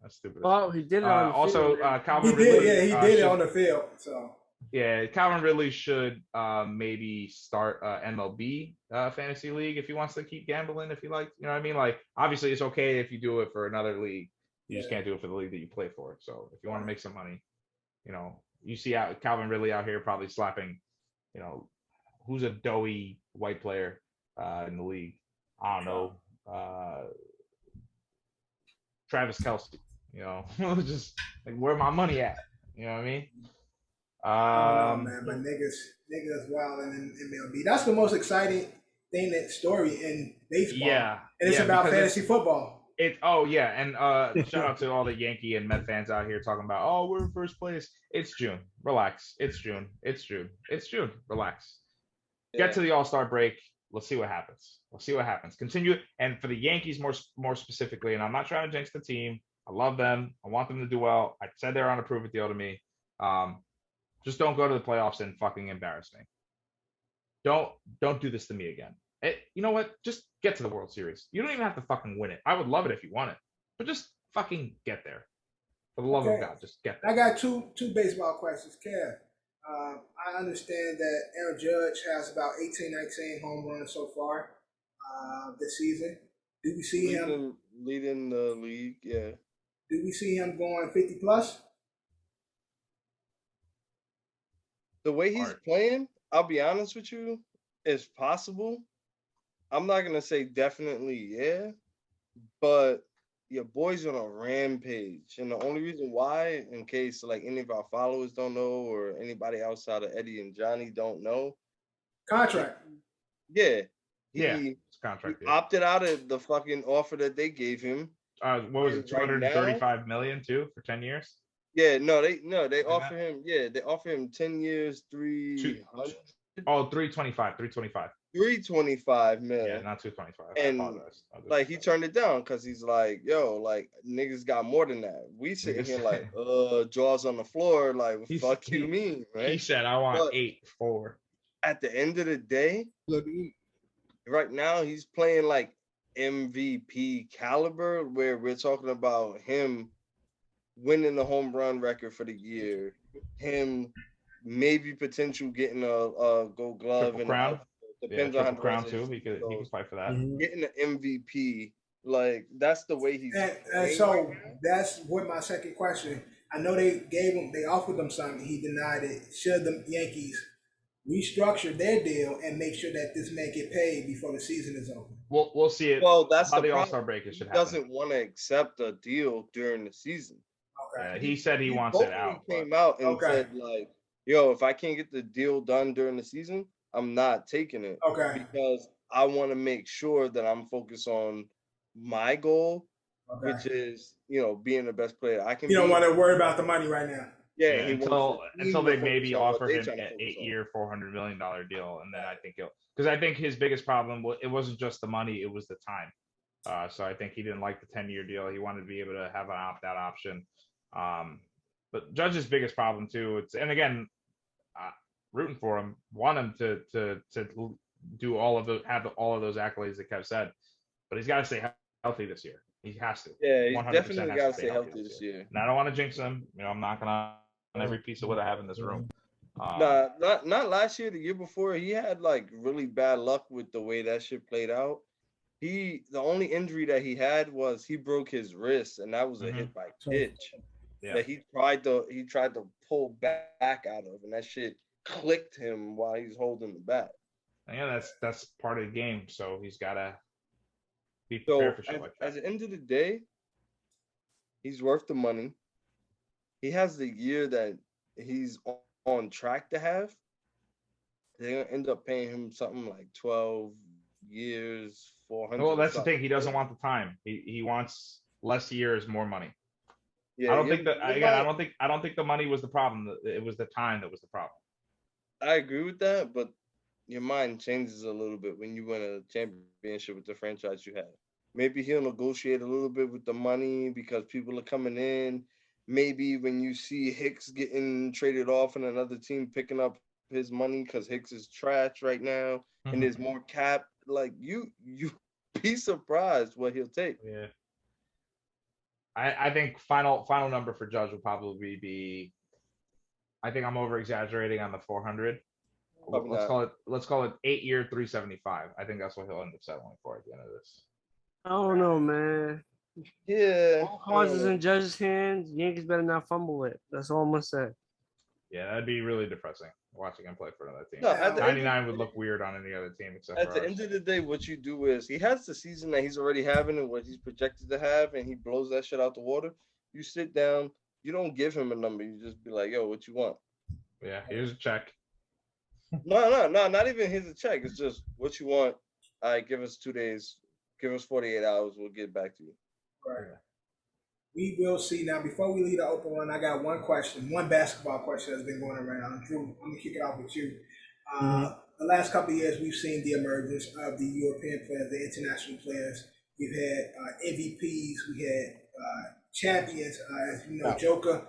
That's stupid. Well, he did it on the also, field. Calvin Ridley. Ridley. He did it on the field. So. Yeah, Calvin Ridley should maybe start MLB fantasy league if he wants to keep gambling. If he likes, you know what I mean? Like, obviously, it's okay if you do it for another league. You just can't do it for the league that you play for. So, if you want to make some money, you see Calvin Ridley out here probably slapping, who's a doughy white player in the league? I don't know, Travis Kelce. Just like, where my money at? You know what I mean? Man, but niggas wild in MLB. That's the most exciting story in baseball. Yeah, and it's about fantasy football. And shout out to all the Yankee and Met fans out here talking about, oh, we're in first place. It's June. Relax. It's June. Relax. Get to the All-Star break. Let's see what happens. Continue. And for the Yankees more specifically, and I'm not trying to jinx the team. I love them. I want them to do well. I said they're on a prove-it deal to me. Just don't go to the playoffs and fucking embarrass me. Don't do this to me again. You know what? Just get to the World Series. You don't even have to fucking win it. I would love it if you won it, but just fucking get there. For the love of God, just get there. I got two baseball questions, Kev. I understand that Aaron Judge has about 18-19 home runs so far this season. Do we see him leading the league? Yeah. Do we see him going 50 plus? The way he's playing, I'll be honest with you, it's possible. I'm not gonna say definitely, yeah, but your boy's on a rampage, and the only reason why, in case like any of our followers don't know, or anybody outside of Eddie and Johnny don't know, contract. He opted out of the fucking offer that they gave him. What was it? 235 million too for 10 years. Yeah, they offer him. Yeah, they offer him 10 years, 300. Oh, 325. 325 million. Yeah, not 225. And like he turned it down because he's like, yo, like niggas got more than that. We sitting here like, jaws on the floor, like what the fuck you mean, right? He said, I want 8-4. At the end of the day, right now he's playing like MVP caliber, where we're talking about him winning the home run record for the year, him maybe potential getting a Gold Glove and crown. Depends on how crown too. He could fight for that. Getting an MVP, like that's the way he's. And so that's what my second question. I know they offered him something. He denied it. Should the Yankees restructure their deal and make sure that this man get paid before the season is over? We'll see it. Well, that's the All-Star break. It should happen. Doesn't want to accept a deal during the season. Okay. He said he wants it out. He came out and said like, "Yo, if I can't get the deal done during the season, I'm not taking it." Okay. Because I want to make sure that I'm focused on my goal, which is being the best player I can. You don't want to worry about the money right now. Yeah, until they maybe offer him an 8-year, $400 million deal, and then I think because I think his biggest problem it wasn't just the money, it was the time. So I think he didn't like the 10-year deal. He wanted to be able to have an opt-out option. But Judge's biggest problem too, rooting for him, want him to do have all of those accolades that Kev said, but he's got to stay healthy this year. He has to. Yeah, he's definitely got to stay healthy this year. And I don't want to jinx him. I'm knocking on every piece of wood I have in this room. Not last year. The year before, he had like really bad luck with the way that shit played out. The only injury that he had was he broke his wrist, and that was a hit by pitch. that he tried to pull back out of, and that shit clicked him while he's holding the bat. Yeah, that's part of the game. So he's gotta be prepared for shit like that. At the end of the day, he's worth the money. He has the year that he's on track to have. They're gonna end up paying him something like 12 years, 400. Well, that's the thing. He doesn't want the time. He wants less years, more money. Yeah, I don't think that again. I don't think the money was the problem. It was the time that was the problem. I agree with that, but your mind changes a little bit when you win a championship with the franchise you have. Maybe he'll negotiate a little bit with the money because people are coming in. Maybe when you see Hicks getting traded off and another team picking up his money because Hicks is trash right now and there's more cap, like you be surprised what he'll take. Yeah. I think final number for Judge will probably be. I think I'm over exaggerating on the 400. Let's call it 8-year 375. I think that's what he'll end up settling for at the end of this. I don't know, man. Yeah. All cards is in Judge's hands. Yankees better not fumble it. That's all I'm gonna say. Yeah, that'd be really depressing watching him play for another team. No, 99 would look weird on any other team except at for the ours. end of the day, what you do is he has the season that he's already having and what he's projected to have, and he blows that shit out the water. You sit down, you don't give him a number. You just be like, "Yo, what you want?" Yeah, here's a check. No, not even here's a check. It's just what you want. All right, give us 2 days. Give us 48 hours. We'll get back to you. Right. We will see. Now, before we leave the open one, I got one basketball question that's been going around. Drew, I'm going to kick it off with you. The last couple of years, we've seen the emergence of the European players, the international players. We've had MVPs. We had champions, as you know, Joker,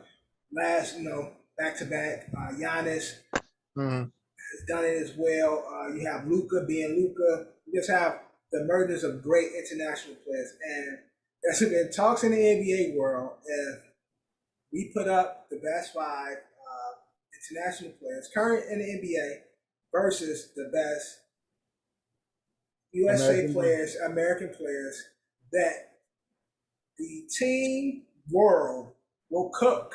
back-to-back. Giannis has done it as well. You have Luka being Luka. You just have the emergence of great international players. And there's been talks in the NBA world if we put up the best 5 international players current in the NBA versus the best American players, that the team world will cook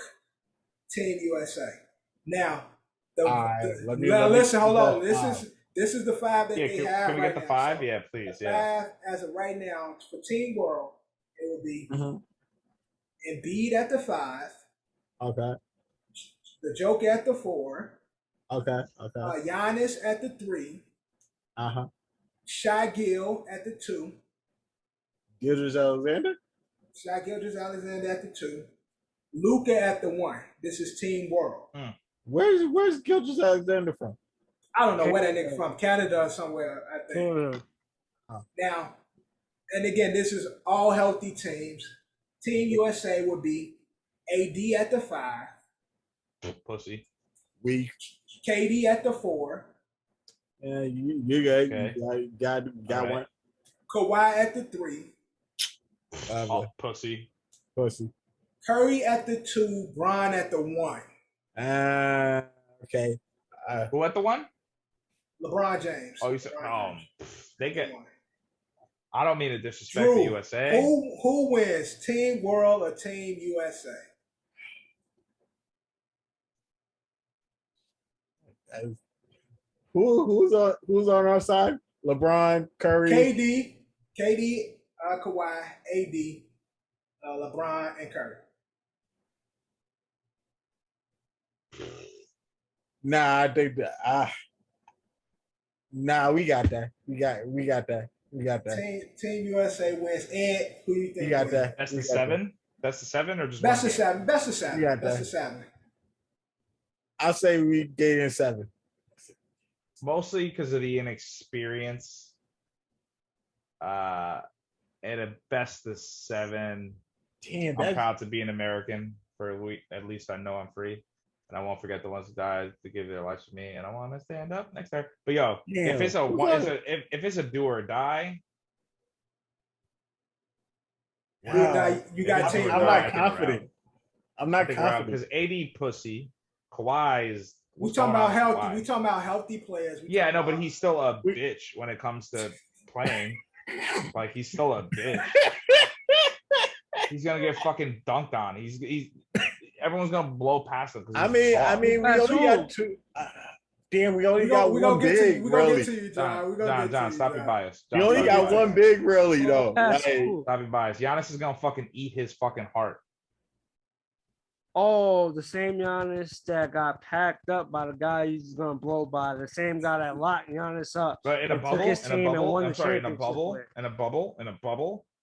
Team USA. Now, listen, hold on. This is the 5 that they have. Can we get the 5? Yeah, please. The 5 as of right now for Team World, it will be Embiid at the 5. Okay. The Joker at the 4. Okay. Giannis at the 3. Shai Gill at the 2. Gilgeous-Alexander at the 2. Luka at the 1. This is Team World. Where's Gilgeous-Alexander from? I don't know where that nigga from. Canada or somewhere, I think. Now, and again, this is all healthy teams. Team USA would be AD at the 5. Pussy. Weak. KD at the 4. Yeah, you got right. One. Kawhi at the 3. Pussy. Curry at the 2. Bron at the 1. Okay. Who at the 1? LeBron James. Oh, you said they get. I don't mean to disrespect Drew, the USA. Who wins, Team World or Team USA? Who's on our side? LeBron, Curry, KD, Kawhi, AD, LeBron, and Curry. Nah, I think that. Nah, we got that. We got that. Team USA wins. And who do you think? You got that. That's the 7. That's the 7, or just that's the 7. That's the 7. That's the 7. I'll say we get in 7. Mostly because of the inexperience. At a best of 7. Damn, I'm proud to be an American for a week. At least I know I'm free. And I won't forget the ones who died to give their lives to me, and I want to stand up next time. But yo, if it's a do or die, you got Team. I'm not confident. I'm not confident because AD pussy, Kawhi is. We talking about healthy. We talking about healthy players. Yeah, no, but he's still a bitch when it comes to playing. Like he's still a bitch. He's gonna get fucking dunked on. He's everyone's gonna blow past him. I mean, we only got two. Damn, we only got one big, really. John, stop your bias. We only got one big, really, though. Stop your bias. Giannis is gonna fucking eat his fucking heart. Oh, the same Giannis that got packed up by the guy he's gonna blow by, the same guy that locked Giannis up. But in a bubble. I'm sorry, in a bubble.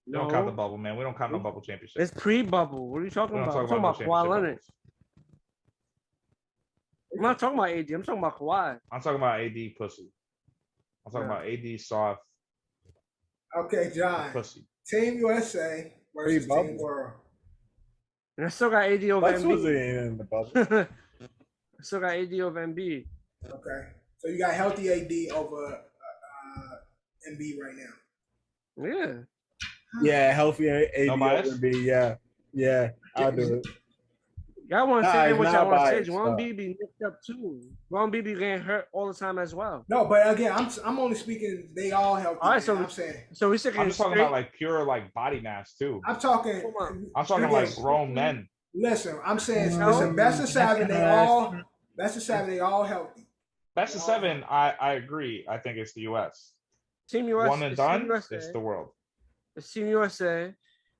We don't count the bubble, man. We don't count no bubble championship. It's pre-bubble. What are you talking about? I'm talking about Kawhi Leonard. I'm not talking about AD. I'm talking about Kawhi. I'm talking about AD pussy. I'm talking about AD soft. Okay, John. Pussy. Team USA versus Team World. And I still got AD over Embiid. Was in the bubble. I still got AD over Embiid. Okay. So you got healthy AD over Embiid right now. Yeah. Yeah, healthy AD over Embiid. Yeah. I'll do it. Y'all want to say what y'all want to say. Joel Embiid be nicked up too. Joel Embiid be getting hurt all the time as well. No, but again, I'm only speaking. They all healthy. All right, so I'm saying. So I'm just talking about like pure like body mass too. I'm talking like grown men. Listen, I'm saying best of seven. They all healthy. Best of seven. I agree. I think it's the U.S. Team USA. One and done. It's the world. It's Team USA.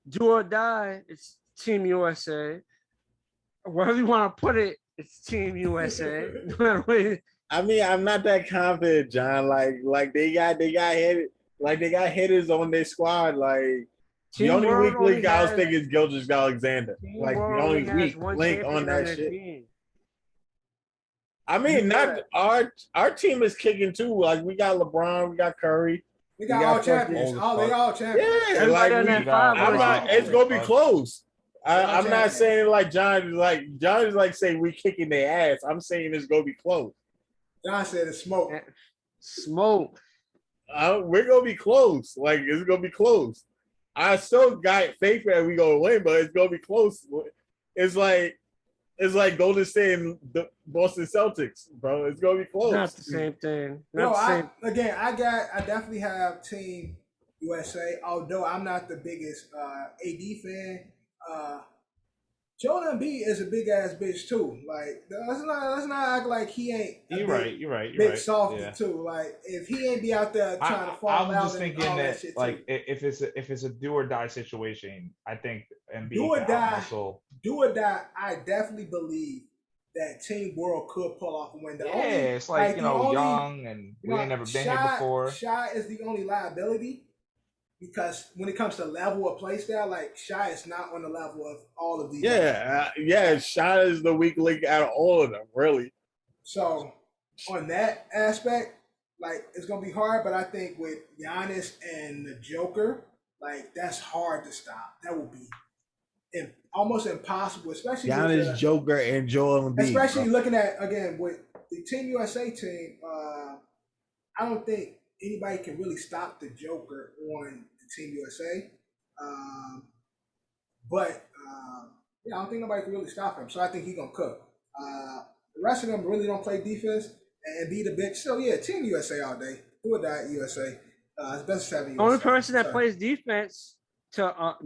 Do or die. It's Team USA. Wherever you want to put it, it's Team USA. I mean, I'm not that confident, John. Like they got hit. Like they got hitters on their squad. Like the only weak link I was thinking is Gilgeous-Alexander. Like the only weak link on that shit. I mean, not our team is kicking too. Like we got LeBron, we got Curry. We got all champions. They all champions. Yeah, like it's gonna be close. I'm not saying like John is like saying we kicking their ass. I'm saying it's gonna be close. John said it's smoke. Smoke. We're gonna be close. Like it's gonna be close. I still got faith that we gonna win, but it's gonna be close. It's like Golden State and the Boston Celtics, bro. It's gonna be close. Not the same thing. I definitely have Team USA. Although I'm not the biggest AD fan. Joel Embiid is a big ass bitch too. Like let's not act like he ain't. You're right. Big softy too. Like if he ain't be out there trying to fall out. I'm just thinking that like if it's a do or die situation, I think Embiid do or die. I definitely believe that Team World could pull off a win. It's like young and we ain't never been here before. Shy is the only liability. Because when it comes to level of play style, like Shy is not on the level of all of these. Shy is the weak link out of all of them, really. So on that aspect, like it's gonna be hard, but I think with Giannis and the Joker, like that's hard to stop. That will be almost impossible, especially Giannis, Joker, and Joel Embiid. Especially looking at again with the Team USA team, I don't think anybody can really stop the Joker on the Team USA. But I don't think nobody can really stop him. So I think he's going to cook. The rest of them really don't play defense and be the bitch. So, Team USA all day. Do or die USA. It's best to have the only person that plays defense to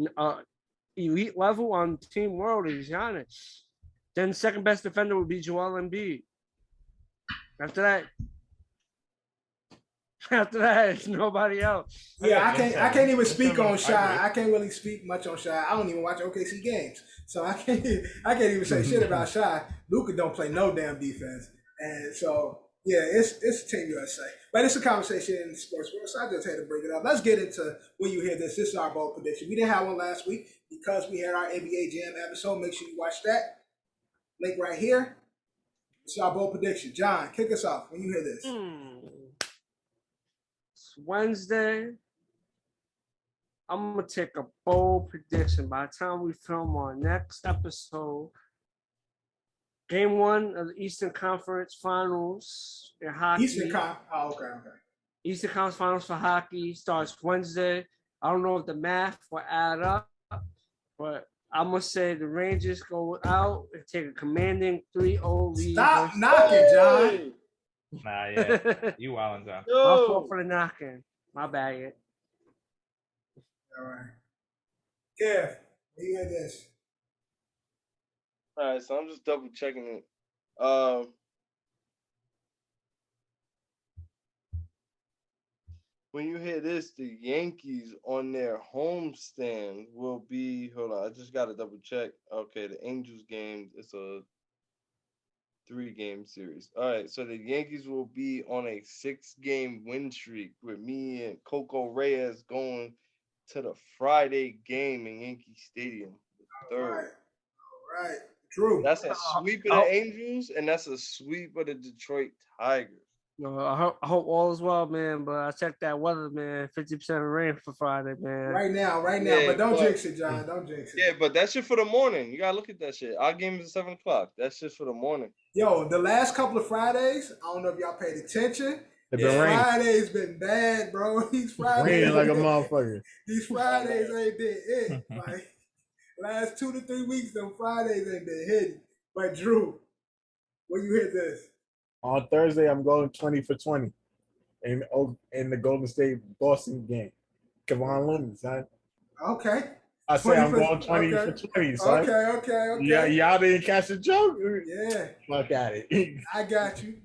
elite level on Team World is Giannis. Then the second best defender would be Joel Embiid. After that, it's nobody else. Yeah, I can't even speak on Shy. I can't really speak much on Shy. I don't even watch OKC games, so I can't even say shit about Shy. Luka don't play no damn defense, and so it's Team USA. But it's a conversation in the sports world, so I just had to bring it up. Let's get into when you hear this. This is our bold prediction. We didn't have one last week because we had our NBA Jam episode. Make sure you watch that. Link right here. It's our bold prediction. John, kick us off when you hear this. Wednesday, I'm gonna take a bold prediction. By the time we film our next episode, Game 1 of the Eastern Conference Finals in hockey. Eastern Conference Finals for hockey starts Wednesday. I don't know if the math will add up, but I'm gonna say the Rangers go out and take a commanding 3-0 lead. Stop knocking, John. Nah, you wildin', John. My fault for the knocking. My bad. All right. Kev, you hear this? All right, so I'm just double checking it. When you hear this, the Yankees on their homestand will be. Hold on, I just got to double check. Okay, the Angels game. It's a 3-game series. All right, so the Yankees will be on a 6-game win streak with me and Coco Reyes going to the Friday game in Yankee Stadium. The 3rd. All right. True. That's a sweep of the Angels, and that's a sweep of the Detroit Tigers. I hope all is well, man. But I checked that weather, man. 50% rain for Friday, man. Right now. Yeah, but don't jinx it, John. Don't jinx it. Yeah, but that's shit for the morning. You gotta look at that shit. Our game is at 7:00. That's just for the morning. Yo, the last couple of Fridays, I don't know if y'all paid attention. Fridays been bad, bro. These Fridays raining like a motherfucker. These Fridays ain't been it. Like last 2 to 3 weeks, them Fridays ain't been hitting. But Drew, when you hit this? On Thursday, I'm going 20 for 20 in the Golden State Boston game. Kevon Looney, son. Okay. I say I'm going 20 for 20, son. Okay. Yeah, y'all didn't catch the joke? Yeah. Fuck at it. I got you,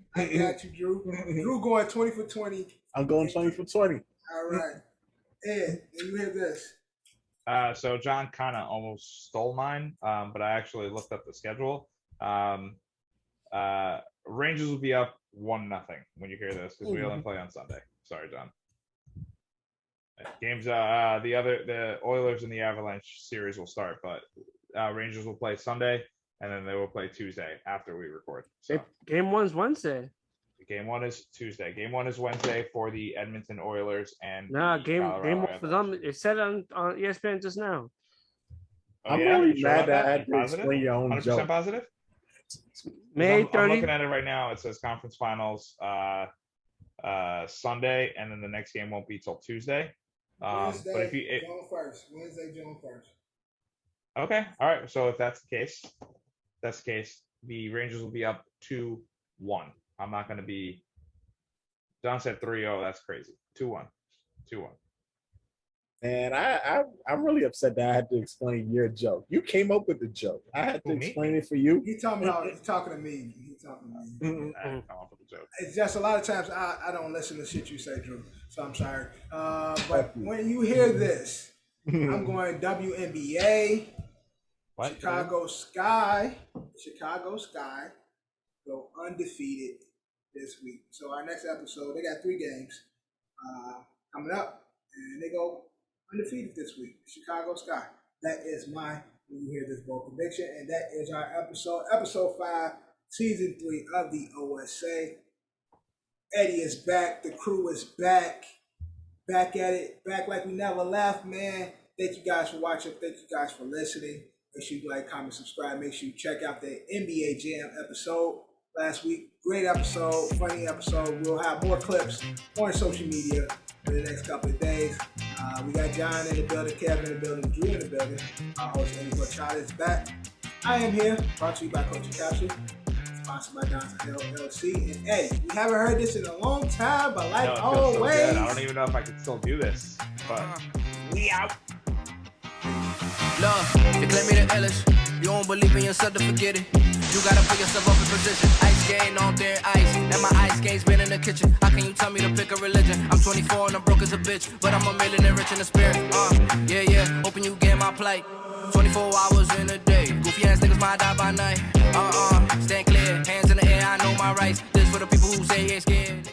Drew. Drew going 20 for 20. I'm going 20 for 20. All right. Ed, when you hear this? So John kind of almost stole mine, but I actually looked up the schedule. Rangers will be up 1-0 when you hear this because we only play on Sunday. Sorry, John. Games, the Oilers and the Avalanche series will start, but Rangers will play Sunday and then they will play Tuesday after we record. So Game 1's Wednesday. Game 1 is Tuesday. Game 1 is Wednesday for the Edmonton Oilers and game 1 for them. It said on ESPN just now. I'm really mad that I had to explain your own 100% joke. positive? May 30. I'm looking at it right now. It says conference finals Sunday, and then the next game won't be till Tuesday. Wednesday, but if you June 1st. Wednesday, June 1st. Okay, all right. So if that's the case, the Rangers will be up 2-1. I'm not going to be. Don said 3-0. That's crazy. 2-1. And I'm really upset that I had to explain your joke. You came up with the joke. I had to explain it for you. He's talking to me. It's just a lot of times I don't listen to shit you say, Drew. So I'm sorry. But when you hear this, I'm going WNBA. What? Chicago Sky go undefeated this week. So our next episode, they got 3 games coming up, and they go undefeated this week. Chicago Sky. That is my when you hear this bold prediction, and that is our episode 5, season 3 of the OSA. Eddie is back. The crew is back at it, back like we never left, man. Thank you guys for watching. Thank you guys for listening. Make sure you like, comment, subscribe. Make sure you check out the NBA Jam episode last week. Great episode, funny episode. We'll have more clips on social media for the next couple of days. We got John in the building, Kevin in the building, Drew in the building. Our host, Andy Child, is back. I am here, brought to you by Coach Capsule, sponsored by Johnson LLC. And hey, we haven't heard this in a long time, but like always. So I don't even know if I can still do this, but we out. Love, you claim me the illest. You don't believe in yourself to forget it. You gotta put yourself up in position. Ice skating on there, ice. And my ice skate's been in the kitchen. How can you tell me to pick a religion? I'm 24 and I'm broke as a bitch, but I'm a millionaire rich in the spirit. Yeah. Hoping you get my plight. 24 hours in a day. Goofy ass niggas might die by night. Stand clear, hands in the air. I know my rights. This for the people who say they scared.